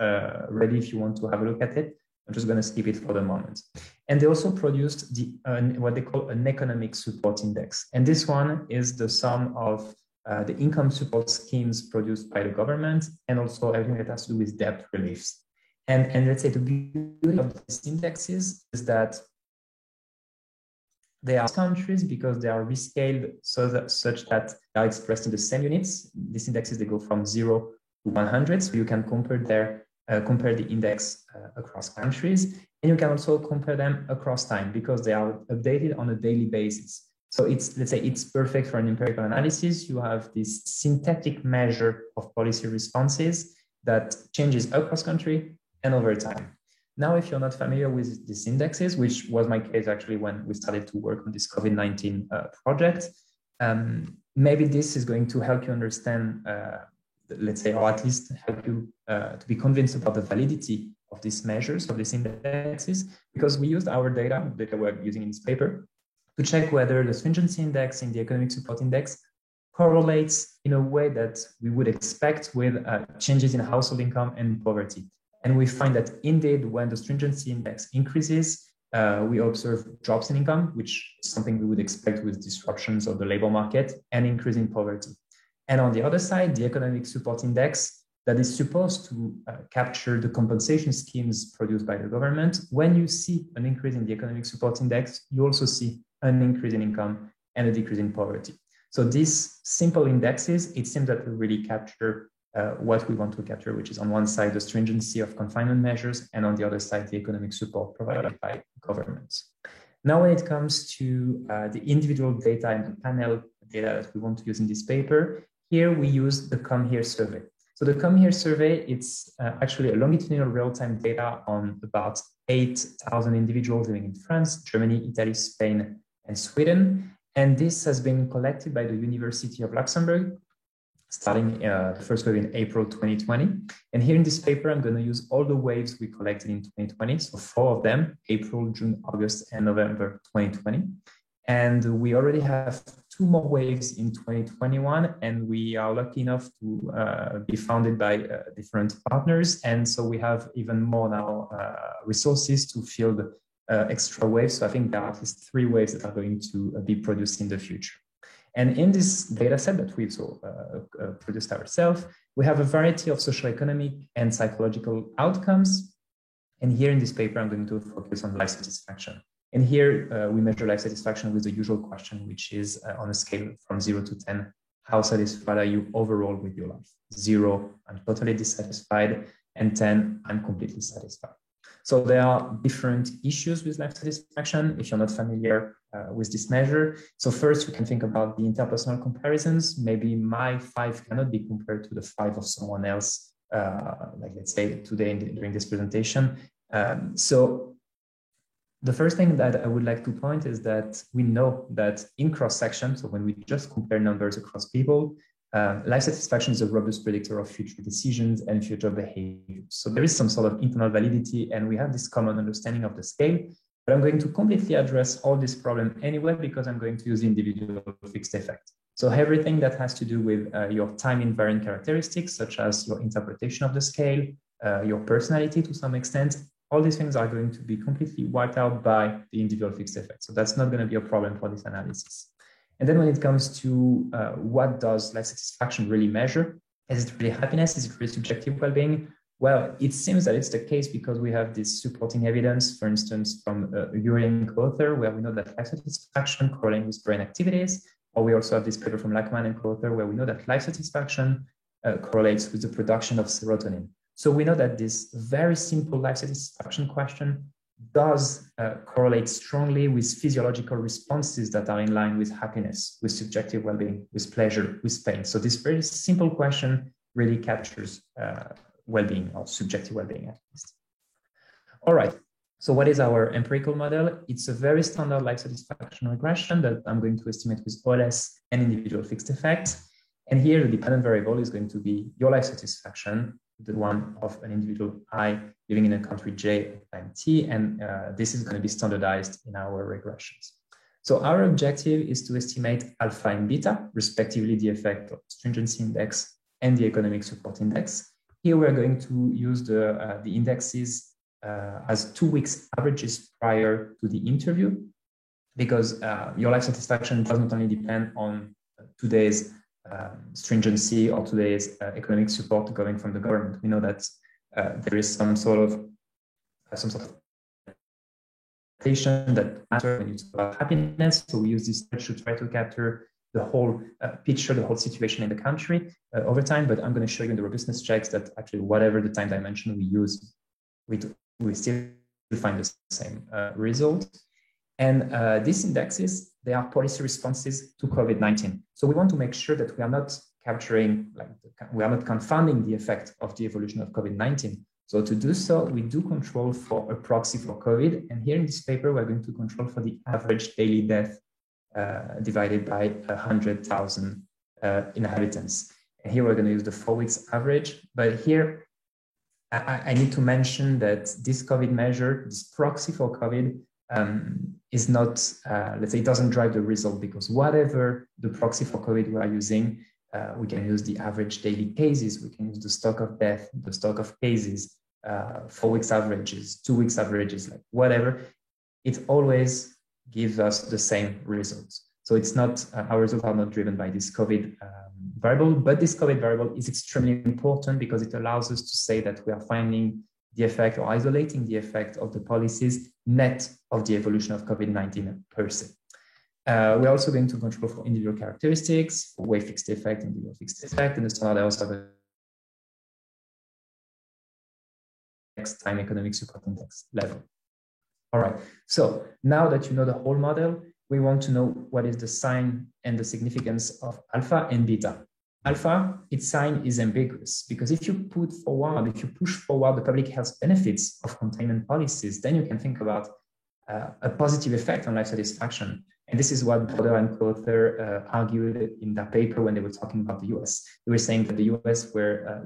Speaker 6: ready if you want to have a look at it. I'm just going to skip it for the moment. And they also produced what they call an economic support index. And this one is the sum of the income support schemes produced by the government and also everything that has to do with debt reliefs. And let's say the beauty of these indexes is that they are countries because they are rescaled such that they are expressed in the same units. These indexes, they go from 0 to 100. So you can compare the index across countries, and you can also compare them across time because they are updated on a daily basis. So it's perfect for an empirical analysis. You have this synthetic measure of policy responses that changes across country and over time. Now, if you're not familiar with these indexes, which was my case actually when we started to work on this COVID-19 project, maybe this is going to help you understand, let's say, or at least help you to be convinced about the validity of these measures, of these indexes, because we used our data we're using in this paper to check whether the stringency index and the economic support index correlates in a way that we would expect with changes in household income and poverty. And we find that indeed, when the stringency index increases, we observe drops in income, which is something we would expect with disruptions of the labor market, and increase in poverty. And on the other side, the economic support index that is supposed to capture the compensation schemes produced by the government, when you see an increase in the economic support index, you also see an increase in income and a decrease in poverty. So these simple indexes, it seems that they really capture what we want to capture, which is on one side, the stringency of confinement measures, and on the other side, the economic support provided by governments. Now, when it comes to the individual data and the panel data that we want to use in this paper, here we use the Come Here survey. So the Come Here survey, it's actually a longitudinal real-time data on about 8,000 individuals living in France, Germany, Italy, Spain, and Sweden. And this has been collected by the University of Luxembourg, starting the first wave in April 2020. And here in this paper, I'm going to use all the waves we collected in 2020. So 4 of them, April, June, August, and November 2020. And we already have 2 more waves in 2021. And we are lucky enough to be funded by different partners. And so we have even more now resources to fill the extra waves. So I think there are at least 3 waves that are going to be produced in the future. And in this data set that we've produced ourselves, we have a variety of socioeconomic and psychological outcomes. And here in this paper, I'm going to focus on life satisfaction. And here we measure life satisfaction with the usual question, which is on a scale from 0 to 10, how satisfied are you overall with your life? 0, I'm totally dissatisfied, and 10, I'm completely satisfied. So there are different issues with life satisfaction if you're not familiar with this measure. So first, we can think about the interpersonal comparisons. Maybe my 5 cannot be compared to the 5 of someone else, like let's say today during this presentation. So the first thing that I would like to point is that we know that in cross-section, so when we just compare numbers across people, life satisfaction is a robust predictor of future decisions and future behavior. So there is some sort of internal validity, and we have this common understanding of the scale. But I'm going to completely address all this problem anyway, because I'm going to use the individual fixed effect. So everything that has to do with your time invariant characteristics, such as your interpretation of the scale, your personality to some extent, all these things are going to be completely wiped out by the individual fixed effect. So that's not going to be a problem for this analysis. And then when it comes to what does life satisfaction really measure, is it really happiness? Is it really subjective well-being? Well, it seems that it's the case because we have this supporting evidence, for instance, from a Urian co-author, where we know that life satisfaction correlates with brain activities, or we also have this paper from Lachman and co-author, where we know that life satisfaction correlates with the production of serotonin. So we know that this very simple life satisfaction question does correlate strongly with physiological responses that are in line with happiness, with subjective well-being, with pleasure, with pain. So this very simple question really captures well-being, or subjective well-being at least. All right, so what is our empirical model? It's a very standard life satisfaction regression that I'm going to estimate with OLS and individual fixed effects. And here the dependent variable is going to be your life satisfaction, the one of an individual I living in a country J at time T, and this is going to be standardized in our regressions. So our objective is to estimate alpha and beta, respectively the effect of stringency index and the economic support index. Here we're going to use the indexes as 2 weeks averages prior to the interview, because your life satisfaction does not only depend on today's stringency or today's economic support coming from the government. We know that there is some sort of expectation that matters when you talk about happiness. So we use this to try to capture the whole picture, the whole situation in the country over time. But I'm going to show you in the robustness checks that actually whatever the time dimension we use, we still find the same result. And these indexes, they are policy responses to COVID-19. So we want to make sure that we are not capturing, we are not confounding the effect of the evolution of COVID-19. So to do so, we do control for a proxy for COVID. And here in this paper, we're going to control for the average daily death divided by 100,000 inhabitants. And here we're going to use the 4 weeks average. But here, I need to mention that this COVID measure, this proxy for COVID, is not, let's say, it doesn't drive the result, because whatever the proxy for COVID we are using, we can use the average daily cases, we can use the stock of death, the stock of cases, 4 weeks averages, 2 weeks averages, like whatever, it always gives us the same results. So it's not, our results are not driven by this COVID variable, but this COVID variable is extremely important because it allows us to say that we are finding the effect or isolating the effect of the policies net of the evolution of COVID-19 per se. We're also going to control for individual characteristics, for wave fixed effect, individual fixed effect, and the standard also have a next time economic support index level. All right, so now that you know the whole model, we want to know what is the sign and the significance of alpha and beta. Alpha, its sign is ambiguous, because if you push forward the public health benefits of containment policies, then you can think about a positive effect on life satisfaction. And this is what Broder and co-author argued in their paper when they were talking about the US. They were saying that the US were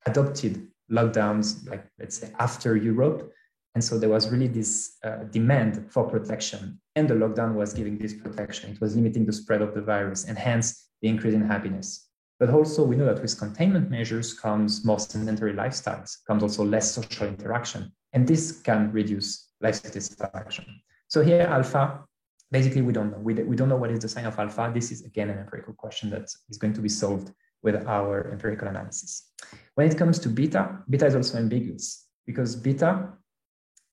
Speaker 6: adopted lockdowns, like let's say after Europe. And so there was really this demand for protection, and the lockdown was giving this protection. It was limiting the spread of the virus and hence the increase in happiness. But also we know that with containment measures comes more sedentary lifestyles, comes also less social interaction, and this can reduce life satisfaction. So here alpha, basically we don't know. We don't know what is the sign of alpha. This is again an empirical question that is going to be solved with our empirical analysis. When it comes to beta, beta is also ambiguous, because beta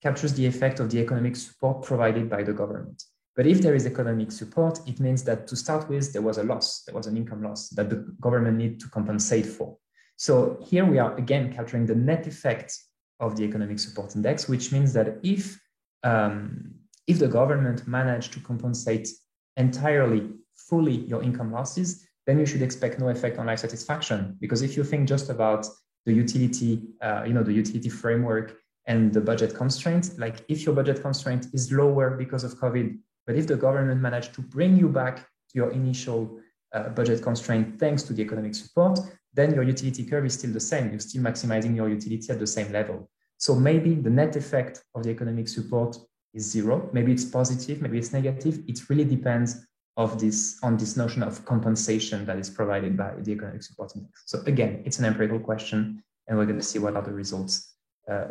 Speaker 6: captures the effect of the economic support provided by the government. But if there is economic support, it means that to start with, there was a loss, there was an income loss that the government needed to compensate for. So here we are again capturing the net effect of the economic support index, which means that if the government managed to compensate entirely, fully your income losses, then you should expect no effect on life satisfaction. Because if you think just about the utility, the utility framework and the budget constraint, like if your budget constraint is lower because of COVID, but if the government managed to bring you back to your initial budget constraint thanks to the economic support, then your utility curve is still the same. You're still maximizing your utility at the same level. So maybe the net effect of the economic support is zero. Maybe it's positive, maybe it's negative. It really depends on this notion of compensation that is provided by the economic support index. So again, it's an empirical question, and we're going to see what are the results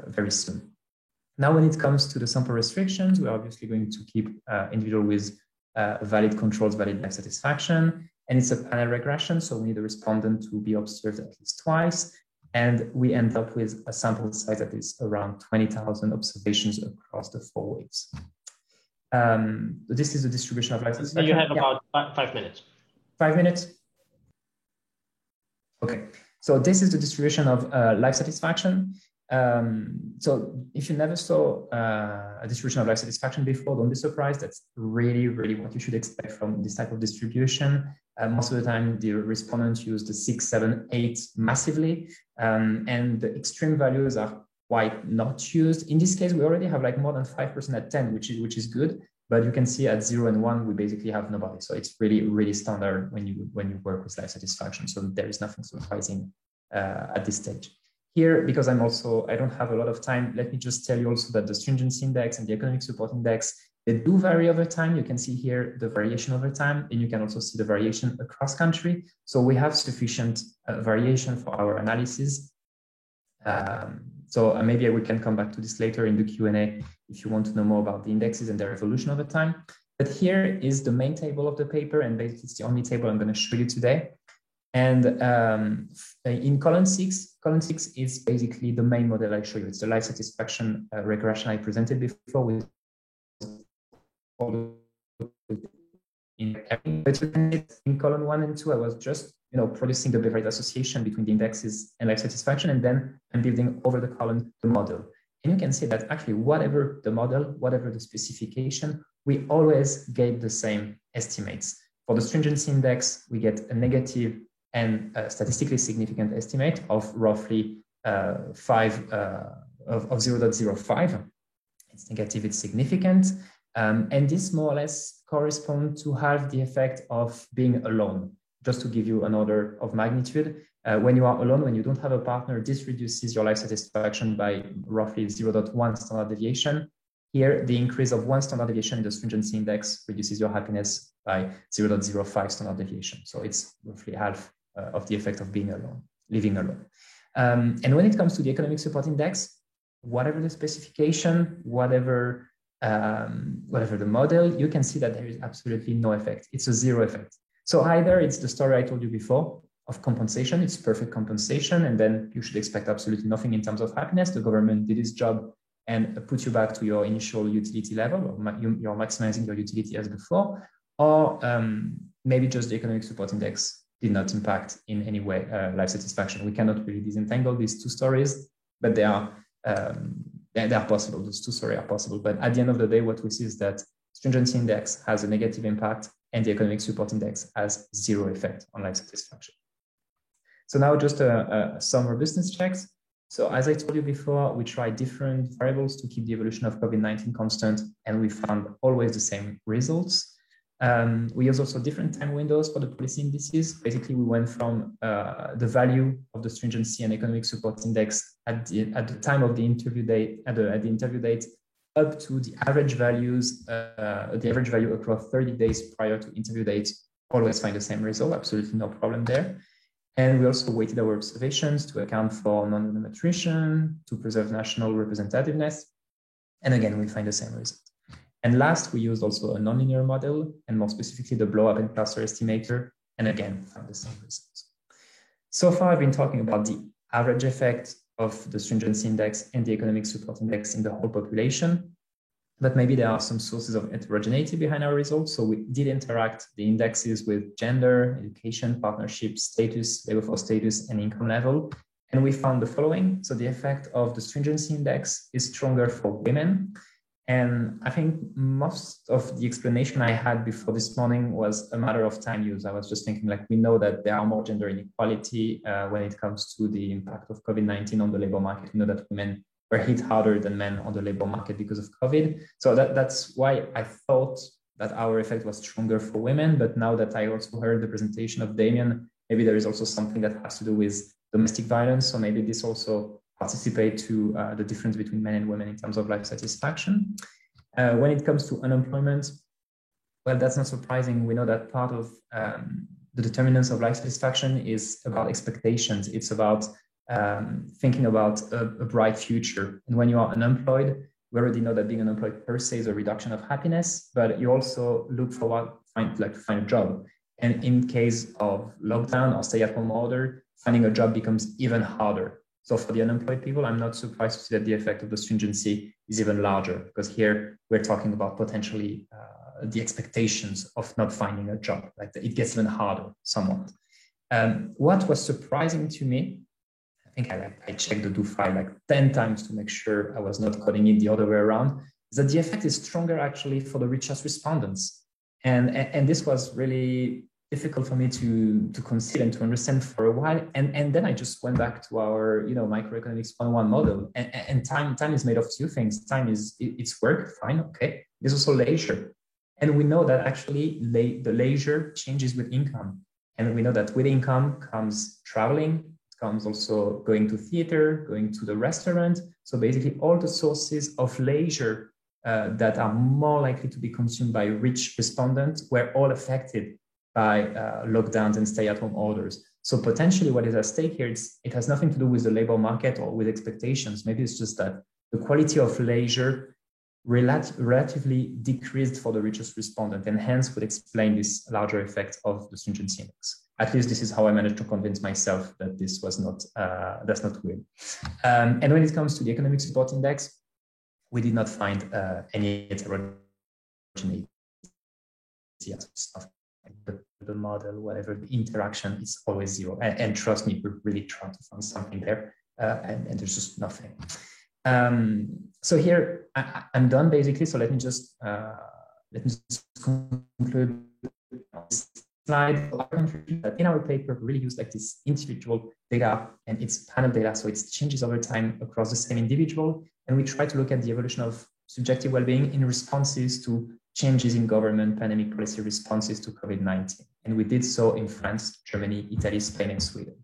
Speaker 6: very soon. Now, when it comes to the sample restrictions, we're obviously going to keep individual with valid controls, valid life satisfaction. And it's a panel regression, so we need the respondent to be observed at least twice. And we end up with a sample size that is around 20,000 observations across the 4 weeks. This is the distribution of life satisfaction.
Speaker 1: You have about 5 minutes.
Speaker 6: 5 minutes? Okay, so this is the distribution of life satisfaction. So if you never saw a distribution of life satisfaction before, don't be surprised. That's really, really what you should expect from this type of distribution. Most of the time, the respondents use the 6, 7, 8 massively, and the extreme values are quite not used. In this case, we already have like more than 5% at 10, which is good. But you can see at 0 and 1, we basically have nobody. So it's really, really standard when you work with life satisfaction. So there is nothing surprising at this stage. Here, because I don't have a lot of time, let me just tell you also that the stringency index and the economic support index, they do vary over time. You can see here the variation over time, and you can also see the variation across country. So we have sufficient variation for our analysis. So maybe we can come back to this later in the Q&A if you want to know more about the indexes and their evolution over time. But here is the main table of the paper, and basically it's the only table I'm going to show you today. And in column 6 is basically the main model I show you. It's the life satisfaction regression I presented before with in column 1 and 2, I was just producing the behavioral association between the indexes and life satisfaction, and then I'm building over the column the model. And you can see that actually whatever the model, whatever the specification, we always get the same estimates. For the stringency index, we get a negative and statistically significant estimate of roughly 0.05. It's negative, it's significant. And this more or less corresponds to half the effect of being alone. Just to give you an order of magnitude, when you are alone, when you don't have a partner, this reduces your life satisfaction by roughly 0.1 standard deviation. Here, the increase of 1 standard deviation in the stringency index reduces your happiness by 0.05 standard deviation. So it's roughly half of the effect of being alone, living alone. And when it comes to the economic support index, whatever the specification, whatever the model, you can see that there is absolutely no effect. It's a zero effect. So either it's the story I told you before of compensation, it's perfect compensation, and then you should expect absolutely nothing in terms of happiness. The government did its job and put you back to your initial utility level, or you're maximizing your utility as before, or maybe just the economic support index did not impact in any way life satisfaction. We cannot really disentangle these two stories, but they are possible. Those two stories are possible. But at the end of the day, what we see is that stringency index has a negative impact and the economic support index has zero effect on life satisfaction. So now just some robustness checks. So as I told you before, we tried different variables to keep the evolution of COVID-19 constant, and we found always the same results. We use also different time windows for the policy indices. Basically, we went from the value of the stringency and economic support index at the time of the interview date, at the interview date, up to the average values, the average value across 30 days prior to interview date. Always find the same result, absolutely no problem there. And we also weighted our observations to account for non-random attrition, to preserve national representativeness. And again, we find the same result. And last, we used also a nonlinear model, and more specifically, the blow-up and cluster estimator, and again, found the same results. So far, I've been talking about the average effect of the stringency index and the economic support index in the whole population, but maybe there are some sources of heterogeneity behind our results. So we did interact the indexes with gender, education, partnership, status, labor force status, and income level. And we found the following. So the effect of the stringency index is stronger for women. And I think most of the explanation I had before this morning was a matter of time use. I was just thinking, like, we know that there are more gender inequality when it comes to the impact of COVID-19 on the labor market. We know that women were hit harder than men on the labor market because of COVID. So that's why I thought that our effect was stronger for women. But now that I also heard the presentation of Damien, maybe there is also something that has to do with domestic violence. So maybe this also participate to the difference between men and women in terms of life satisfaction. When it comes to unemployment, well, that's not surprising. We know that part of the determinants of life satisfaction is about expectations. It's about thinking about a bright future. And when you are unemployed, we already know that being unemployed per se is a reduction of happiness, but you also look for to find a job. And in case of lockdown or stay-at-home order, finding a job becomes even harder. So for the unemployed people, I'm not surprised to see that the effect of the stringency is even larger, because here we're talking about potentially the expectations of not finding a job, like it gets even harder somewhat. What was surprising to me, I think I checked the do file like 10 times to make sure I was not coding it the other way around, is that the effect is stronger actually for the richest respondents. And this was really difficult for me to consider and to understand for a while. And then I just went back to our, microeconomics 101 model. And time is made of two things. Time is, it's work, fine, okay. There's also leisure. And we know that actually the leisure changes with income. And we know that with income comes traveling, it comes also going to theater, going to the restaurant. So basically all the sources of leisure that are more likely to be consumed by rich respondents were all affected by lockdowns and stay-at-home orders. So potentially what is at stake here, it has nothing to do with the labor market or with expectations. Maybe it's just that the quality of leisure relatively decreased for the richest respondent, and hence would explain this larger effect of the stringency index. At least this is how I managed to convince myself that this was not, that's not weird. And when it comes to the economic support index, we did not find any heterogeneity stuff. The model, whatever the interaction, is always zero. And trust me, we're really trying to find something there, and there's just nothing. So here I'm done basically. So let me just conclude this slide. In our paper, we really use like this individual data, and it's panel data, so it changes over time across the same individual. And we try to look at the evolution of subjective well-being in responses to changes in government pandemic policy responses to COVID-19. And we did so in France, Germany, Italy, Spain, and Sweden.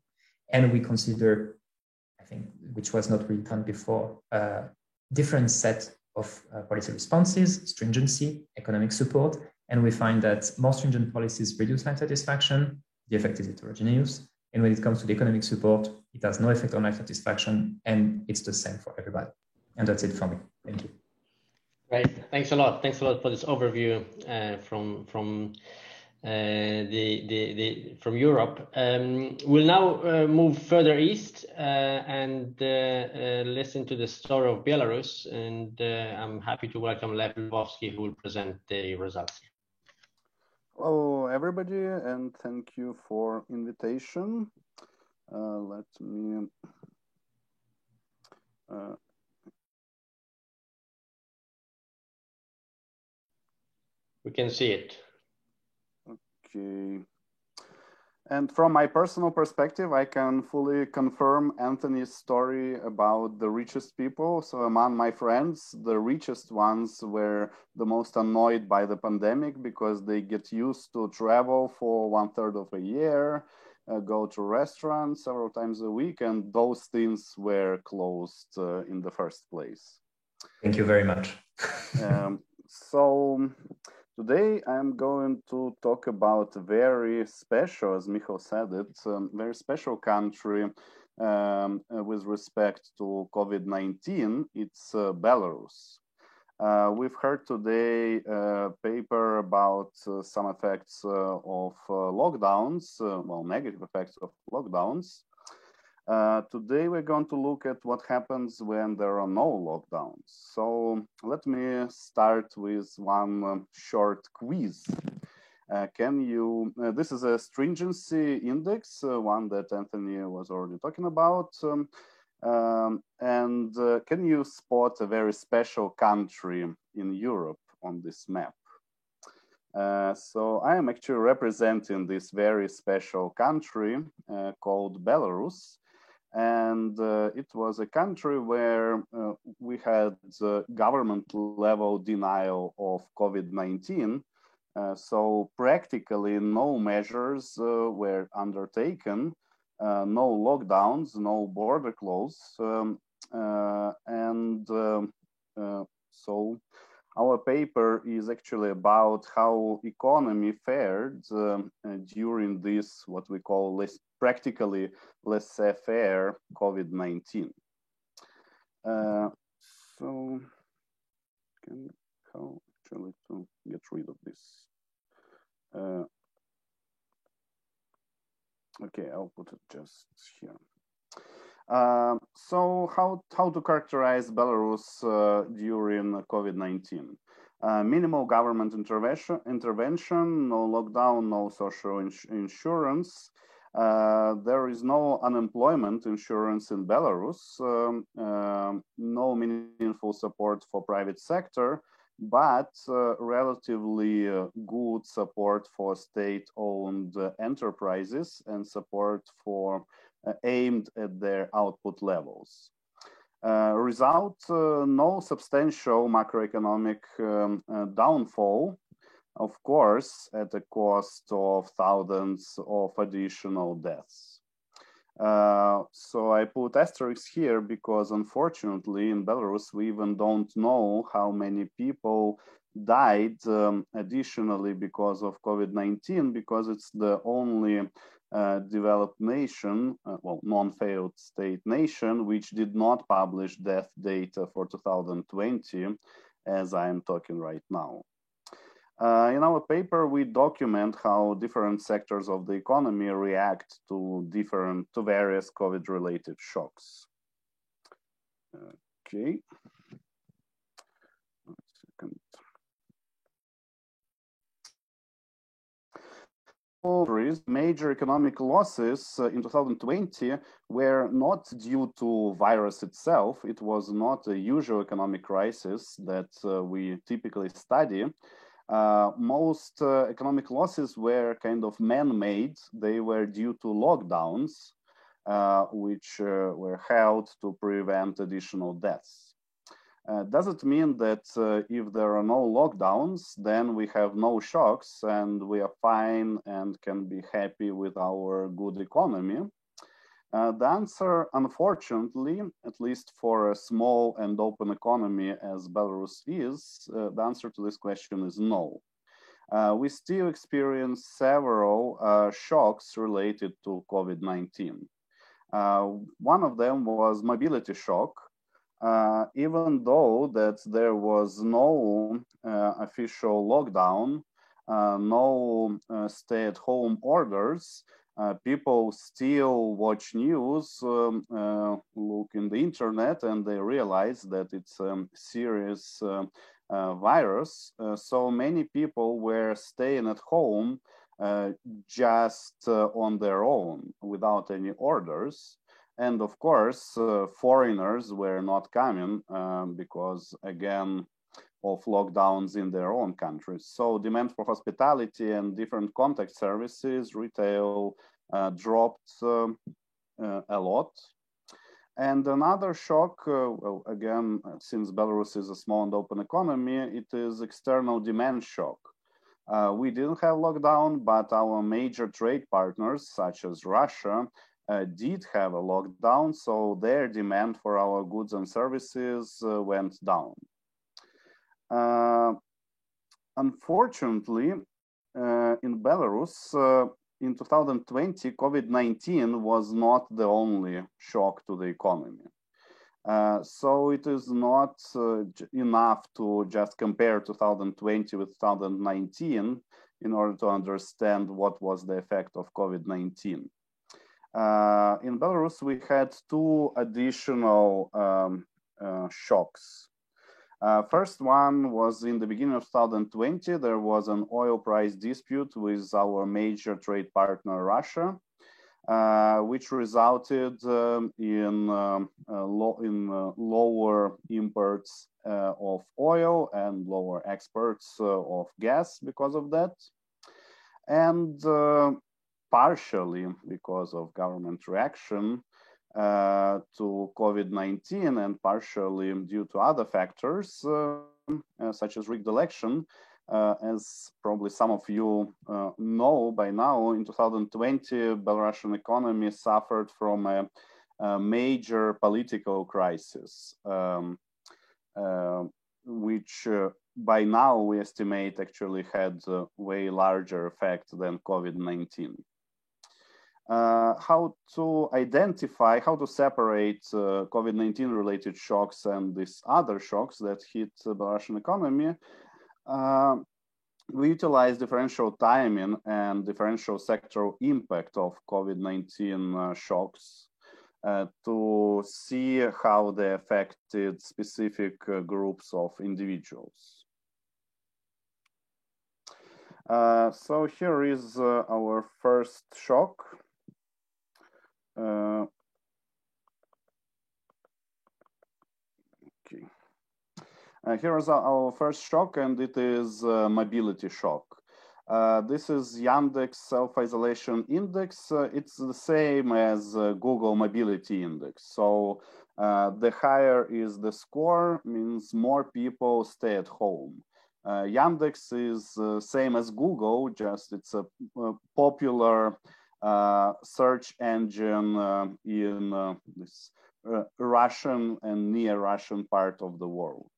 Speaker 6: And we consider, I think, which was not really done before, different set of policy responses, stringency, economic support. And we find that more stringent policies reduce life satisfaction. The effect is heterogeneous. And when it comes to the economic support, it has no effect on life satisfaction, and it's the same for everybody. And that's it for me. Thank you.
Speaker 1: Great, thanks a lot. Thanks a lot for this overview from Europe. We'll now move further east and listen to the story of Belarus. And I'm happy to welcome Lev Lvovsky, who will present the results.
Speaker 7: Hello, everybody, and thank you for invitation. Let me.
Speaker 1: We can see it.
Speaker 7: Okay. And from my personal perspective, I can fully confirm Anthony's story about the richest people. So among my friends, the richest ones were the most annoyed by the pandemic because they get used to travel for 1/3 of a year, go to restaurants several times a week, and those things were closed in the first place.
Speaker 6: Thank you very much.
Speaker 7: So today I'm going to talk about a very special, as Michal said it, very special country with respect to COVID-19. It's Belarus. We've heard today a paper about some effects of lockdowns, well, negative effects of lockdowns. Today we're going to look at what happens when there are no lockdowns. So let me start with one short quiz. This is a stringency index, one that Anthony was already talking about. Can you spot a very special country in Europe on this map? So I am actually representing this very special country called Belarus. And it was a country where we had government level denial of COVID-19. So practically no measures were undertaken, no lockdowns, no border close. So our paper is actually about how economy fared during this, what we call practically laissez-faire COVID-19. So how actually to get rid of this? Okay, I'll put it just here. So how to characterize Belarus during COVID-19? Minimal government intervention, no lockdown, no social insurance. There is no unemployment insurance in Belarus, no meaningful support for private sector, but relatively good support for state-owned enterprises and support for aimed at their output levels. Result, no substantial macroeconomic downfall, of course, at the cost of thousands of additional deaths. So I put asterisks here because unfortunately in Belarus, we even don't know how many people died additionally because of COVID-19, because it's the only developed nation, well, non-failed state nation, which did not publish death data for 2020, as I am talking right now. In our paper, we document how different sectors of the economy react to various COVID-related shocks. Okay. 1 second. Major economic losses in 2020 were not due to virus itself. It was not a usual economic crisis that we typically study. Most economic losses were kind of man-made. They were due to lockdowns, which were held to prevent additional deaths. Does it mean that if there are no lockdowns, then we have no shocks and we are fine and can be happy with our good economy? The answer, unfortunately, at least for a small and open economy as Belarus is, the answer to this question is no. We still experience several shocks related to COVID-19. One of them was mobility shock. Even though that there was no official lockdown, no stay-at-home orders, people still watch news, look in the internet, and they realize that it's a serious virus. So many people were staying at home just on their own without any orders. And of course, foreigners were not coming because, again, of lockdowns in their own countries. So demand for hospitality and different contact services, retail dropped a lot. And another shock, well, again, since Belarus is a small and open economy, it is external demand shock. We didn't have lockdown, but our major trade partners, such as Russia, did have a lockdown, so their demand for our goods and services went down. Unfortunately, in Belarus, in 2020, COVID-19 was not the only shock to the economy. So it is not enough to just compare 2020 with 2019 in order to understand what was the effect of COVID-19. In Belarus, we had two additional shocks. First one was in the beginning of 2020. There was an oil price dispute with our major trade partner, Russia, which resulted in lower imports of oil and lower exports of gas because of that. And partially because of government reaction to COVID-19 and partially due to other factors, such as rigged election. As probably some of you know by now, in 2020, Belarusian economy suffered from a major political crisis, which by now we estimate actually had a way larger effect than COVID-19. How to identify, how to separate COVID-19 related shocks and these other shocks that hit the Belarusian economy. We utilize differential timing and differential sectoral impact of COVID-19 shocks to see how they affected specific groups of individuals. So here is our first shock. Okay. Here is our first shock, and it is mobility shock. This is Yandex self-isolation index. It's the same as Google mobility index. So the higher is the score, means more people stay at home. Yandex is same as Google, just it's a popular search engine in this Russian and near Russian part of the world.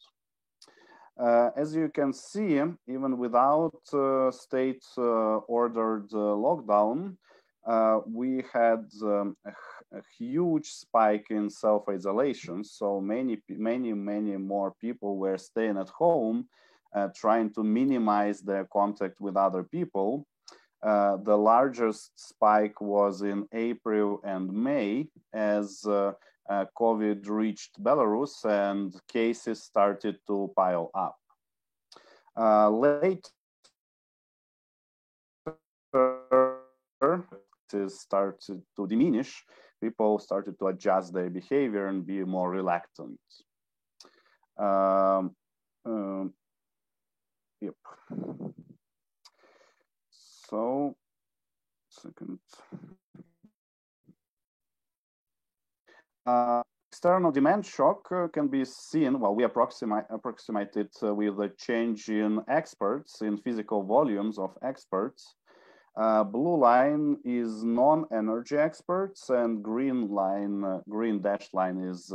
Speaker 7: As you can see, even without state-ordered lockdown, we had a huge spike in self-isolation. So many more people were staying at home, trying to minimize their contact with other people. The largest spike was in April and May as COVID reached Belarus and cases started to pile up. Later, it started to diminish. People started to adjust their behavior and be more reluctant. Yep. So, second. External demand shock can be seen, well, we approximate it with a change in exports, in physical volumes of exports. Blue line is non-energy exports, and green line, green dashed line is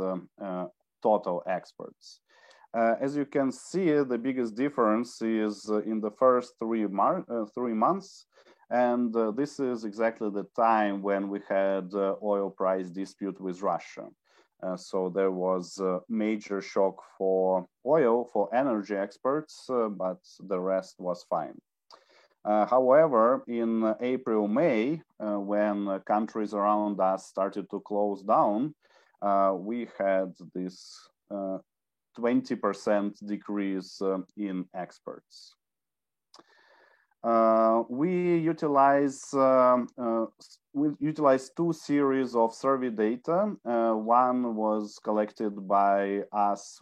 Speaker 7: total exports. As you can see, the biggest difference is in the first 3 months. And this is exactly the time when we had oil price dispute with Russia. So there was a major shock for oil, for energy exports, but the rest was fine. However, in April, May, when countries around us started to close down, we had this 20% decrease in exports. We utilize 2 series of survey data. One was collected by us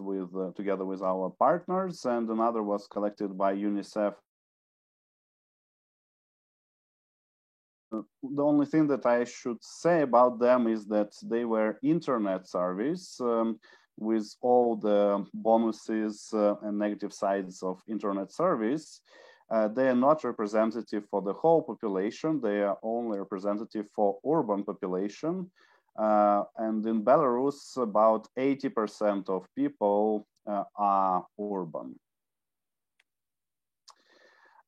Speaker 7: together with our partners, and another was collected by UNICEF. The only thing that I should say about them is that they were internet surveys with all the bonuses and negative sides of internet surveys. They are not representative for the whole population. They are only representative for urban population. And in Belarus, about 80% of people are urban.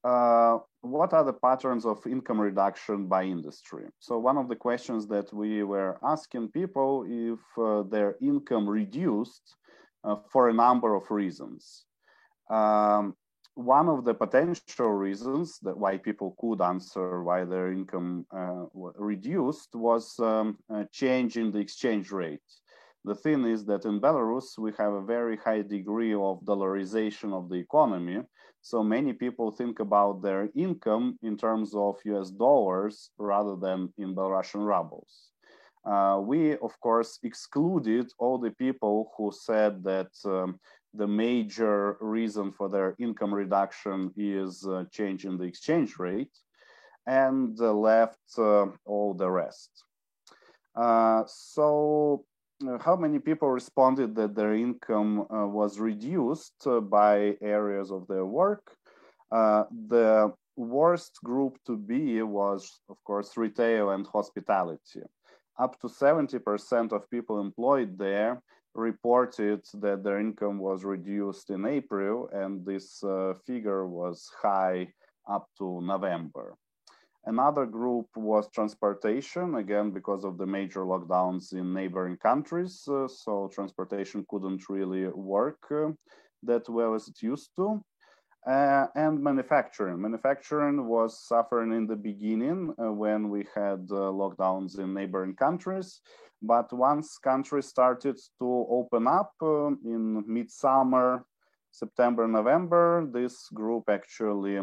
Speaker 7: What are the patterns of income reduction by industry? So one of the questions that we were asking people if their income reduced for a number of reasons. One of the potential reasons that why people could answer why their income reduced was a change in the exchange rate. The thing is that in Belarus, we have a very high degree of dollarization of the economy. So many people think about their income in terms of US dollars rather than in Belarusian rubles. We, of course, excluded all the people who said that the major reason for their income reduction is change in the exchange rate, and left all the rest. How many people responded that their income was reduced by areas of their work? The worst group to be was, of course, retail and hospitality. Up to 70% of people employed there reported that their income was reduced in April, and this figure was high up to November. Another group was transportation, again, because of the major lockdowns in neighboring countries. So transportation couldn't really work that well as it used to. And manufacturing. Manufacturing was suffering in the beginning when we had lockdowns in neighboring countries. But once countries started to open up in mid-summer, September, November, this group actually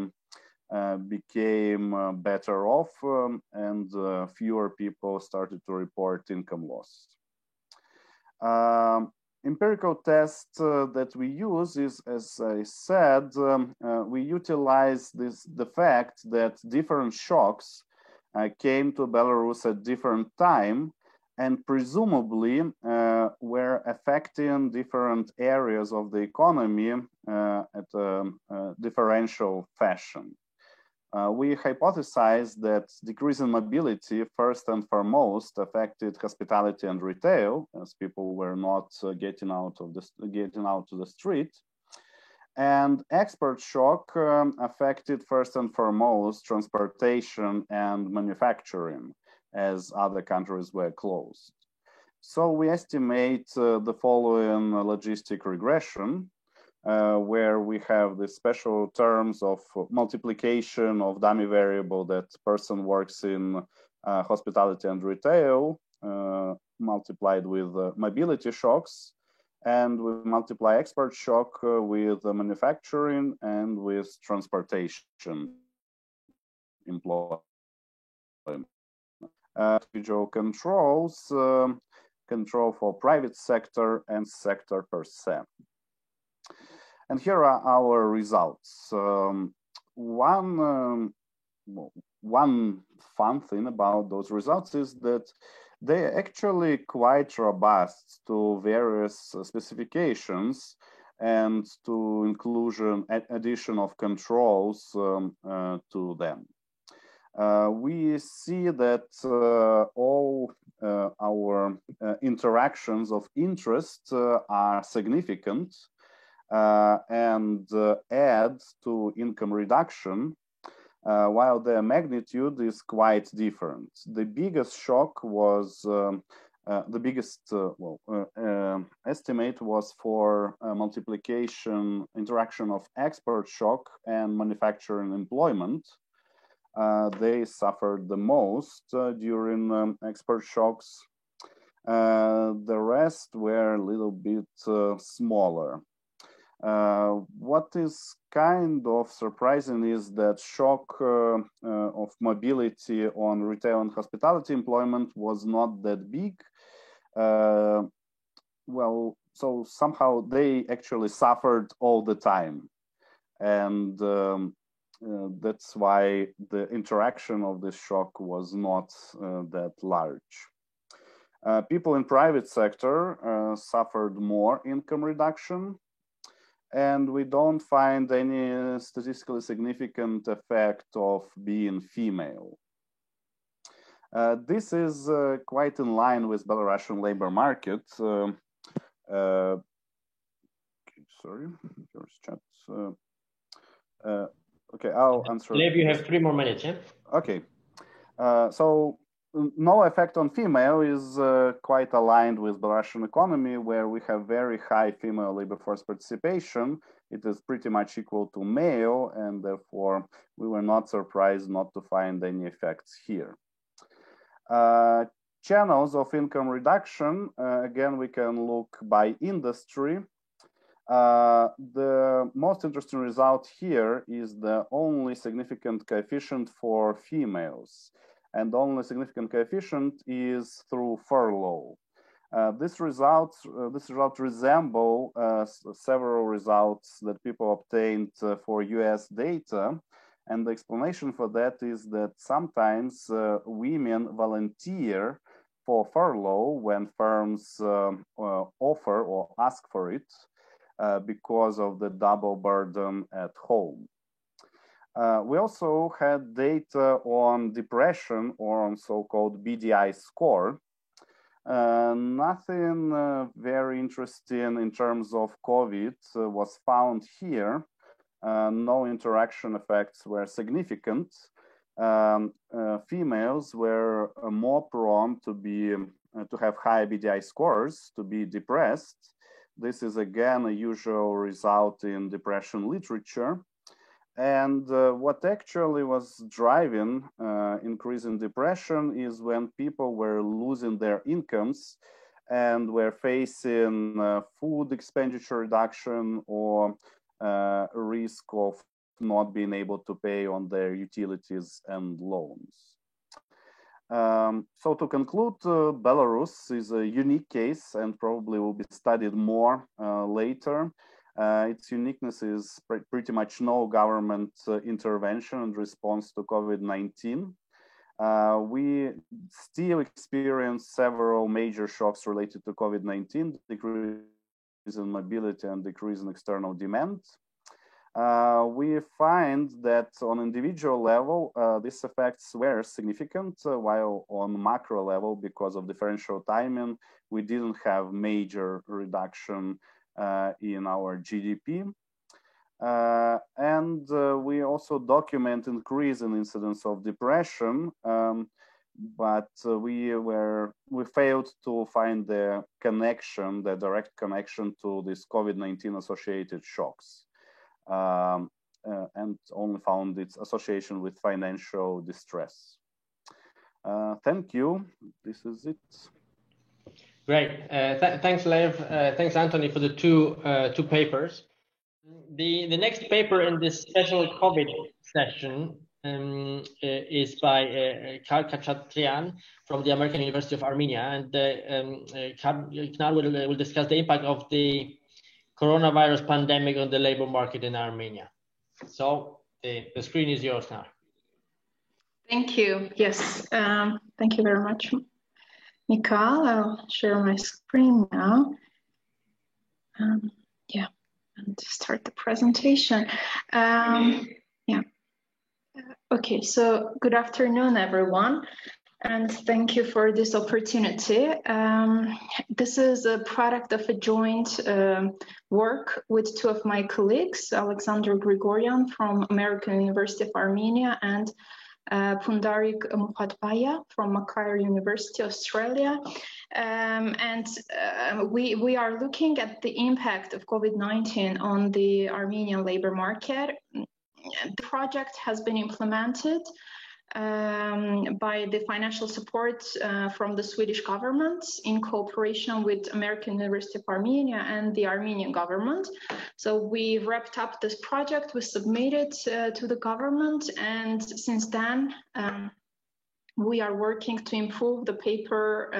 Speaker 7: became better off, and fewer people started to report income loss. Empirical test that we use is, as I said, we utilize the fact that different shocks came to Belarus at different time, and presumably were affecting different areas of the economy at a differential fashion. We hypothesized that decrease in mobility first and foremost affected hospitality and retail, as people were not getting out to the street, and export shock affected first and foremost transportation and manufacturing, as other countries were closed. So we estimate the following logistic regression. Where we have the special terms of multiplication of dummy variable that person works in hospitality and retail, multiplied with mobility shocks, and we multiply export shock with manufacturing and with transportation employment. Individual controls, control for private sector and sector per se. And here are our results. One fun thing about those results is that they're actually quite robust to various specifications and to addition of controls to them. We see that all our interactions of interest are significant and add to income reduction, while the magnitude is quite different. The biggest shock was, the biggest estimate was for multiplication interaction of export shock and manufacturing employment. They suffered the most during export shocks. The rest were a little bit smaller. What is kind of surprising is that shock of mobility on retail and hospitality employment was not that big. Well, so somehow they actually suffered all the time. And that's why the interaction of this shock was not that large. People in private sector suffered more income reduction, and we don't find any statistically significant effect of being female. This is quite in line with Belarusian labor market. Sorry, first chat. Okay, I'll answer.
Speaker 1: Lev, you have 3 more minutes, yeah?
Speaker 7: Okay. So no effect on female is quite aligned with Belarusian economy, where we have very high female labor force participation. It is pretty much equal to male, and therefore we were not surprised not to find any effects here. channels of income reduction, again, we can look by industry. The most interesting result here is the only significant coefficient for females, and the only significant coefficient is through furlough. This result resemble several results that people obtained for US data, and the explanation for that is that sometimes women volunteer for furlough when firms offer or ask for it because of the double burden at home. We also had data on depression, or on so-called BDI score. Nothing very interesting in terms of COVID was found here. No interaction effects were significant. Females were more prone to have high BDI scores, to be depressed. This is again a usual result in depression literature. And what actually was driving increase in depression is when people were losing their incomes and were facing food expenditure reduction or risk of not being able to pay on their utilities and loans. So to conclude, Belarus is a unique case and probably will be studied more later. Its uniqueness is pretty much no government intervention in response to COVID-19. We still experience several major shocks related to COVID-19, decrease in mobility and decrease in external demand. We find that on individual level, these effects were significant, while on macro level, because of differential timing, we didn't have major reduction in our GDP. And we also document increase in incidence of depression, but we failed to find the connection, the direct connection to this COVID-19 associated shocks, and only found its association with financial distress. Thank you. This is it.
Speaker 1: Great. Thanks, Lev. Thanks, Anthony, for the two papers. The next paper in this special COVID session is by Karl Khachatryan from the American University of Armenia, and Karl will discuss the impact of the coronavirus pandemic on the labor market in Armenia. So the screen is yours now.
Speaker 8: Thank you. Yes, thank you very much, Mikhail. I'll share my screen now. Yeah, and start the presentation. Yeah. Okay, so good afternoon, everyone, and thank you for this opportunity. This is a product of a joint work with two of my colleagues, Alexander Grigoryan from American University of Armenia and Pundarik Mukhatbaya from Mackay University, Australia. We are looking at the impact of COVID-19 on the Armenian labor market. The project has been implemented by the financial support from the Swedish government in cooperation with American University of Armenia and the Armenian government. So we wrapped up this project, we submitted to the government, and since then we are working to improve the paper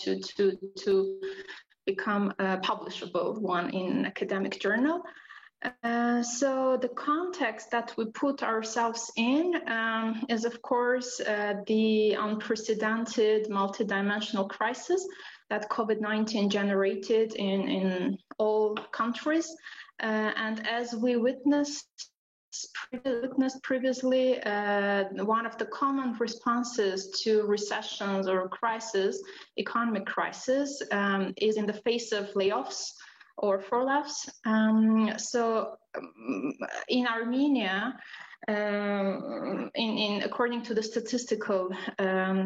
Speaker 8: to become a publishable one in academic journal. So the context that we put ourselves in is, of course, the unprecedented multidimensional crisis that COVID-19 generated in all countries. And as we witnessed previously, one of the common responses to recessions or crisis, economic crisis, is in the face of layoffs or furloughs. So in Armenia, according to the statistical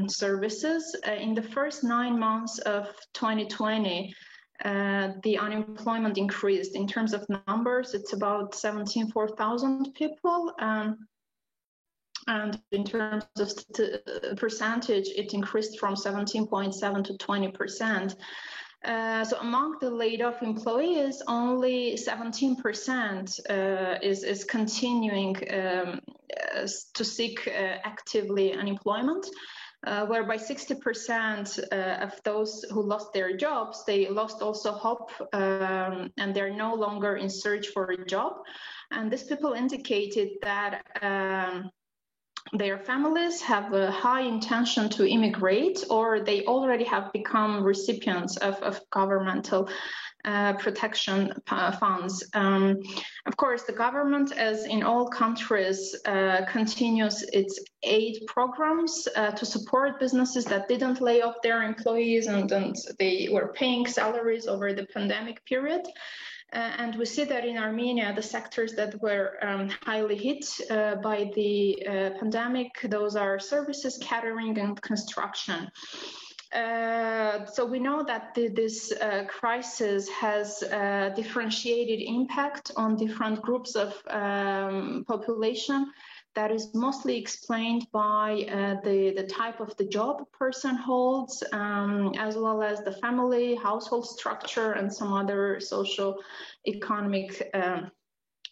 Speaker 8: services, in the first 9 months of 2020, the unemployment increased. In terms of numbers, it's about 74,000 people. And in terms of percentage, it increased from 17.7 to 20%. So among the laid-off employees, only 17% is continuing to seek actively unemployment, whereby 60% of those who lost their jobs, they lost also hope, and they're no longer in search for a job. And these people indicated that their families have a high intention to immigrate, or they already have become recipients of governmental protection funds. Of course, the government, as in all countries, continues its aid programs to support businesses that didn't lay off their employees and they were paying salaries over the pandemic period. And we see that in Armenia, the sectors that were highly hit by the pandemic, those are services, catering, and construction. So we know that this crisis has differentiated impact on different groups of population. That is mostly explained by the type of the job a person holds, as well as the family, household structure, and some other social economic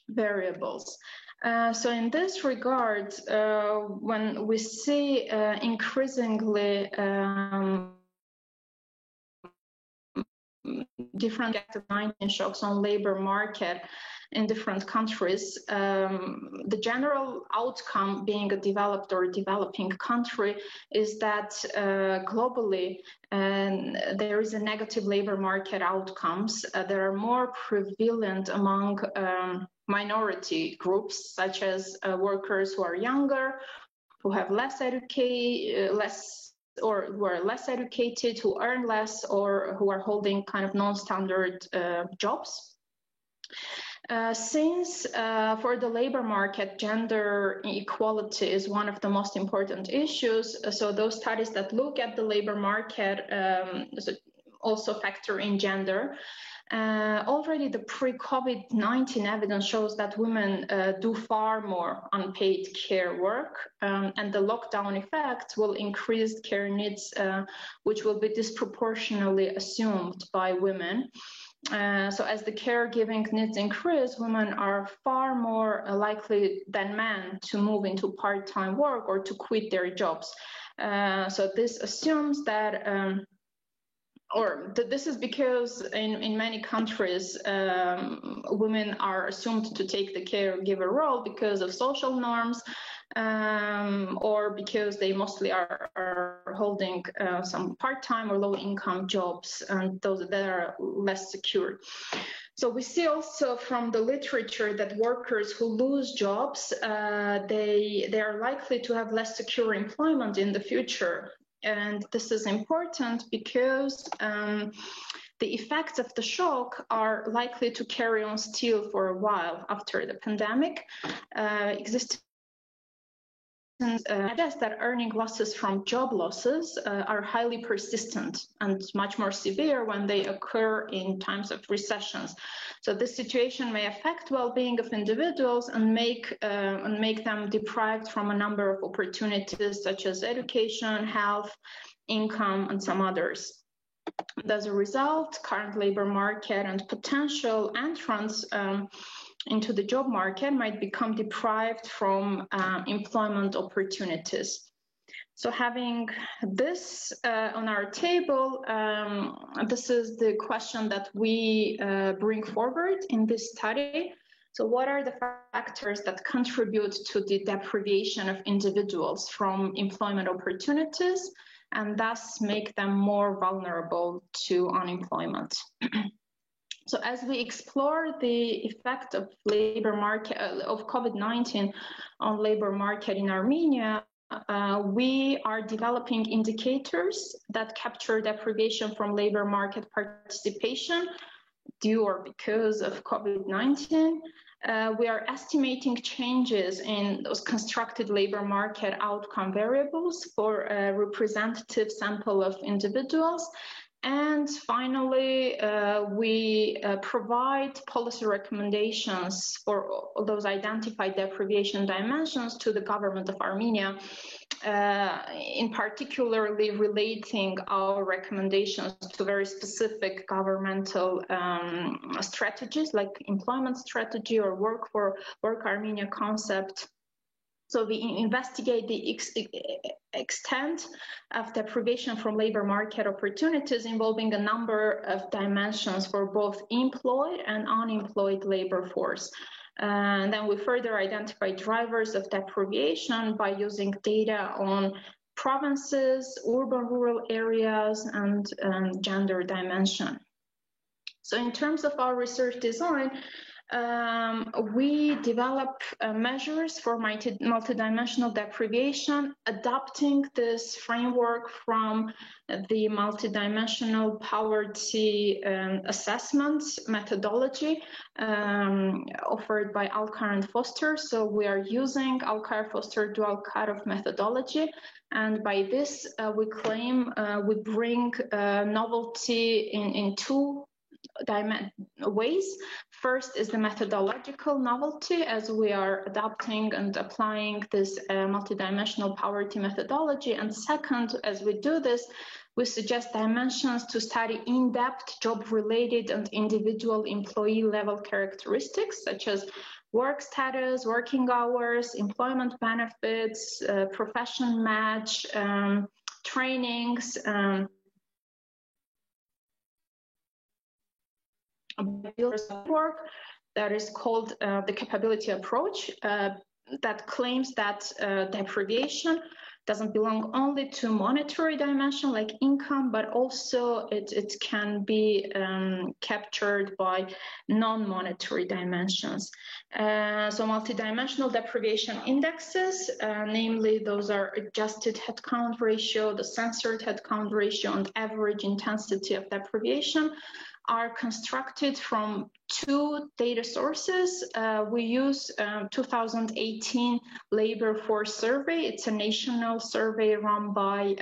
Speaker 8: variables. So in this regard, when we see increasingly different COVID-19 shocks on labor market in different countries, the general outcome, being a developed or developing country, is that globally there is a negative labor market outcomes that are more prevalent among minority groups, such as workers who are younger, who have less educated, who are less educated, who earn less, or who are holding kind of non-standard jobs. Since for the labor market, gender equality is one of the most important issues, so those studies that look at the labor market also factor in gender. Already the pre-COVID-19 evidence shows that women do far more unpaid care work, and the lockdown effect will increase care needs, which will be disproportionately assumed by women. So as the caregiving needs increase, women are far more likely than men to move into part-time work or to quit their jobs. So this assumes that this is because in many countries, women are assumed to take the caregiver role because of social norms, or because they mostly are holding some part-time or low-income jobs, and those that are less secure. So we see also from the literature that workers who lose jobs, they are likely to have less secure employment in the future. And this is important because the effects of the shock are likely to carry on still for a while after the pandemic. Existing suggests that earning losses from job losses are highly persistent and much more severe when they occur in times of recessions. So this situation may affect well-being of individuals and make them deprived from a number of opportunities such as education, health, income, and some others. And as a result, current labor market and potential entrants into the job market might become deprived from employment opportunities. So having this on our table, this is the question that we bring forward in this study. So what are the factors that contribute to the deprivation of individuals from employment opportunities and thus make them more vulnerable to unemployment? So as we explore the effect of labor market of COVID-19 on labor market in Armenia, we are developing indicators that capture deprivation from labor market participation due or because of COVID-19. We are estimating changes in those constructed labor market outcome variables for a representative sample of individuals. And finally, we provide policy recommendations for all those identified deprivation dimensions to the government of Armenia, in particularly relating our recommendations to very specific governmental strategies like employment strategy or work Armenia concept. So we investigate the extent of deprivation from labor market opportunities involving a number of dimensions for both employed and unemployed labor force. And then we further identify drivers of deprivation by using data on provinces, urban-rural areas, and gender dimension. So in terms of our research design, we develop measures for multidimensional deprivation, adapting this framework from the multidimensional poverty assessment methodology offered by Alcar and Foster. So we are using Alcar-Foster dual cutoff methodology. And by this, we claim we bring novelty in two ways. First is the methodological novelty, as we are adapting and applying this multidimensional poverty methodology. And second, as we do this, we suggest dimensions to study in-depth job-related and individual employee-level characteristics, such as work status, working hours, employment benefits, profession match, trainings, work that is called the capability approach that claims that deprivation doesn't belong only to monetary dimension like income, but also it can be captured by non-monetary dimensions. So multidimensional deprivation indexes, namely those are adjusted headcount ratio, the censored headcount ratio, and average intensity of deprivation, are constructed from two data sources. We use 2018 labor force survey. It's a national survey run by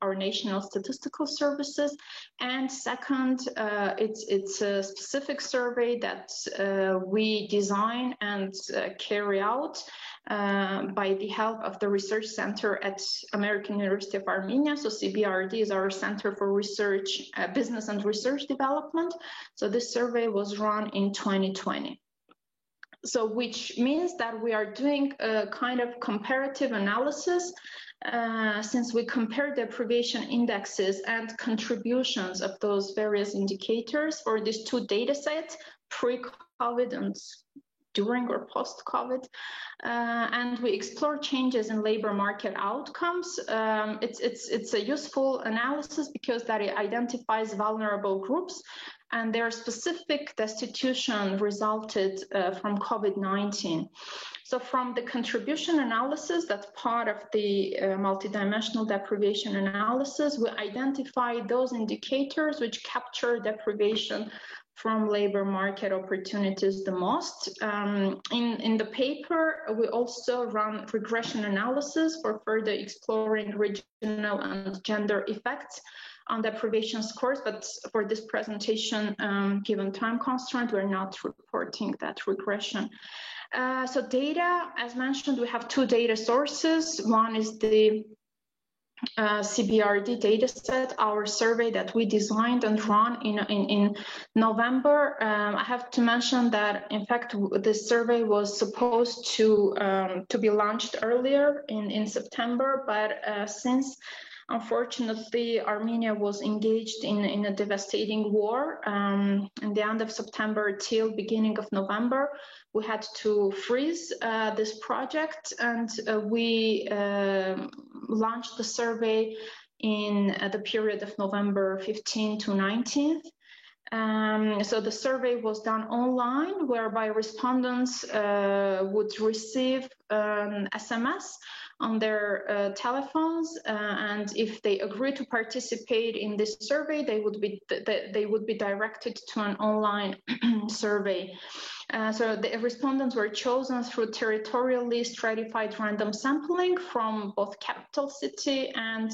Speaker 8: our national statistical services. And second, it's a specific survey that we design and carry out by the help of the research center at American University of Armenia. So CBRD is our Center for Research, Business and Research Development. So this survey was run in 2020. So which means that we are doing a kind of comparative analysis since we compare deprivation indexes and contributions of those various indicators for these two data sets, pre-COVID and during or post-COVID, and we explore changes in labor market outcomes. It's a useful analysis because that it identifies vulnerable groups and their specific destitution resulted from COVID-19. So from the contribution analysis, that's part of the multidimensional deprivation analysis, we identify those indicators which capture deprivation from labor market opportunities the most. In the paper, we also run regression analysis for further exploring regional and gender effects on deprivation scores, but for this presentation, given time constraint, we're not reporting that regression. So data, as mentioned, we have two data sources. One is the CBRD dataset, our survey that we designed and run in November. I have to mention that, in fact, this survey was supposed to be launched earlier in September, but since unfortunately Armenia was engaged in a devastating war in the end of September till beginning of November, we had to freeze this project, and we launched the survey in the period of November 15 to 19th. So the survey was done online, whereby respondents would receive SMS on their telephones, and if they agree to participate in this survey, they would be directed to an online survey. So the respondents were chosen through territorially stratified random sampling from both capital city and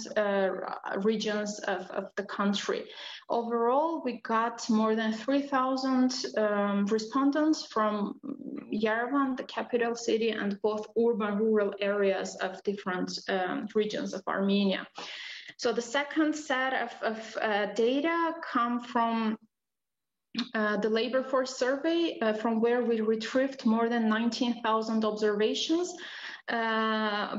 Speaker 8: regions of the country. Overall, we got more than 3,000 respondents from Yerevan, the capital city, and both urban rural areas of different regions of Armenia. So the second set of data come from the labor force survey, from where we retrieved more than 19,000 observations,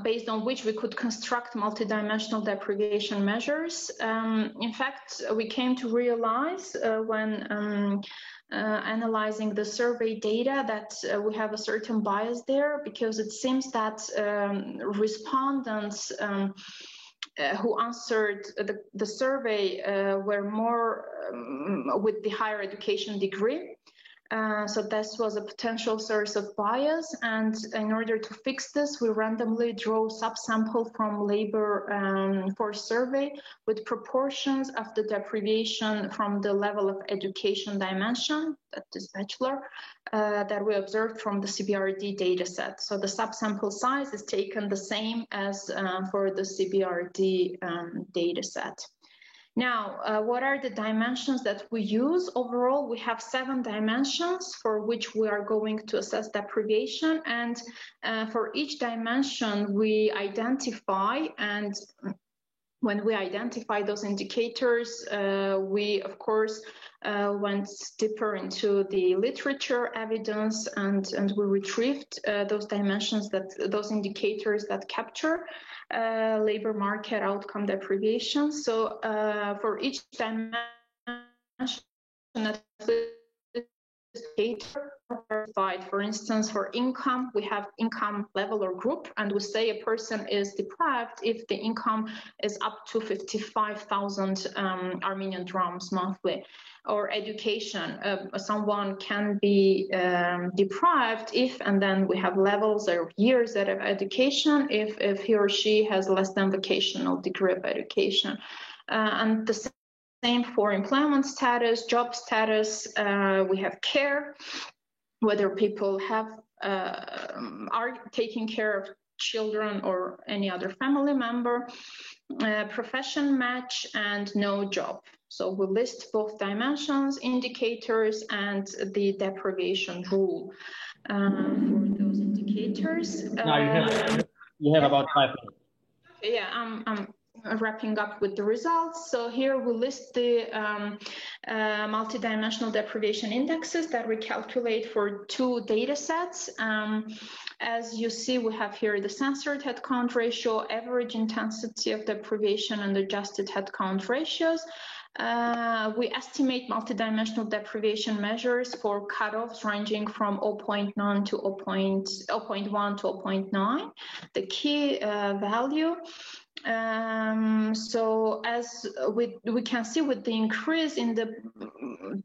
Speaker 8: based on which we could construct multidimensional deprivation measures. In fact, we came to realize when analyzing the survey data that we have a certain bias there, because it seems that respondents who answered the survey were more with the higher education degree. So this was a potential source of bias, and in order to fix this, we randomly draw subsample from labor force survey with proportions of the deprivation from the level of education dimension, that is bachelor, that we observed from the CBRD dataset. So the subsample size is taken the same as for the CBRD dataset. Now, what are the dimensions that we use? Overall, we have 7 dimensions for which we are going to assess deprivation. And for each dimension, we identify, and when we identify those indicators, we, of course, went deeper into the literature evidence, and we retrieved those dimensions, those indicators that capture labor market outcome deprivation. So for each dimension, for instance, for income, we have income level or group, and we say a person is deprived if the income is up to 55,000 Armenian drams monthly. Or education, someone can be deprived if, and then we have levels or years of education if he or she has less than vocational degree of education. And the same for employment status, job status. We have care, whether people have are taking care of children or any other family member, profession match, and no job. So we list both dimensions, indicators, and the deprivation rule for those indicators.
Speaker 1: Now you have about 5 minutes.
Speaker 8: Yeah, I'm wrapping up with the results. So here we list the multidimensional deprivation indexes that we calculate for 2 data sets. As you see, we have here the censored headcount ratio, average intensity of deprivation, and adjusted headcount ratios. We estimate multidimensional deprivation measures for cutoffs ranging from 0.9 to 0.1 to 0.9, the key value. So as we can see, with the increase in the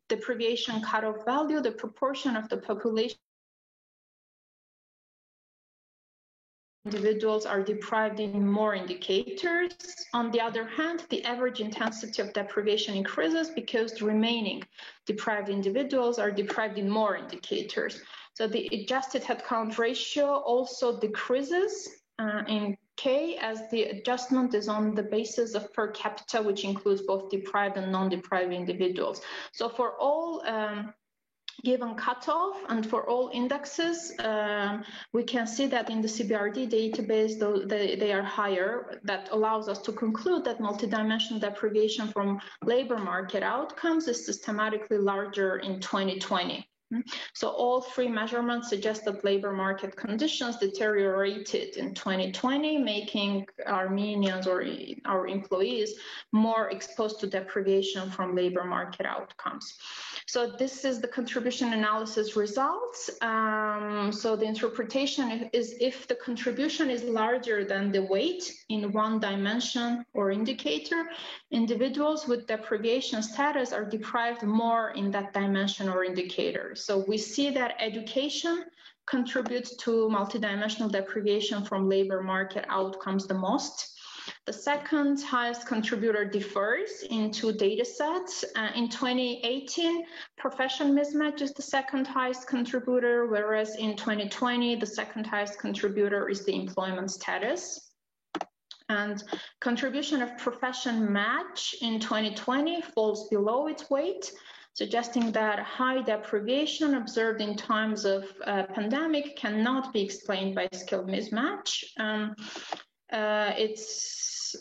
Speaker 8: deprivation cutoff value, the proportion of the population individuals are deprived in more indicators. On the other hand, the average intensity of deprivation increases because the remaining deprived individuals are deprived in more indicators. So the adjusted headcount ratio also decreases in K, as the adjustment is on the basis of per capita, which includes both deprived and non-deprived individuals. So for all given cutoff and for all indexes, we can see that in the CBRD database, they are higher. That allows us to conclude that multidimensional deprivation from labor market outcomes is systematically larger in 2020. So all 3 measurements suggest that labor market conditions deteriorated in 2020, making Armenians or our employees more exposed to deprivation from labor market outcomes. So this is the contribution analysis results. So the interpretation is if the contribution is larger than the weight in one dimension or indicator, individuals with deprivation status are deprived more in that dimension or indicator. So we see that education contribute to multidimensional deprivation from labor market outcomes the most. The second highest contributor differs in two data sets. In 2018, profession mismatch is the second highest contributor, whereas in 2020, the second highest contributor is the employment status. And contribution of profession match in 2020 falls below its weight, suggesting that high deprivation observed in times of pandemic cannot be explained by skill mismatch. It's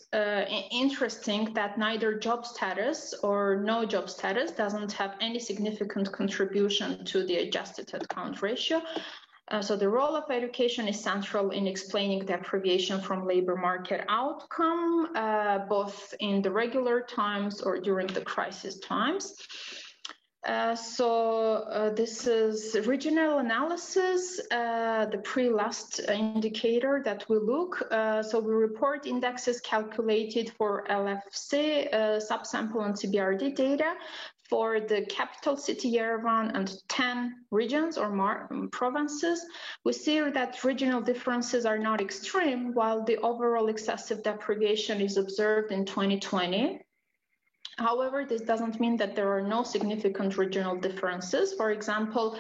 Speaker 8: interesting that neither job status or no job status doesn't have any significant contribution to the adjusted headcount ratio. So the role of education is central in explaining deprivation from labor market outcome, both in the regular times or during the crisis times. This is regional analysis, the pre-last indicator that we look. So we report indexes calculated for LFC, subsample and CBRD data for the capital city Yerevan and 10 regions or provinces. We see that regional differences are not extreme, while the overall excessive deprivation is observed in 2020. However, this doesn't mean that there are no significant regional differences. For example,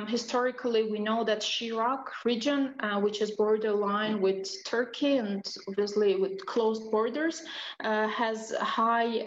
Speaker 8: historically, we know that Shirak region, which is borderline with Turkey and obviously with closed borders, has a high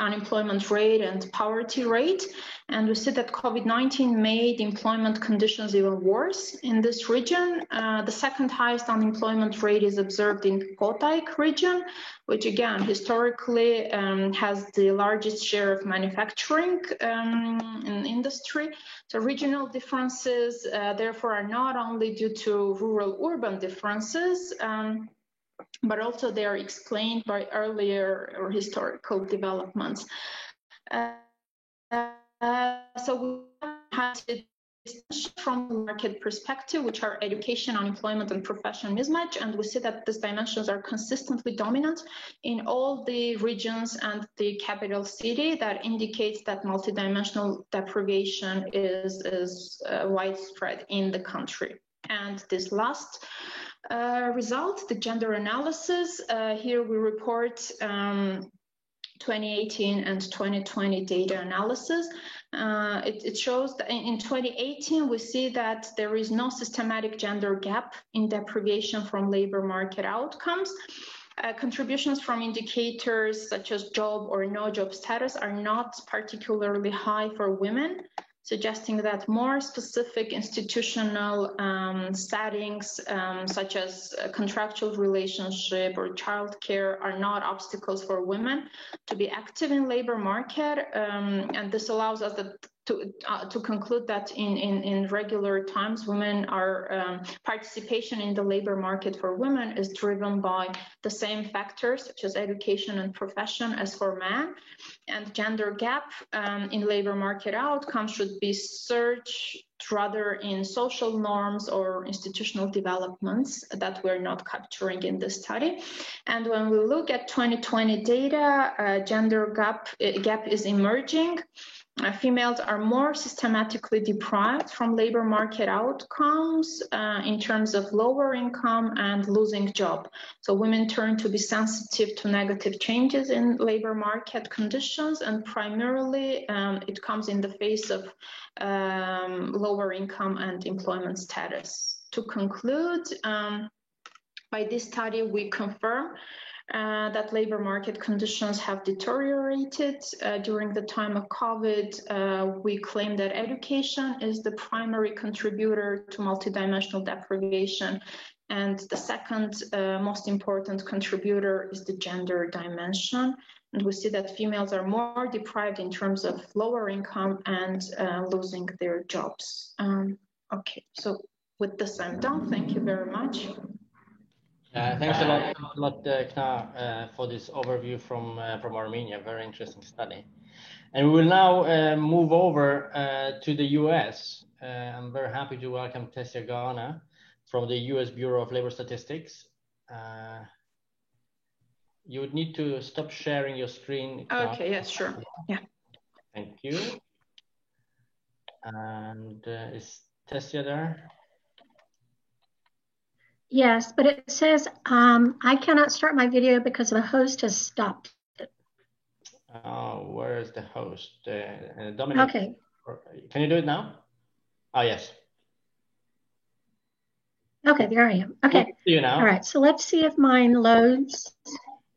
Speaker 8: unemployment rate and poverty rate. And we see that COVID-19 made employment conditions even worse in this region. The second highest unemployment rate is observed in Kotayk region, which again, historically has the largest share of manufacturing in industry. So regional differences, therefore, are not only due to rural-urban differences, but also they are explained by earlier or historical developments. So we have from the market perspective, which are education, unemployment, and profession mismatch, and we see that these dimensions are consistently dominant in all the regions and the capital city. That indicates that multidimensional deprivation is widespread in the country. And this last result, the gender analysis, here we report 2018 and 2020 data analysis. It shows that in 2018, we see that there is no systematic gender gap in deprivation from labor market outcomes. Contributions from indicators such as job or no job status are not particularly high for women, suggesting that more specific institutional settings, such as a contractual relationship or childcare, are not obstacles for women to be active in labor market. And this allows us to conclude that in regular times, women are participation in the labor market for women is driven by the same factors such as education and profession as for men. And gender gap in labor market outcomes should be searched rather in social norms or institutional developments that we're not capturing in this study. And when we look at 2020 data, gender gap is emerging. Females are more systematically deprived from labor market outcomes in terms of lower income and losing job. So women turn to be sensitive to negative changes in labor market conditions, and primarily it comes in the face of lower income and employment status. To conclude, by this study, we confirm that labor market conditions have deteriorated during the time of COVID. We claim that education is the primary contributor to multidimensional deprivation, and the second most important contributor is the gender dimension. And we see that females are more deprived in terms of lower income and losing their jobs. Okay, so with this I'm done. Thank you very much.
Speaker 1: Thanks a lot, Kna, for this overview from Armenia. Very interesting study. And we will now move over to the US. I'm very happy to welcome Tessia Garner from the US Bureau of Labor Statistics. You would need to stop sharing your screen.
Speaker 8: Okay, yes, sure. Yeah.
Speaker 1: Thank you. And is Tessia there?
Speaker 9: Yes, but it says I cannot start my video because the host has stopped it.
Speaker 1: Oh, where is the host? Dominic.
Speaker 9: Okay.
Speaker 1: Can you do it now? Oh, yes.
Speaker 9: Okay, there I am. Okay.
Speaker 1: See you now.
Speaker 9: All right, so let's see if mine loads.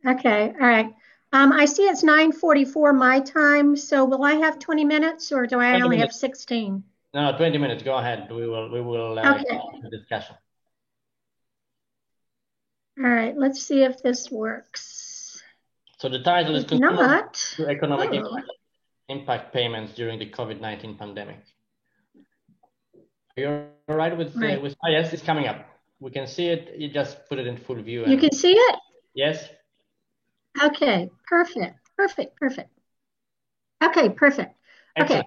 Speaker 9: Okay, all right. I see it's 9:44 my time, so will I have 20 minutes or do I only have 16?
Speaker 1: No, 20 minutes. Go ahead. We will
Speaker 9: okay.
Speaker 1: the discussion.
Speaker 9: All right, let's see if this works.
Speaker 1: So the title is
Speaker 9: Not
Speaker 1: to Economic Impact Payments During the COVID-19 Pandemic. You're all right with oh, yes, it's coming up. We can see it. You just put it in full view.
Speaker 9: You can see it?
Speaker 1: Yes.
Speaker 9: Okay, perfect. Okay, perfect.
Speaker 1: Excellent.
Speaker 9: Okay.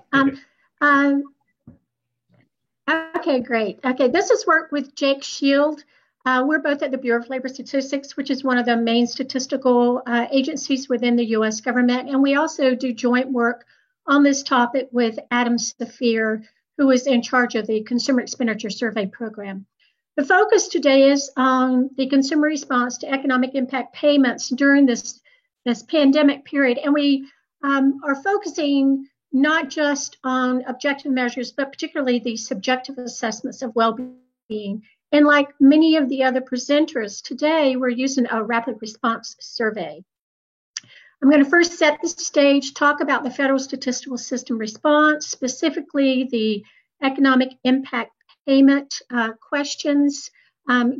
Speaker 9: Okay, great. Okay, this is work with Jake Shield. We're both at the Bureau of Labor Statistics, which is one of the main statistical agencies within the U.S. government. And we also do joint work on this topic with Adam Saphir, who is in charge of the Consumer Expenditure Survey Program. The focus today is on the consumer response to economic impact payments during this pandemic period. And we are focusing not just on objective measures, but particularly the subjective assessments of well-being. And like many of the other presenters today, we're using a rapid response survey. I'm going to first set the stage, talk about the federal statistical system response, specifically the economic impact payment questions,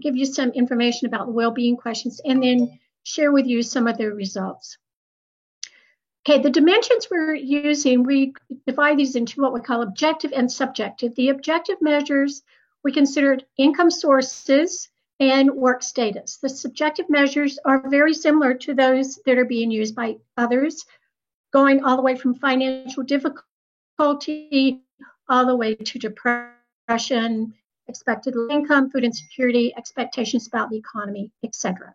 Speaker 9: give you some information about the well-being questions, and then share with you some of the results. Okay, the dimensions we're using, we divide these into what we call objective and subjective. The objective measures, we considered income sources and work status. The subjective measures are very similar to those that are being used by others, going all the way from financial difficulty all the way to depression, expected income, food insecurity, expectations about the economy, etc.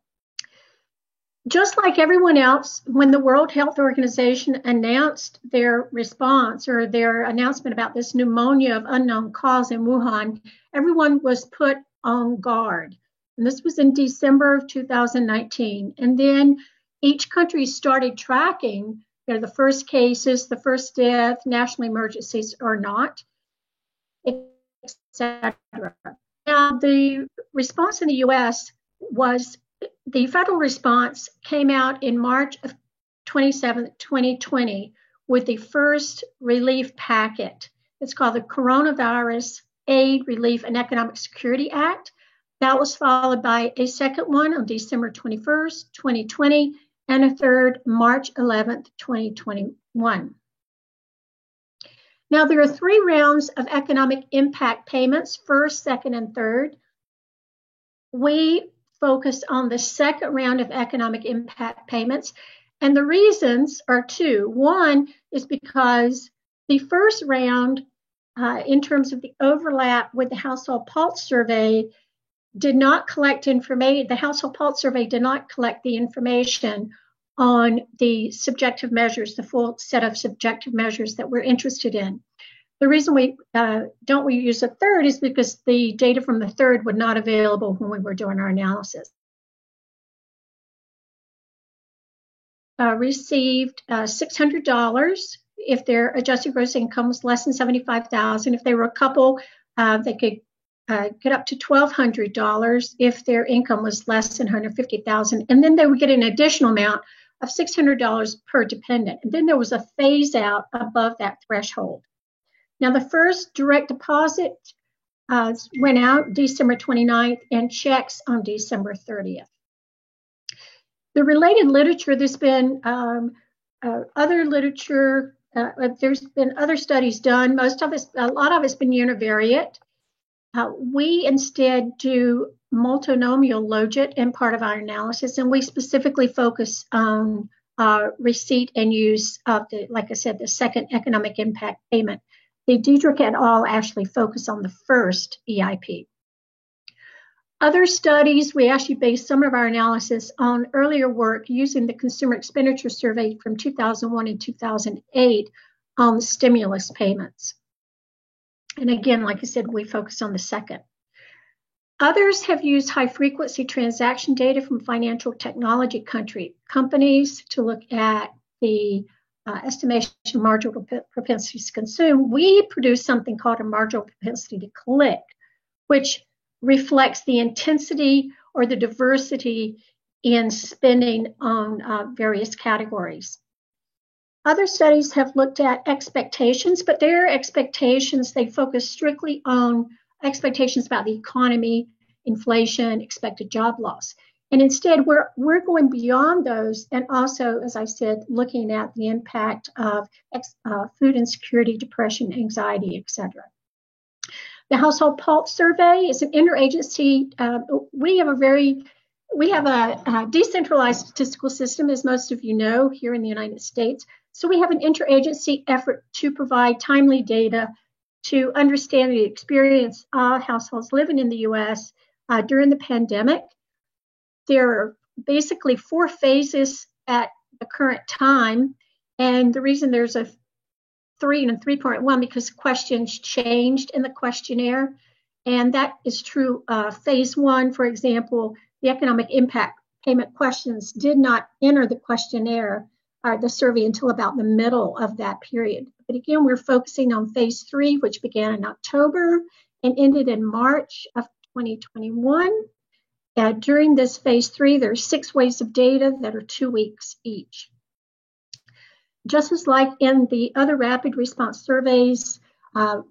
Speaker 9: Just like everyone else, when the World Health Organization announced their response or their announcement about this pneumonia of unknown cause in Wuhan, everyone was put on guard. And this was in December of 2019. And then each country started tracking, the first cases, the first death, national emergencies or not, etc. Now, the response in the US was, the federal response came out in March of 2020 with the first relief packet. It's called the Coronavirus Aid, Relief, and Economic Security Act. That was followed by a second one on December 21st, 2020, and a third March 11th, 2021. Now, there are 3 rounds of economic impact payments, first, second, and third. We focus on the second round of economic impact payments. And the reasons are 2. One is because the first round, in terms of the overlap with the Household Pulse Survey, did not collect information. The Household Pulse Survey did not collect the information on the subjective measures, the full set of subjective measures that we're interested in. The reason we don't use a third is because the data from the third were not available when we were doing our analysis. Received $600 if their adjusted gross income was less than $75,000. If they were a couple, they could get up to $1,200 if their income was less than $150,000, and then they would get an additional amount of $600 per dependent. And then there was a phase out above that threshold. Now, the first direct deposit went out December 29th and checks on December 30th. The related literature, there's been other literature, there's been other studies done. A lot of it's been univariate. We instead do multinomial logit in part of our analysis, and we specifically focus on receipt and use of the, like I said, the second economic impact payment. The Diedrich et al. Actually focus on the first EIP. Other studies, we actually based some of our analysis on earlier work using the Consumer Expenditure Survey from 2001 and 2008 on stimulus payments. And again, like I said, we focus on the second. Others have used high-frequency transaction data from financial technology companies to look at the estimation of marginal propensity to consume. We produce something called a marginal propensity to click, which reflects the intensity or the diversity in spending on various categories. Other studies have looked at expectations, but their expectations, they focus strictly on expectations about the economy, inflation, expected job loss. And instead, we're going beyond those and also, as I said, looking at the impact of food insecurity, depression, anxiety, etc. The Household Pulse Survey is an interagency. We have a decentralized statistical system, as most of you know, here in the United States. So we have an interagency effort to provide timely data to understand the experience of households living in the U.S. During the pandemic. There are basically 4 phases at the current time, and the reason there's a 3 and 3.1 because questions changed in the questionnaire, and that is true. Phase 1, for example, the economic impact payment questions did not enter the questionnaire or the survey until about the middle of that period. But again, we're focusing on phase 3, which began in October and ended in March of 2021. During this phase 3, there are 6 waves of data that are 2 weeks each. Just as like in the other rapid response surveys,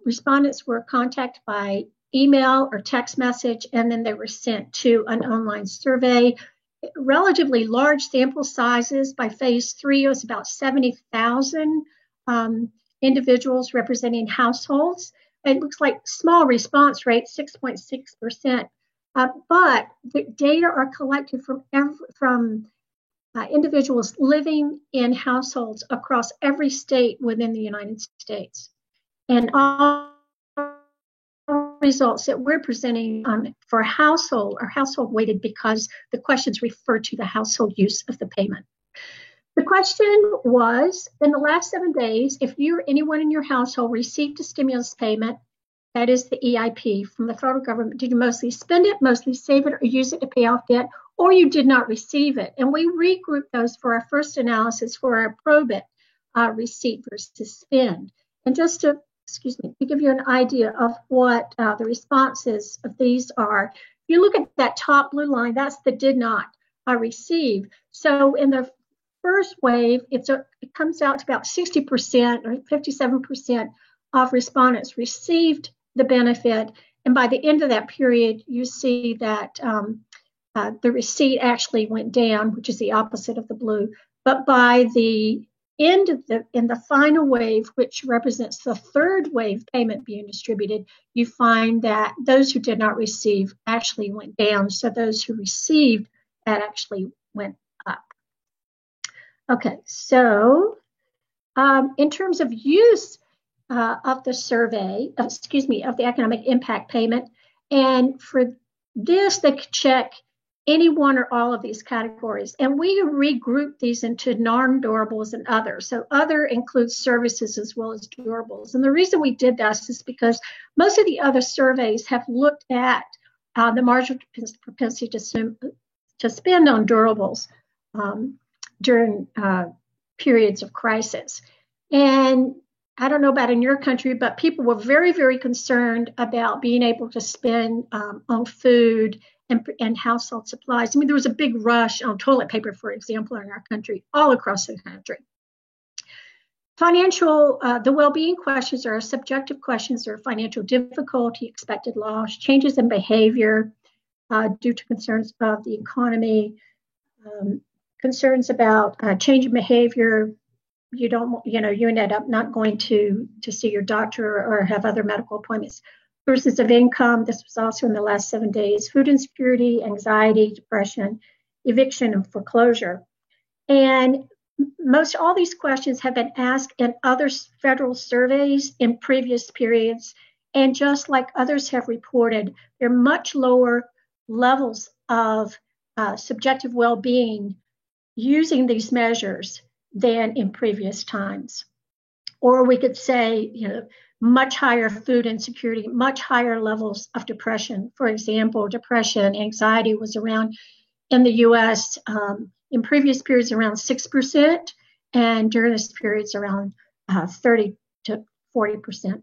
Speaker 9: respondents were contacted by email or text message, and then they were sent to an online survey. Relatively large sample sizes. By phase 3, it was about 70,000 individuals representing households. It looks like small response rate, 6.6%. But the data are collected from individuals living in households across every state within the United States. And all results that we're presenting for household are household weighted because the questions refer to the household use of the payment. The question was, in the last 7 days, if you or anyone in your household received a stimulus payment, that is the EIP from the federal government, did you mostly spend it, mostly save it, or use it to pay off debt, or you did not receive it? And we regrouped those for our first analysis for our probate receipt versus spend. And just to give you an idea of what the responses of these are, if you look at that top blue line, that's the did not receive. So in the first wave, it comes out to about 60% or 57% of respondents received the benefit. And by the end of that period, you see that the receipt actually went down, which is the opposite of the blue. But by the end of in the final wave, which represents the third wave payment being distributed, you find that those who did not receive actually went down. So those who received, that actually went up. Okay, so in terms of use of the survey, of the economic impact payment, and for this, they could check any one or all of these categories. And we regroup these into non-durables and other. So other includes services as well as durables. And the reason we did this is because most of the other surveys have looked at the marginal propensity to spend on durables during periods of crisis. And I don't know about in your country, but people were very, very concerned about being able to spend on food and household supplies. I mean, there was a big rush on toilet paper, for example, in our country, all across the country. The well-being questions are subjective questions. They're financial difficulty, expected loss, changes in behavior due to concerns of the economy, concerns about change in behavior. You ended up not going to see your doctor or have other medical appointments. Sources of income, this was also in the last 7 days, food insecurity, anxiety, depression, eviction, and foreclosure. And most all these questions have been asked in other federal surveys in previous periods. And just like others have reported, they're much lower levels of subjective well-being using these measures than in previous times. Or we could say, much higher food insecurity, much higher levels of depression. For example, depression, anxiety was around in the US in previous periods around 6%, and during this period it's around 30 to 40%.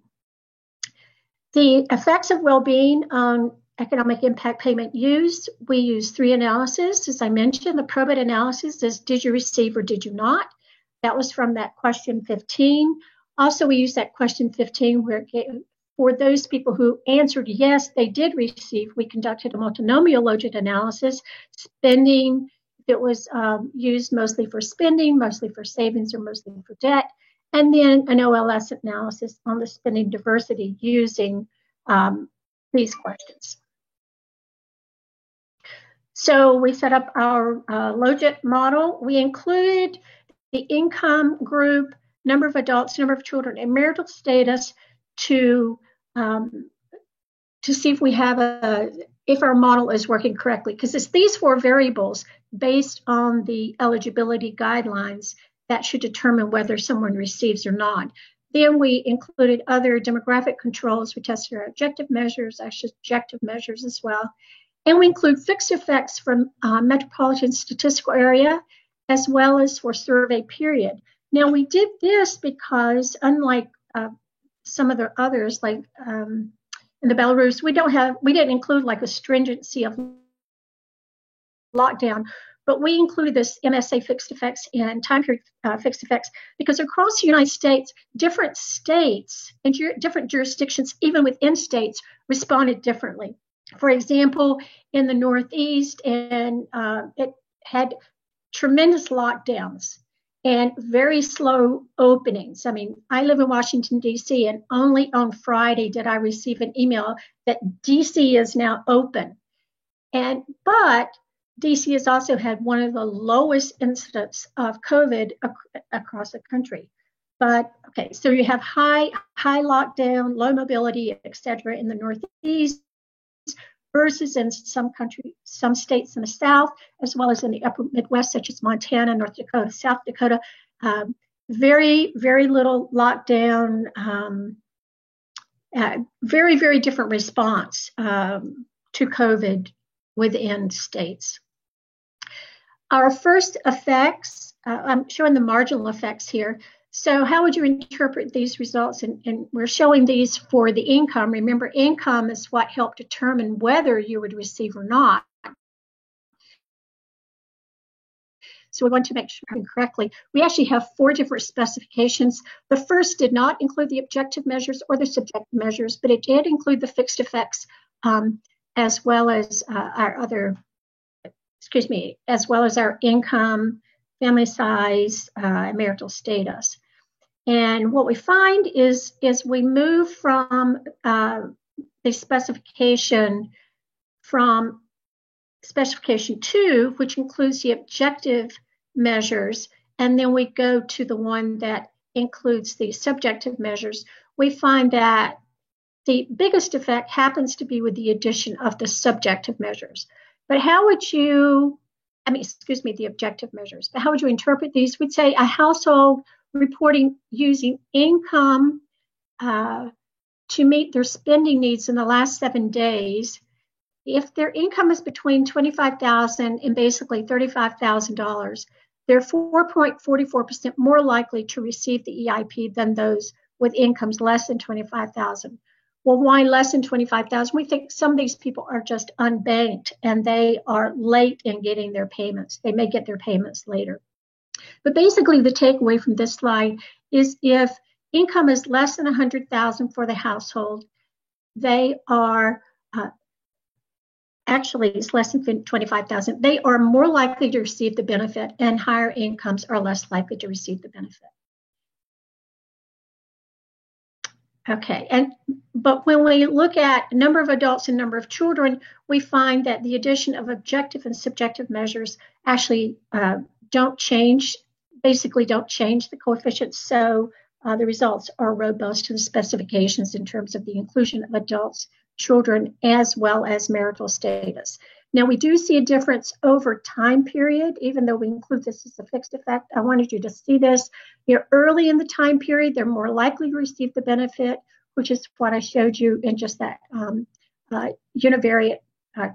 Speaker 9: The effects of well-being on economic impact payment used, we use 3 analyses. As I mentioned, the probate analysis is did you receive or did you not? That was from that question 15. Also, we use that question 15 where for those people who answered yes, they did receive, we conducted a multinomial logit analysis, spending, if it was used mostly for spending, mostly for savings, or mostly for debt, and then an OLS analysis on the spending diversity using these questions. So we set up our logit model. We included the income group, number of adults, number of children, and marital status to see if we have if our model is working correctly, because it's these 4 variables based on the eligibility guidelines that should determine whether someone receives or not. Then we included other demographic controls. We tested our objective measures, our subjective measures as well. And we include fixed effects from metropolitan statistical area as well as for survey period. Now we did this because unlike some of the others, like in the Belarus, we didn't include like a stringency of lockdown, but we included this MSA fixed effects and time period fixed effects because across the United States, different states and different jurisdictions, even within states, responded differently. For example, in the Northeast, and it had tremendous lockdowns and very slow openings. I mean, I live in Washington, D.C., and only on Friday did I receive an email that D.C. is now open. But D.C. has also had one of the lowest incidents of COVID across the country. But okay, so you have high lockdown, low mobility, et cetera, in the Northeast versus in some states in the South, as well as in the upper Midwest, such as Montana, North Dakota, South Dakota. Very, very little lockdown, very, very different response to COVID within states. Our first effects, I'm showing the marginal effects here. So how would you interpret these results? And we're showing these for the income. Remember, income is what helped determine whether you would receive or not. So we want to make sure we're correctly. We actually have 4 different specifications. The first did not include the objective measures or the subjective measures, but it did include the fixed effects as well as as well as our income, family size, marital status. And what we find is we move from the specification 2, which includes the objective measures, and then we go to the one that includes the subjective measures. We find that the biggest effect happens to be with the addition of the subjective measures. But how would you, the objective measures, but how would you interpret these? We'd say a household reporting using income to meet their spending needs in the last 7 days. If their income is between $25,000 and basically $35,000, they're 4.44% more likely to receive the EIP than those with incomes less than $25,000. Well, why less than $25,000? We think some of these people are just unbanked and they are late in getting their payments. They may get their payments later. But basically, the takeaway from this slide is if income is less than $100,000 for the household, they are actually it's less than $25,000. They are more likely to receive the benefit, and higher incomes are less likely to receive the benefit. Okay, but when we look at number of adults and number of children, we find that the addition of objective and subjective measures actually don't change the coefficients. So the results are robust to the specifications in terms of the inclusion of adults, children, as well as marital status. Now, we do see a difference over time period, even though we include this as a fixed effect. I wanted you to see this. Here early in the time period, they're more likely to receive the benefit, which is what I showed you in just that univariate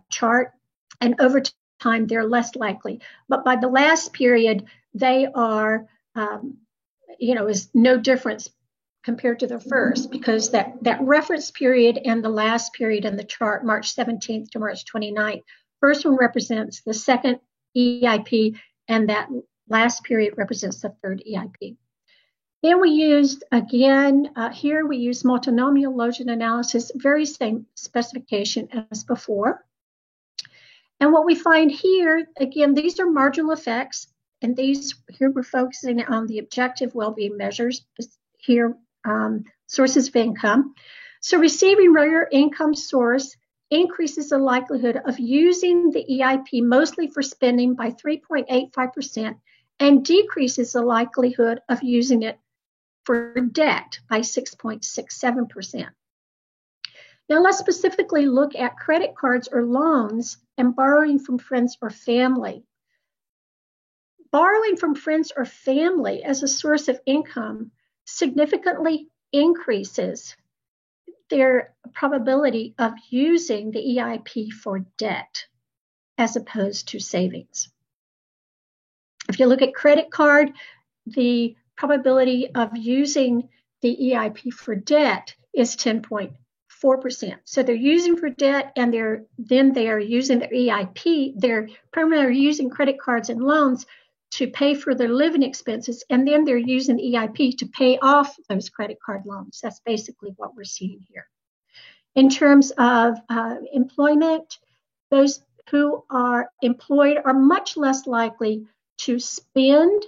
Speaker 9: chart. And over time, they're less likely. But by the last period, they are, is no difference compared to the first, because that reference period and the last period in the chart, March 17th to March 29th, first one represents the second EIP, and that last period represents the third EIP. Then we used, again, here we use multinomial logit analysis, very same specification as before. And what we find here, again, these are marginal effects, and these here we're focusing on the objective well-being measures, here sources of income. So receiving regular income source increases the likelihood of using the EIP mostly for spending by 3.85% and decreases the likelihood of using it for debt by 6.67%. Now let's specifically look at credit cards or loans and borrowing from friends or family. Borrowing from friends or family as a source of income significantly increases their probability of using the EIP for debt as opposed to savings. If you look at credit card, the probability of using the EIP for debt is 10.4%. So they're using for debt, and they are using their EIP. They're primarily using credit cards and loans to pay for their living expenses, and then they're using the EIP to pay off those credit card loans. That's basically what we're seeing here. In terms of employment, those who are employed are much less likely to spend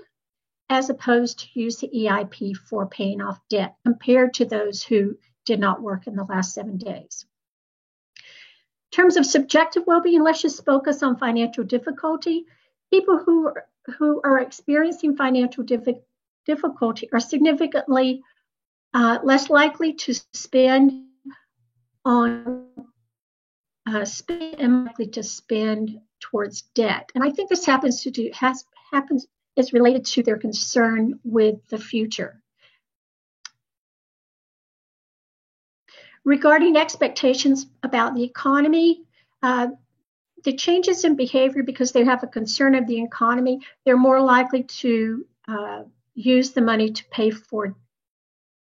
Speaker 9: as opposed to use the EIP for paying off debt compared to those who did not work in the last 7 days. In terms of subjective well-being, let's just focus on financial difficulty. People who are experiencing financial difficulty are significantly less likely to spend on spend towards debt. And I think this is related to their concern with the future. Regarding expectations about the economy, the changes in behavior, because they have a concern of the economy, they're more likely to use the money to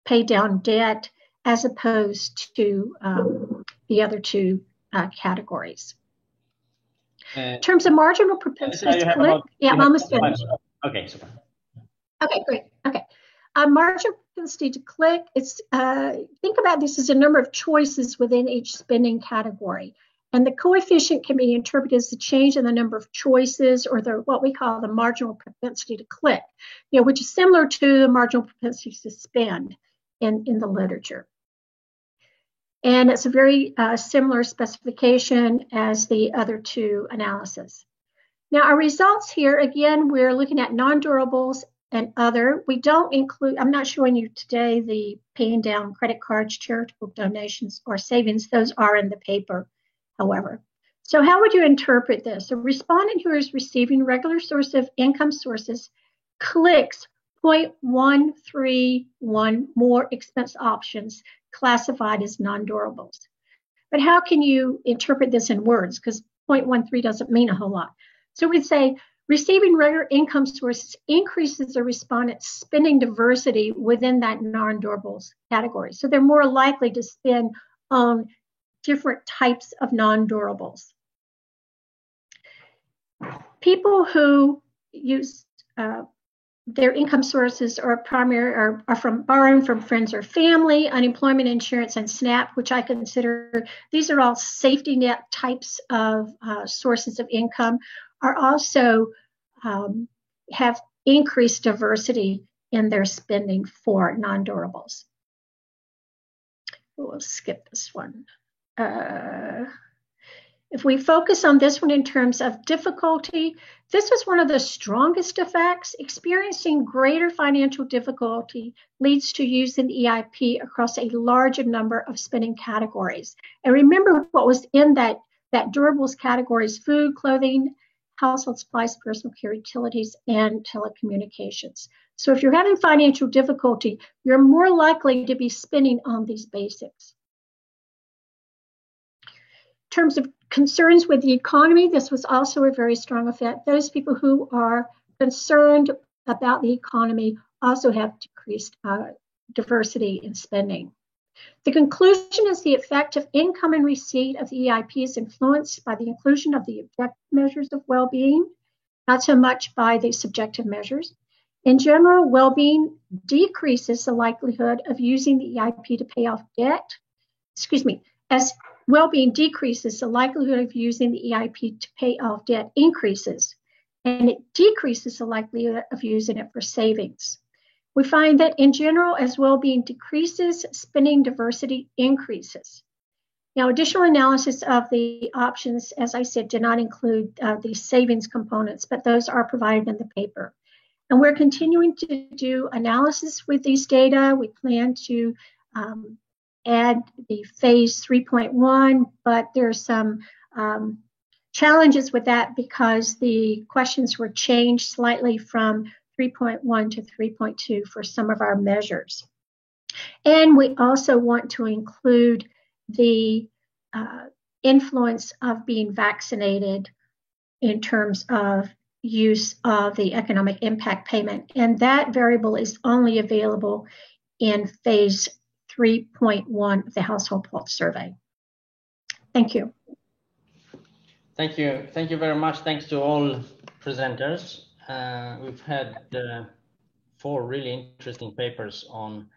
Speaker 9: pay down debt as opposed to the other two categories. In terms of marginal propensity to click, I'm almost finished.
Speaker 1: Okay, super.
Speaker 9: Okay, great. Okay. Marginal propensity to click, think about this as a number of choices within each spending category. And the coefficient can be interpreted as the change in the number of choices, or what we call the marginal propensity to click, which is similar to the marginal propensity to spend in the literature. And it's a very similar specification as the other two analyses. Now, our results here, again, we're looking at non-durables and other. We don't include, I'm not showing you today the paying down credit cards, charitable donations, or savings. Those are in the paper, however. So how would you interpret this? A respondent who is receiving regular source of income sources clicks 0.131 more expense options classified as non-durables. But how can you interpret this in words? Because 0.13 doesn't mean a whole lot. So we'd say receiving regular income sources increases the respondent's spending diversity within that non-durables category. So they're more likely to spend on different types of non-durables. People who use their income sources are from borrowing from friends or family, unemployment insurance, and SNAP, which I consider, these are all safety net types of sources of income, are also have increased diversity in their spending for non-durables. We'll skip this one. If we focus on this one in terms of difficulty, this was one of the strongest effects. Experiencing greater financial difficulty leads to using the EIP across a larger number of spending categories. And remember what was in that that durables categories, food, clothing, household supplies, personal care, utilities, and telecommunications. So if you're having financial difficulty, you're more likely to be spending on these basics. In terms of concerns with the economy, this was also a very strong effect. Those people who are concerned about the economy also have decreased diversity in spending. The conclusion is the effect of income and receipt of the EIP is influenced by the inclusion of the objective measures of well-being, not so much by the subjective measures. In general, well-being decreases the likelihood of using the EIP to pay off debt. As well-being decreases, the likelihood of using the EIP to pay off debt increases, and it decreases the likelihood of using it for savings. We find that in general, as well-being decreases, spending diversity increases. Now, additional analysis of the options, as I said, did not include the savings components, but those are provided in the paper. And we're continuing to do analysis with these data. We plan to add the phase 3.1, but there's some challenges with that because the questions were changed slightly from 3.1 to 3.2 for some of our measures. And we also want to include the influence of being vaccinated in terms of use of the economic impact payment. And that variable is only available in phase 3.1 of the Household Pulse Survey. Thank you.
Speaker 1: Thank you. Thank you very much. Thanks to all presenters. We've had 4 really interesting papers on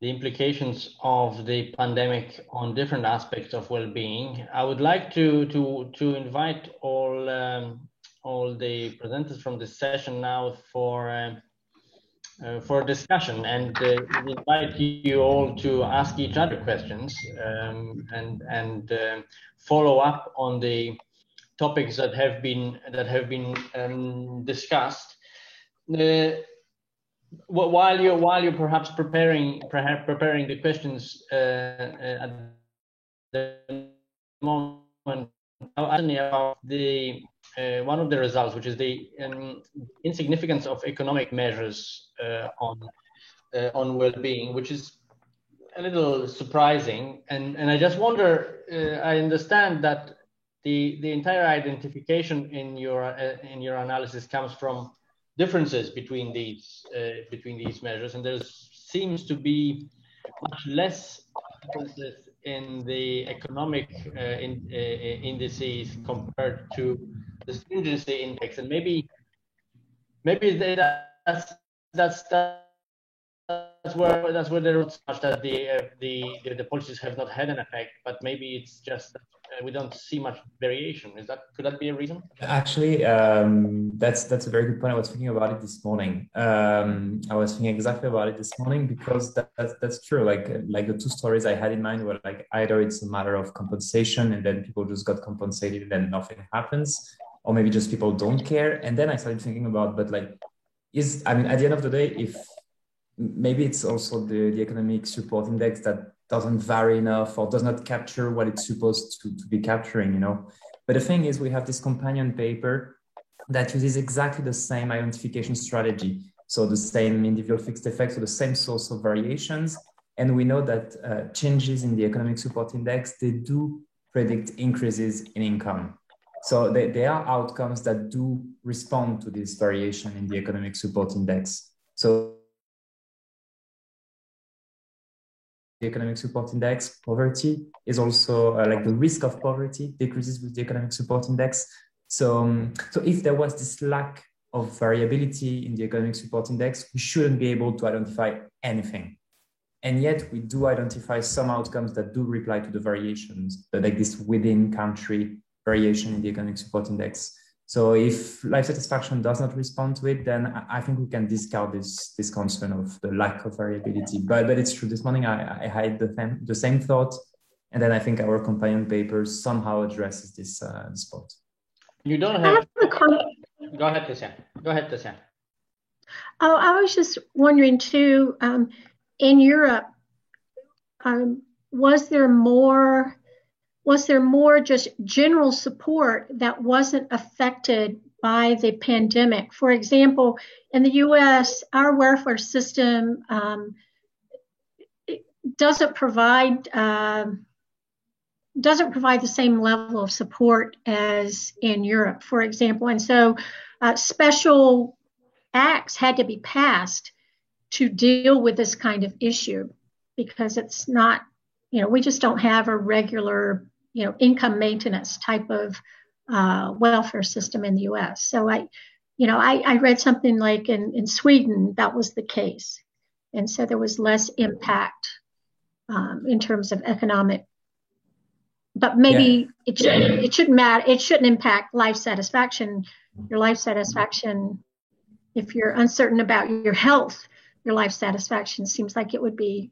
Speaker 1: the implications of the pandemic on different aspects of well-being. I would like to invite all the presenters from this session now for discussion, and invite you all to ask each other questions and follow up on the topics that have been discussed. While you're perhaps preparing the questions at the moment, about the one of the results, which is the insignificance of economic measures on well-being, which is a little surprising. And I just wonder, I understand that the entire identification in your analysis comes from differences between these measures, and there seems to be much less differences in the economic indices compared to the stringency index, and maybe that's where there is much that the policies have not had an effect, but maybe it's just that we don't see much variation. Could that be a reason?
Speaker 6: Actually, that's a very good point. I was thinking about it this morning. I was thinking exactly about it this morning because that's true. Like the 2 stories I had in mind were like either it's a matter of compensation and then people just got compensated and then nothing happens, or maybe just people don't care. And then I started thinking about, but like, at the end of the day, if maybe it's also the economic support index that doesn't vary enough or does not capture what it's supposed to be capturing, you know. But the thing is, we have this companion paper that uses exactly the same identification strategy. So the same individual fixed effects, so the same source of variations. And we know that changes in the economic support index, they do predict increases in income. So there are outcomes that do respond to this variation in the economic support index. So the economic support index, poverty is also like the risk of poverty decreases with the economic support index. So if there was this lack of variability in the economic support index, we shouldn't be able to identify anything. And yet we do identify some outcomes that do reply to the variations, like this within country variation in the economic support index. So if life satisfaction does not respond to it, then I think we can discard this concern of the lack of variability. But it's true. This morning I had the same thought, and then I think our companion paper somehow addresses this spot.
Speaker 1: You don't have. Go ahead, Tessiane.
Speaker 9: Oh, I was just wondering too. In Europe, was there more was there more just general support that wasn't affected by the pandemic? For example, in the US, our welfare system doesn't provide the same level of support as in Europe, for example. And so special acts had to be passed to deal with this kind of issue, because it's not, we just don't have a regular, income maintenance type of welfare system in the US. So I read something like in Sweden, that was the case. And so there was less impact in terms of economic, but maybe it shouldn't matter. It shouldn't impact life satisfaction. Your life satisfaction, if you're uncertain about your health, your life satisfaction seems like it would be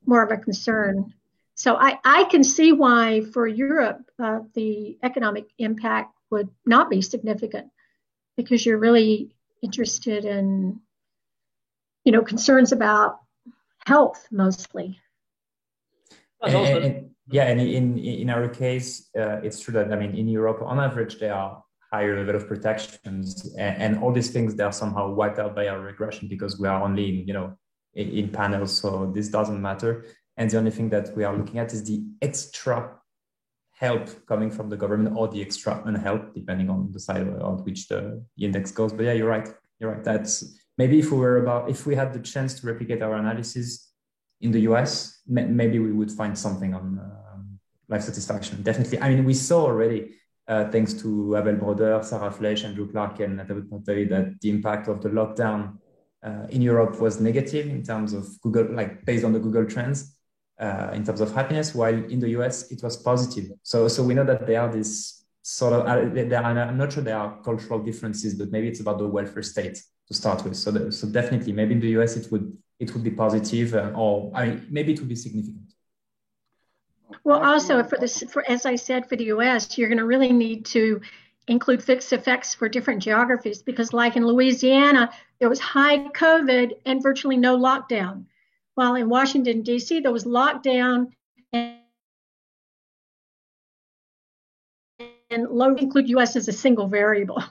Speaker 9: more of a concern. So I can see why for Europe, the economic impact would not be significant, because you're really interested in, concerns about health mostly.
Speaker 6: And in our case, it's true that, in Europe, on average, there are higher level of protections, and all these things, they are somehow wiped out by our regression because we are only in panels, so this doesn't matter. And the only thing that we are looking at is the extra help coming from the government or the extra unhelp, depending on the side on which the index goes. But yeah, you're right. That's maybe if we had the chance to replicate our analysis in the US, maybe we would find something on life satisfaction. Definitely. We saw already, thanks to Abel Broder, Sarah Fleisch, Andrew Clark, and David Pantari, that the impact of the lockdown in Europe was negative in terms of Google, based on the Google trends, in terms of happiness, while in the US it was positive. So we know that there are this sort of, I'm not sure there are cultural differences, but maybe it's about the welfare state to start with. So definitely, maybe in the US it would be positive, or maybe it would be significant.
Speaker 9: Well, also as I said, for the US, you're going to really need to include fixed effects for different geographies, because like in Louisiana, there was high COVID and virtually no lockdown. While in Washington, D.C., there was lockdown and low, include U.S. as a single variable.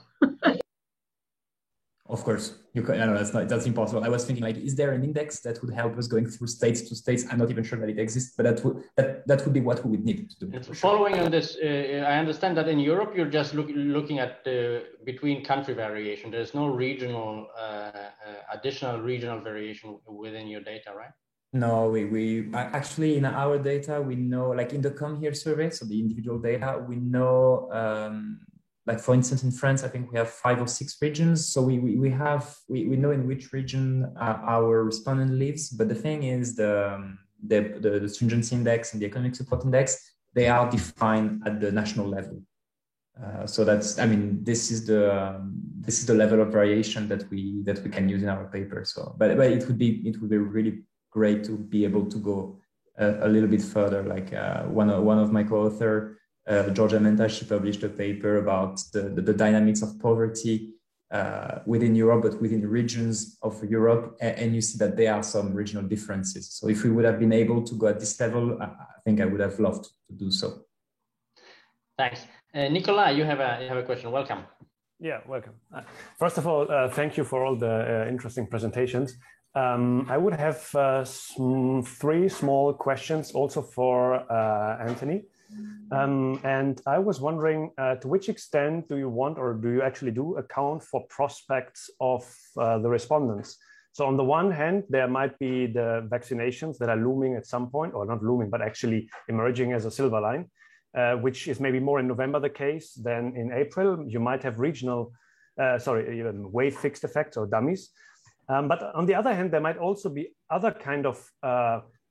Speaker 6: Of course, you can. No, that's impossible. I was thinking, is there an index that would help us going through states to states? I'm not even sure that it exists, but that would be what we would need to do.
Speaker 1: Following on this, I understand that in Europe you're just looking at between country variation. There's no regional additional regional variation within your data, right?
Speaker 6: No, we actually, in our data, we know, in the Come Here survey, so the individual data, we know, for instance, in France, I think we have 5 or 6 regions. So we know in which region our respondent lives. But the thing is, the stringency index and the economic support index, they are defined at the national level. So that's, this is the level of variation that we can use in our paper. So, but it would be really great to be able to go a little bit further. One of my co-author, Georgia Menta, she published a paper about the dynamics of poverty within Europe, but within regions of Europe, and you see that there are some regional differences. So if we would have been able to go at this level, I think I would have loved to do so.
Speaker 1: Thanks. Nicolas, you have a question. Welcome.
Speaker 10: Yeah, welcome. First of all, thank you for all the interesting presentations. I would have 3 small questions also for Anthony. And I was wondering, to which extent do you want, or do you actually do account for prospects of the respondents? So on the one hand, there might be the vaccinations that are looming at some point, or not looming, but actually emerging as a silver line, which is maybe more in November the case than in April. You might have even wave fixed effects or dummies. But on the other hand, there might also be other kind of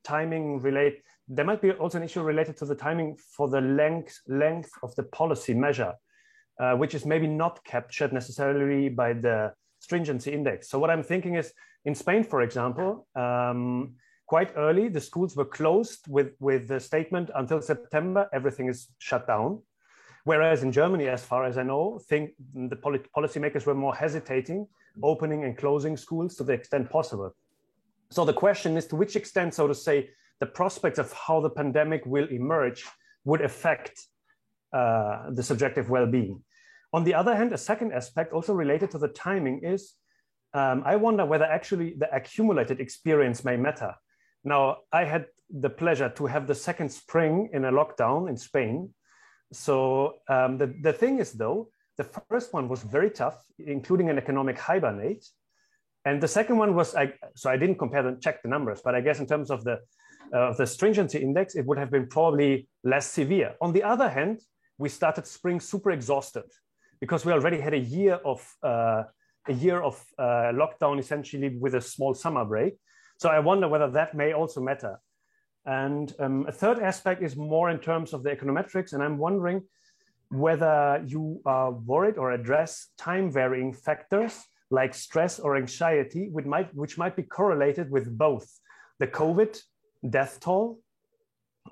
Speaker 10: timing related. There might be also an issue related to the timing for the length of the policy measure, which is maybe not captured necessarily by the stringency index. So what I'm thinking is, in Spain, for example, quite early, the schools were closed with the statement until September, everything is shut down. Whereas in Germany, as far as I know, the policymakers were more hesitating, opening and closing schools to the extent possible. So the question is, to which extent, so to say, the prospects of how the pandemic will emerge would affect the subjective well-being. On the other hand, a second aspect also related to the timing is, I wonder whether actually the accumulated experience may matter. Now, I had the pleasure to have the second spring in a lockdown in Spain. So the thing is, though, the first one was very tough, including an economic hibernate. And the second one was, so I didn't check the numbers, but I guess in terms of the stringency index, it would have been probably less severe. On the other hand, we started spring super exhausted because we already had a year of lockdown, essentially with a small summer break. So I wonder whether that may also matter. And a third aspect is more in terms of the econometrics. And I'm wondering whether you are worried or address time varying factors like stress or anxiety, which might be correlated with both the COVID death toll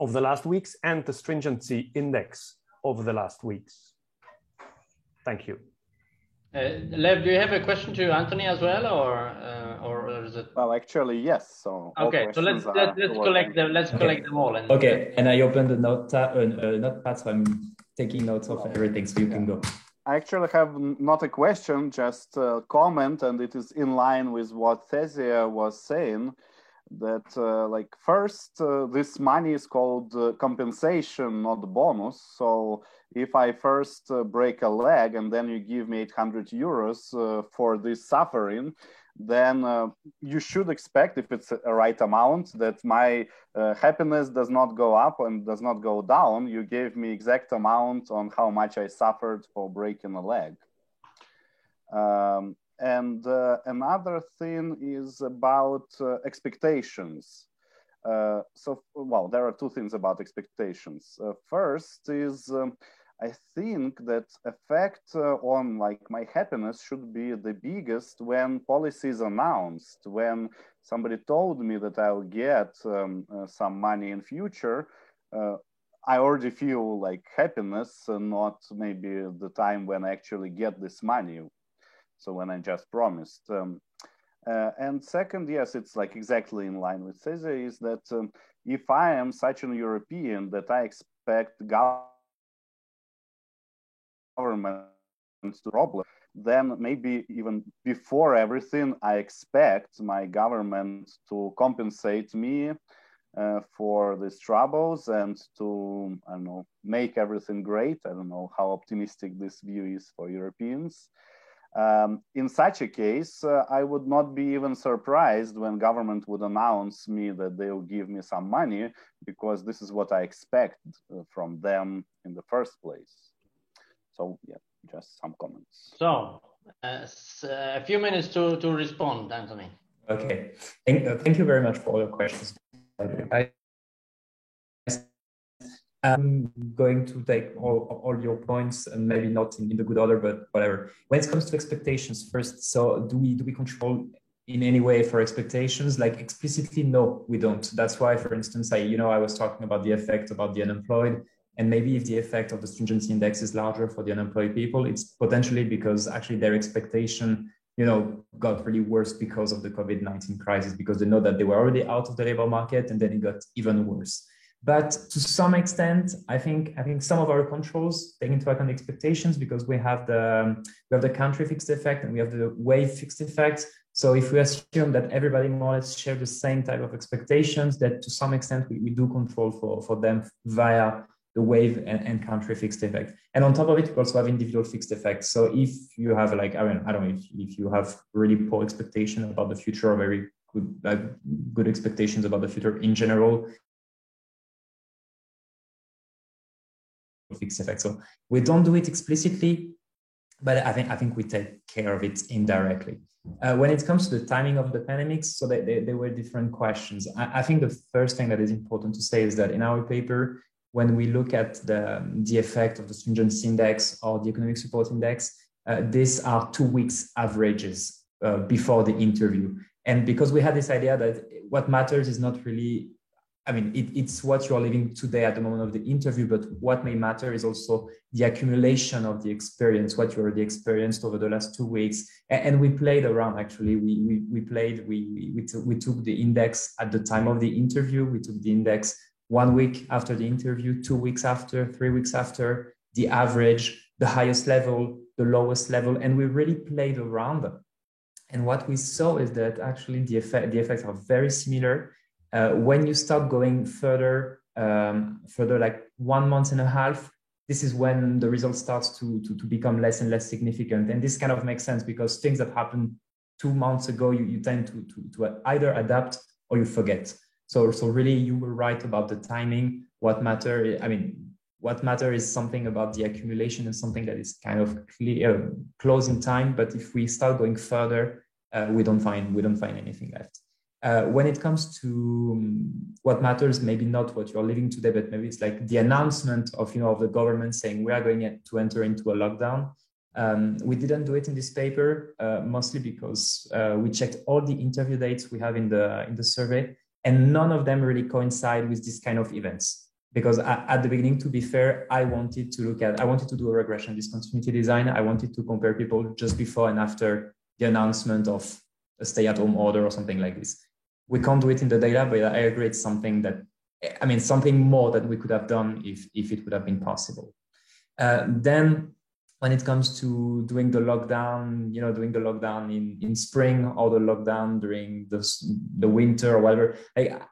Speaker 10: over the last weeks and the stringency index over the last weeks. Thank you.
Speaker 1: Lev, do you have a question to Anthony as well, or is it?
Speaker 7: Well, actually, yes. So
Speaker 1: okay, so let's collect them. Let's collect them all. And
Speaker 6: okay, and I opened the notepad, so I'm taking notes of everything, so you can go.
Speaker 7: I actually have not a question, just a comment, and it is in line with what Thesia was saying. That like first, this money is called compensation, not bonus. So if I first break a leg and then you give me 800 euros for this suffering, then you should expect, if it's a right amount, that my happiness does not go up and does not go down. You gave me exact amount on how much I suffered for breaking a leg. And another thing is about expectations. So, well, there are two things about expectations. First is, I think that effect on like my happiness should be the biggest when policy is announced. When somebody told me that I'll get some money in future, I already feel like happiness, not maybe the time when I actually get this money. So when I just promised. And second, yes, it's like exactly in line with Cesar, is that if I am such an European that I expect government to problem, then maybe even before everything, I expect my government to compensate me for these troubles and to, I don't know, make everything great. I don't know how optimistic this view is for Europeans. In such a case, I would not be even surprised when government would announce me that they will give me some money, because this is what I expect from them in the first place. So yeah, just some comments.
Speaker 1: So a few minutes to respond, Anthony.
Speaker 6: Okay, thank you very much for all your questions. I'm going to take all your points, and maybe not in the good order, but whatever. When it comes to expectations, first, so do we control in any way for expectations? Like explicitly, no, we don't. That's why, for instance, I was talking about the effect about the unemployed, and maybe if the effect of the stringency index is larger for the unemployed people, it's potentially because actually their expectation, got really worse because of the COVID-19 crisis, because they know that they were already out of the labor market, and then it got even worse. But to some extent, I think some of our controls take into account expectations, because we have the country fixed effect and we have the wave fixed effect. So if we assume that everybody more or less share the same type of expectations, that to some extent we do control for them via the wave and country fixed effect. And on top of it, we also have individual fixed effects. So if you have I don't know, if you have really poor expectation about the future, or very good expectations about the future in general, fixed effect. So we don't do it explicitly, but I think we take care of it indirectly. When it comes to the timing of the pandemics, so there were different questions. I think the first thing that is important to say is that in our paper, when we look at the effect of the stringency index or the economic support index, these are 2 weeks averages before the interview. And because we had this idea that what matters is not really, it's what you're living today at the moment of the interview, but what may matter is also the accumulation of the experience, what you already experienced over the last 2 weeks. And we played around, actually. We took the index at the time of the interview. We took the index 1 week after the interview, 2 weeks after, 3 weeks after, the average, the highest level, the lowest level, and we really played around them. And what we saw is that actually the effects are very similar. When you start going further like 1 month and a half, this is when the result starts to become less and less significant. And this kind of makes sense because things that happened 2 months ago, you tend to either adapt or you forget. So really you were right about the timing. What matters is something about the accumulation and something that is kind of clear, close in time. But if we start going further, we don't find anything left. When it comes to what matters, maybe not what you're living today, but maybe it's like the announcement of the government saying we are going to enter into a lockdown. We didn't do it in this paper, mostly because we checked all the interview dates we have in the survey, and none of them really coincide with this kind of events. Because at the beginning, to be fair, I wanted to do a regression discontinuity design. I wanted to compare people just before and after the announcement of a stay-at-home order or something like this. We can't do it in the data, but I agree it's something more that we could have done if it would have been possible. Then when it comes to doing the lockdown, in spring or the lockdown during the winter or whatever,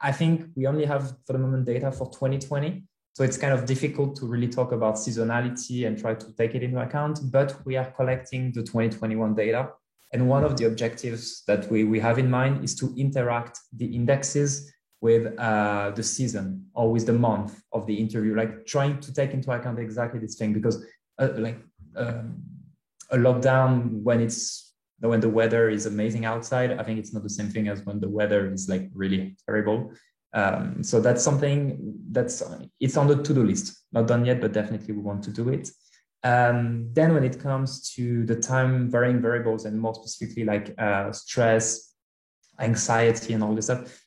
Speaker 6: I think we only have for the moment data for 2020. So it's kind of difficult to really talk about seasonality and try to take it into account, but we are collecting the 2021 data. And one of the objectives that we have in mind is to interact the indexes with the season or with the month of the interview, like trying to take into account exactly this thing, because a lockdown when the weather is amazing outside, I think it's not the same thing as when the weather is like really terrible. So that's something it's on the to-do list, not done yet, but definitely we want to do it. Then when it comes to the time varying variables and more specifically like stress, anxiety and all this stuff,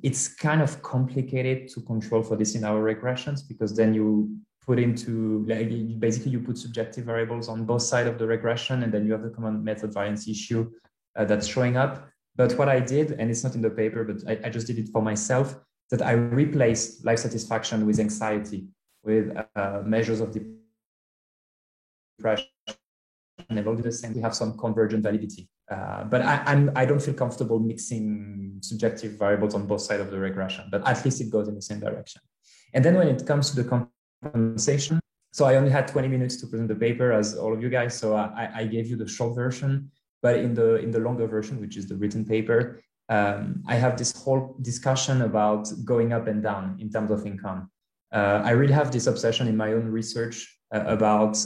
Speaker 6: it's kind of complicated to control for this in our regressions, because then you put you put subjective variables on both sides of the regression, and then you have the common method variance issue that's showing up. But what I did, and it's not in the paper, but I just did it for myself, that I replaced life satisfaction with anxiety, with measures of depression, and all the same. We have some convergent validity. But I don't feel comfortable mixing subjective variables on both sides of the regression, but at least it goes in the same direction. And then when it comes to the compensation, so I only had 20 minutes to present the paper as all of you guys, so I gave you the short version, but in the longer version, which is the written paper, I have this whole discussion about going up and down in terms of income. I really have this obsession in my own research about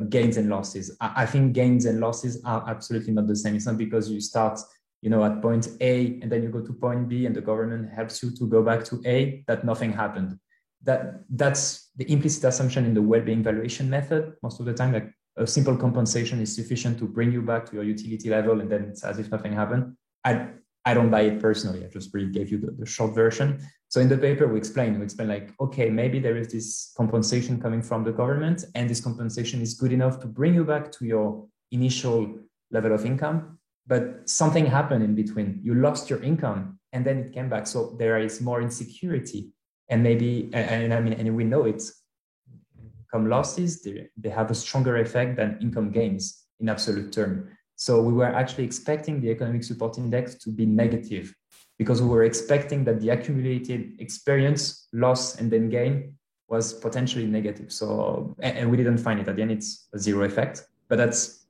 Speaker 6: gains and losses. I think gains and losses are absolutely not the same. It's not because you start at point A and then you go to point B and the government helps you to go back to A that nothing happened. That's the implicit assumption in the well-being valuation method. Most of the time, like a simple compensation is sufficient to bring you back to your utility level, and then it's as if nothing happened. I don't buy it personally. I just really gave you the short version. So in the paper, we explain like, okay, maybe there is this compensation coming from the government, and this compensation is good enough to bring you back to your initial level of income, but something happened in between. You lost your income and then it came back. So there is more insecurity. And maybe, and we know it, income losses, they have a stronger effect than income gains in absolute term. So we were actually expecting the economic support index to be negative, because we were expecting that the accumulated experience, loss, and then gain was potentially negative. So, and we didn't find it. At the end, it's a zero effect, but that's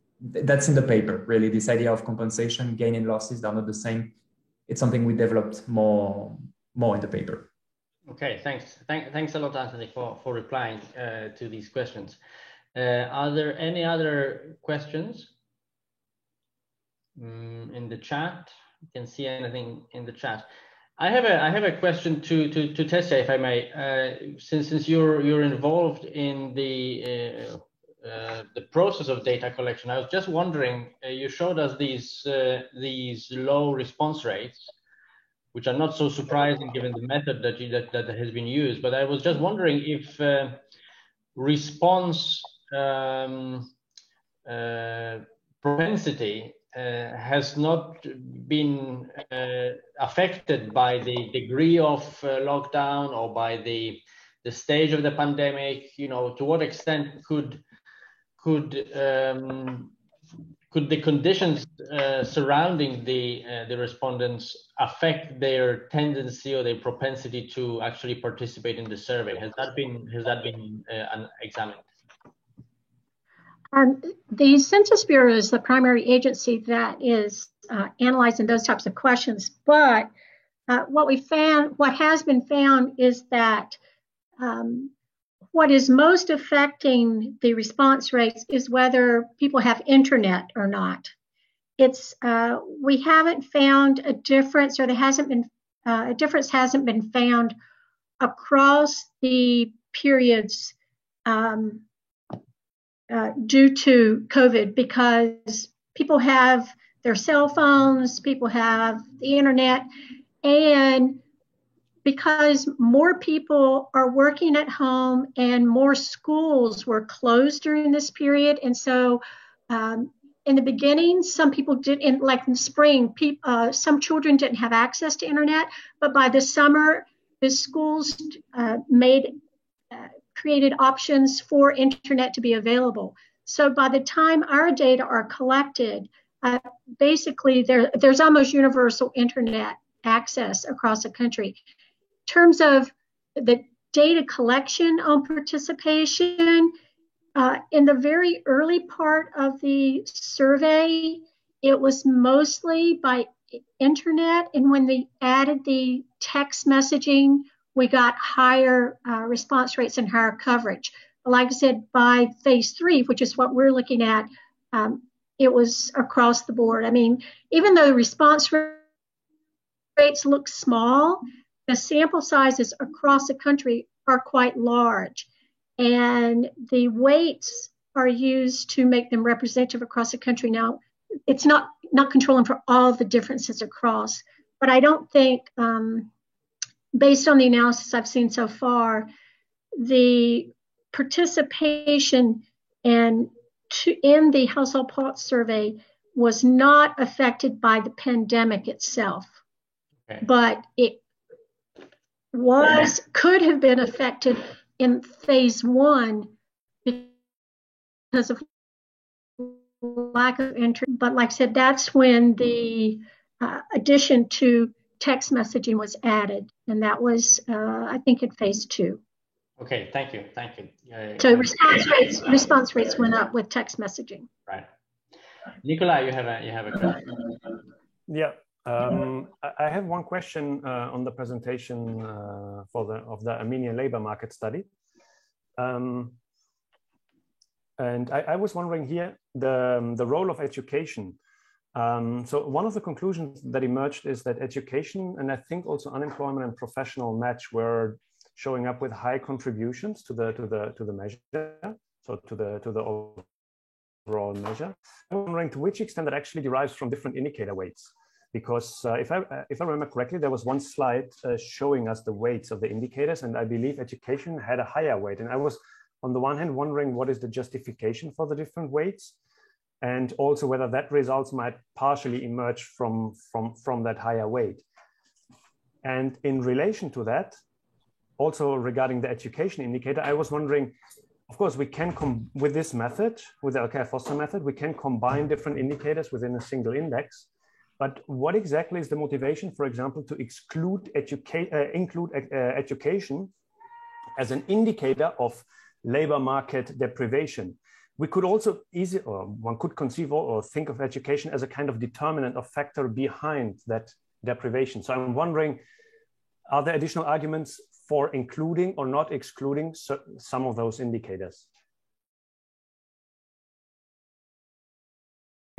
Speaker 6: in the paper, really. This idea of compensation, gain and losses, they're not the same. It's something we developed more in the paper.
Speaker 1: Okay, thanks a lot, Anthony, for replying to these questions. Are there any other questions in the chat? You can see anything in the chat. I have a question to Tessia, if I may. Since you're involved in the process of data collection, I was just wondering. You showed us these low response rates, which are not so surprising given the method that has been used. But I was just wondering if response propensity has not been affected by the degree of lockdown or by the stage of the pandemic. You know, to what extent could the conditions surrounding the respondents affect their tendency or their propensity to actually participate in the survey? Has that been examined?
Speaker 9: The Census Bureau is the primary agency that is analyzing those types of questions. But what has been found is that what is most affecting the response rates is whether people have internet or not. We haven't found a difference, or a difference hasn't been found across the periods due to COVID, because people have their cell phones, people have the internet, and because more people are working at home and more schools were closed during this period. And so in the beginning, some people didn't, like in the spring, some children didn't have access to internet, but by the summer, the schools created options for internet to be available. So by the time our data are collected, basically there's almost universal internet access across the country. In terms of the data collection on participation, in the very early part of the survey, it was mostly by internet, and when they added the text messaging, we got higher response rates and higher coverage. Like I said, by phase 3, which is what we're looking at, it was across the board. I mean, even though the response rates look small, the sample sizes across the country are quite large, and the weights are used to make them representative across the country. Now, it's not controlling for all the differences across, but I don't think, based on the analysis I've seen so far, the participation in the household pulse survey was not affected by the pandemic itself, but it could have been affected in phase 1 because of lack of interest. But like I said, that's when the addition to text messaging was added, and that was, I think, in phase 2.
Speaker 1: Okay, thank you.
Speaker 9: So response rates went up with text messaging.
Speaker 1: Right. Nikolai, you have a question.
Speaker 10: Yeah. I have one question on the presentation of the Armenian labor market study. And I was wondering here, the role of education. So one of the conclusions that emerged is that education, and I think also unemployment and professional match, were showing up with high contributions to the measure, so to the overall measure. I'm wondering to which extent that actually derives from different indicator weights. Because if I remember correctly, there was one slide showing us the weights of the indicators, and I believe education had a higher weight. And I was, on the one hand, wondering what is the justification for the different weights, and also whether that results might partially emerge from that higher weight. And in relation to that, also regarding the education indicator, I was wondering, of course, we can, with this method, with the Alkire-Foster method, we can combine different indicators within a single index. But what exactly is the motivation, for example, to include education as an indicator of labor market deprivation? We could also one could conceive or think of education as a kind of determinant or factor behind that deprivation. So I'm wondering, are there additional arguments for including or not excluding some of those indicators?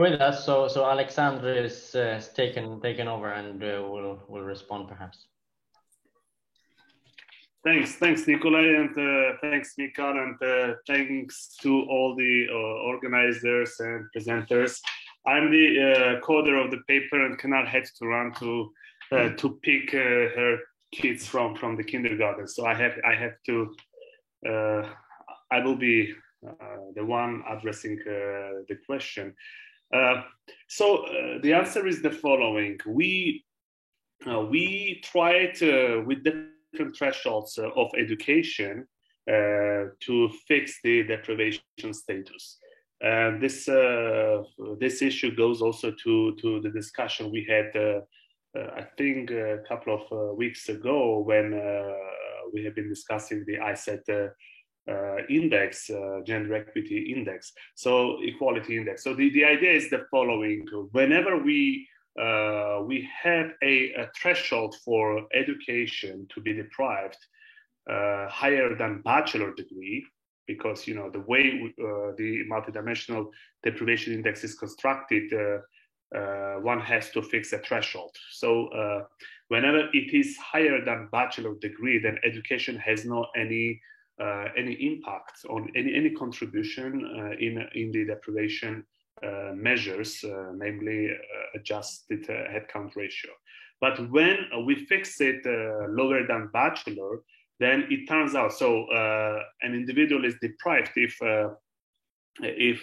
Speaker 1: With us, so Alexandre is taken over and will respond perhaps.
Speaker 11: Thanks, Nikolai, and thanks, Mikal, and thanks to all the organizers and presenters. I'm the coder of the paper and Kenar had to run to pick her kids from the kindergarten. So I have to. I will be the one addressing the question. The answer is the following. We tried with different thresholds of education to fix the deprivation status. This issue goes also to the discussion we had, I think, a couple of weeks ago when we have been discussing the ISET index, gender equity index, so equality index. So the idea is the following: whenever we have a threshold for education to be deprived higher than bachelor degree, because the way the multidimensional deprivation index is constructed, one has to fix a threshold. So whenever it is higher than bachelor degree, then education has no any impact on any contribution in the deprivation measures, namely adjusted headcount ratio. But when we fix it lower than bachelor, then it turns out an individual is deprived if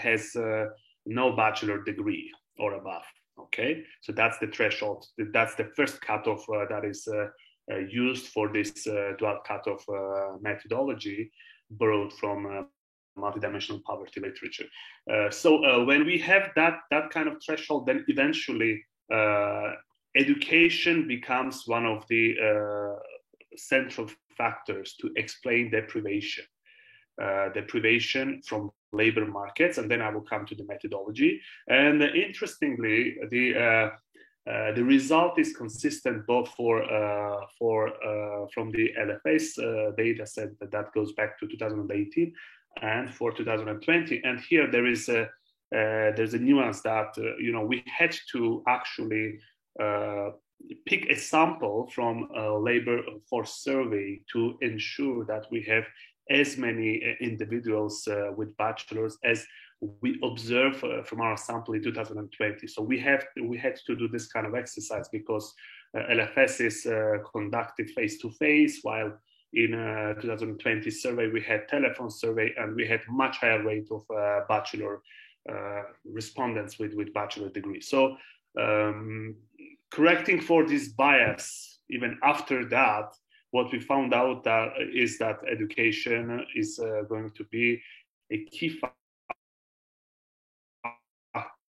Speaker 11: has no bachelor degree or above. Okay, so that's the threshold. That's the first cutoff that is used for this dual cutoff methodology borrowed from multidimensional poverty literature. When we have that kind of threshold, then eventually education becomes one of the central factors to explain deprivation from labor markets, and then I will come to the methodology. And interestingly, the result is consistent both from the LFS data set that goes back to 2018 and for 2020. And here there is there's a nuance that we had to actually pick a sample from a labor force survey to ensure that we have as many individuals with bachelors as we observe from our sample in 2020. So we had to do this kind of exercise because LFS is conducted face-to-face, while in 2020 survey we had telephone survey, and we had much higher rate of bachelor respondents with bachelor degree. So correcting for this bias, even after that, what we found out is that education is going to be a key factor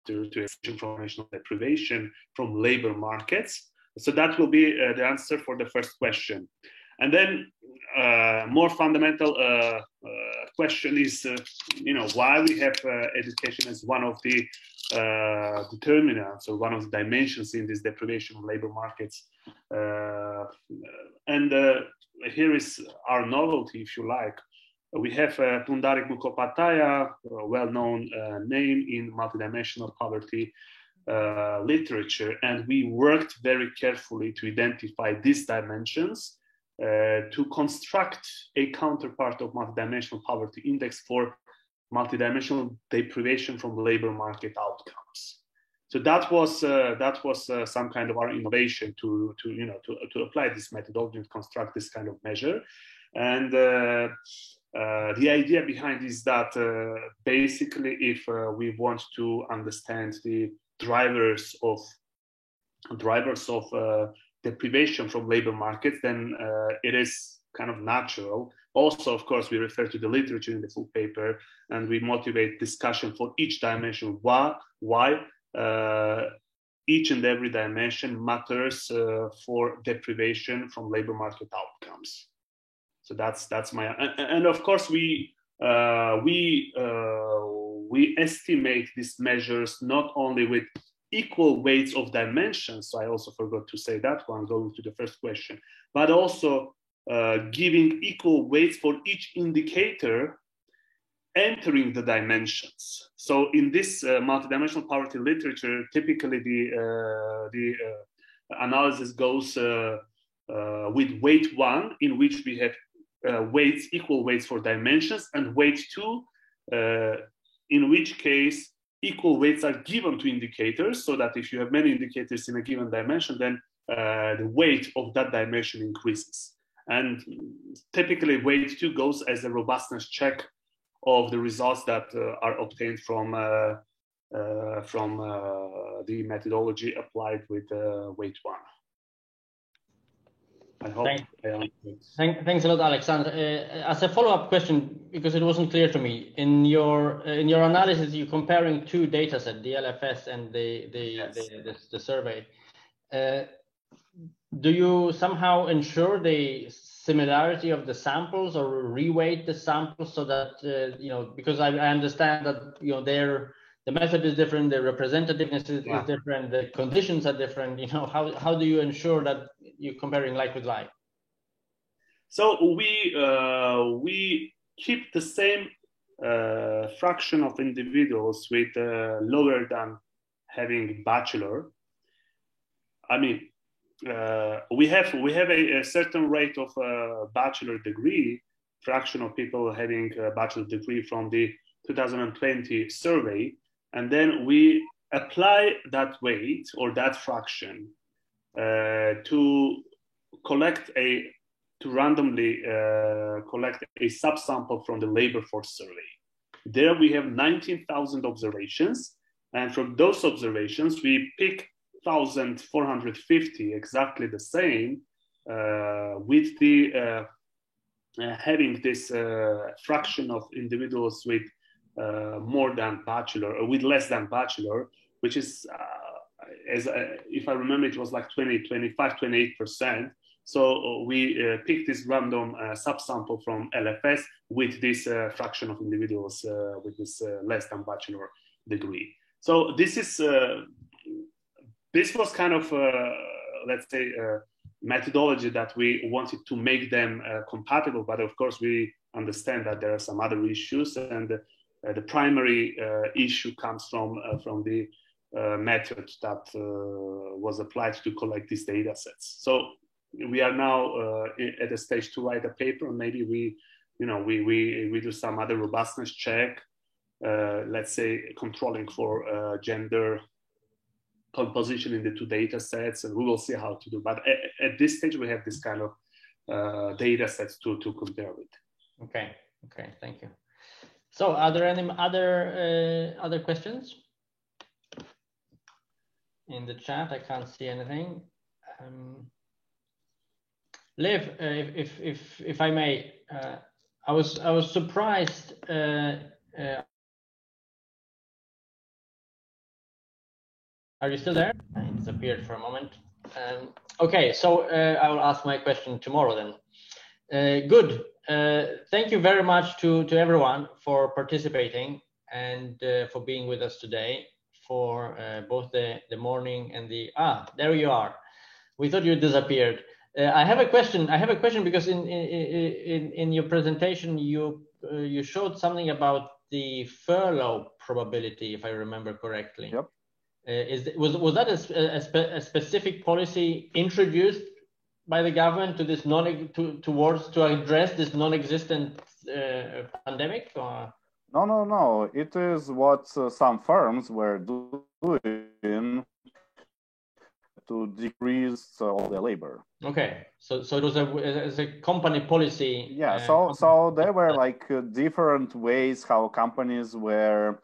Speaker 11: to informational deprivation from labor markets. So that will be the answer for the first question. And then more fundamental question is, why we have education as one of the determinants or one of the dimensions in this deprivation of labor markets. Here is our novelty, if you like. We have Pundarik Mukhopadhyay, a well-known name in multidimensional poverty literature, and we worked very carefully to identify these dimensions to construct a counterpart of multidimensional poverty index for multidimensional deprivation from labor market outcomes. So that was some kind of our innovation to apply this methodology and construct this kind of measure. And the idea behind is that basically, if we want to understand the drivers of deprivation from labor markets, then it is kind of natural. Also, of course, we refer to the literature in the full paper, and we motivate discussion for each dimension. Why each and every dimension matters for deprivation from labor market outcomes. So that's my, and of course we estimate these measures not only with equal weights of dimensions. So I also forgot to say that one, going to the first question, but also giving equal weights for each indicator entering the dimensions. So in this multidimensional poverty literature, typically the analysis goes with weight 1, in which we have equal weights for dimensions, and weight 2, in which case equal weights are given to indicators, so that if you have many indicators in a given dimension, then the weight of that dimension increases. And typically weight 2 goes as a robustness check of the results that are obtained from from the methodology applied with weight 1. I hope I answered.
Speaker 1: Thanks a lot, Alexander. As a follow-up question, because it wasn't clear to me, in your analysis, you're comparing two data sets, the LFS and the survey. Do you somehow ensure the similarity of the samples or reweight the samples so that because I understand that the method is different, the representativeness is different, the conditions are different. How do you ensure that you're comparing like with like?
Speaker 11: So we keep the same fraction of individuals with lower than having bachelor. I mean, we have a certain rate of bachelor degree, fraction of people having a bachelor degree from the 2020 survey, and then we apply that weight or that fraction to randomly collect a subsample from the labor force survey. There we have 19,000 observations, and from those observations we pick 1,450, exactly the same, with the having this fraction of individuals with more than bachelor, or with less than bachelor, which is, if I remember, it was like 28%. So we picked this random subsample from LFS with this fraction of individuals with this less than bachelor degree. So this was kind of, let's say, methodology that we wanted to make them compatible. But of course, we understand that there are some other issues, and the primary issue comes from the method that was applied to collect these data sets. So we are now at a stage to write a paper. Maybe we do some other robustness check, let's say controlling for gender composition in the two data sets, and we will see how to do. But at this stage, we have this kind of data sets to compare with.
Speaker 1: Okay, thank you. So, are there any other questions in the chat? I can't see anything. Liv, if I may, I was surprised. Are you still there? I disappeared for a moment. Okay, so I will ask my question tomorrow then. Good. Thank you very much to everyone for participating and for being with us today for both the morning and there you are. We thought you disappeared. I have a question because in your presentation you showed something about the furlough probability, if I remember correctly.
Speaker 7: Yep.
Speaker 1: Was that a specific policy introduced by the government to this to address this non-existent pandemic? Or?
Speaker 7: No. It is what some firms were doing to decrease all the labor.
Speaker 1: Okay, so it was a company policy.
Speaker 7: Yeah. So there were like different ways how companies were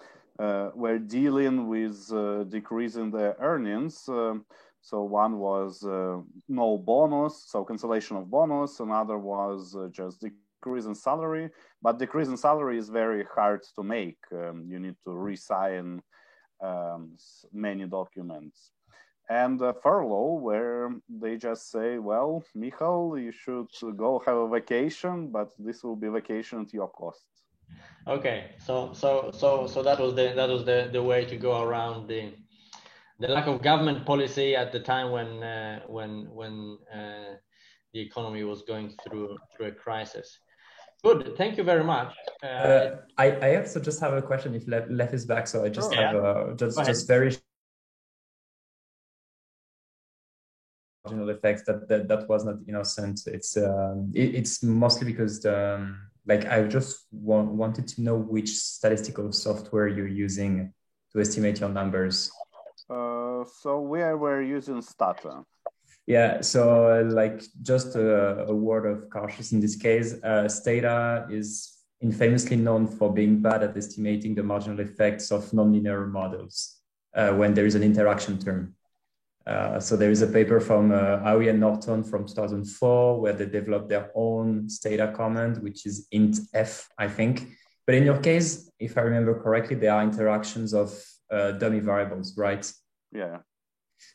Speaker 7: dealing with decreasing their earnings. So one was no bonus, so cancellation of bonus. Another was just decrease in salary. But decrease in salary is very hard to make. You need to re-sign many documents. And furlough, where they just say, well, Michal, you should go have a vacation, but this will be vacation at your cost.
Speaker 1: Okay, so that was the way to go around the lack of government policy at the time when the economy was going through a crisis. Good, thank you very much.
Speaker 6: I also just have a question if Lev is back, so I just have just very marginal effects that was not innocent. It's mostly because I just wanted to know which statistical software you're using to estimate your numbers.
Speaker 7: So we're using Stata.
Speaker 6: Yeah, so just a word of caution in this case. Stata is infamously known for being bad at estimating the marginal effects of nonlinear models when there is an interaction term. So there is a paper from Howie and Norton from 2004 where they developed their own stata command, which is int f, I think. But in your case, if I remember correctly, there are interactions of dummy variables, right?
Speaker 7: Yeah.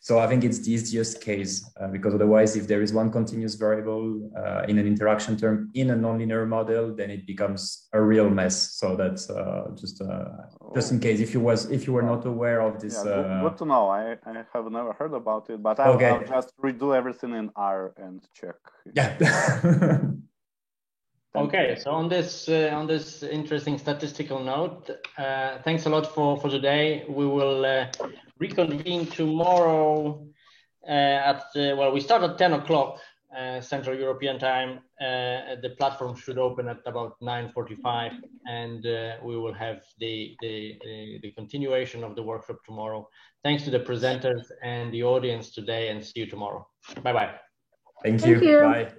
Speaker 6: So I think it's the easiest case because otherwise, if there is one continuous variable in an interaction term in a nonlinear model, then it becomes a real mess. So that's just in case if you were not aware of this.
Speaker 7: Yeah, good to know. I have never heard about it, but I'll just redo everything in R and check.
Speaker 6: Yeah.
Speaker 1: Okay, so on this interesting statistical note, thanks a lot for today. We will reconvene tomorrow we start at 10 o'clock Central European time. The platform should open at about 9:45, and we will have the continuation of the workshop tomorrow. Thanks to the presenters and the audience today, and see you tomorrow. Bye-bye.
Speaker 6: Thank you. Bye.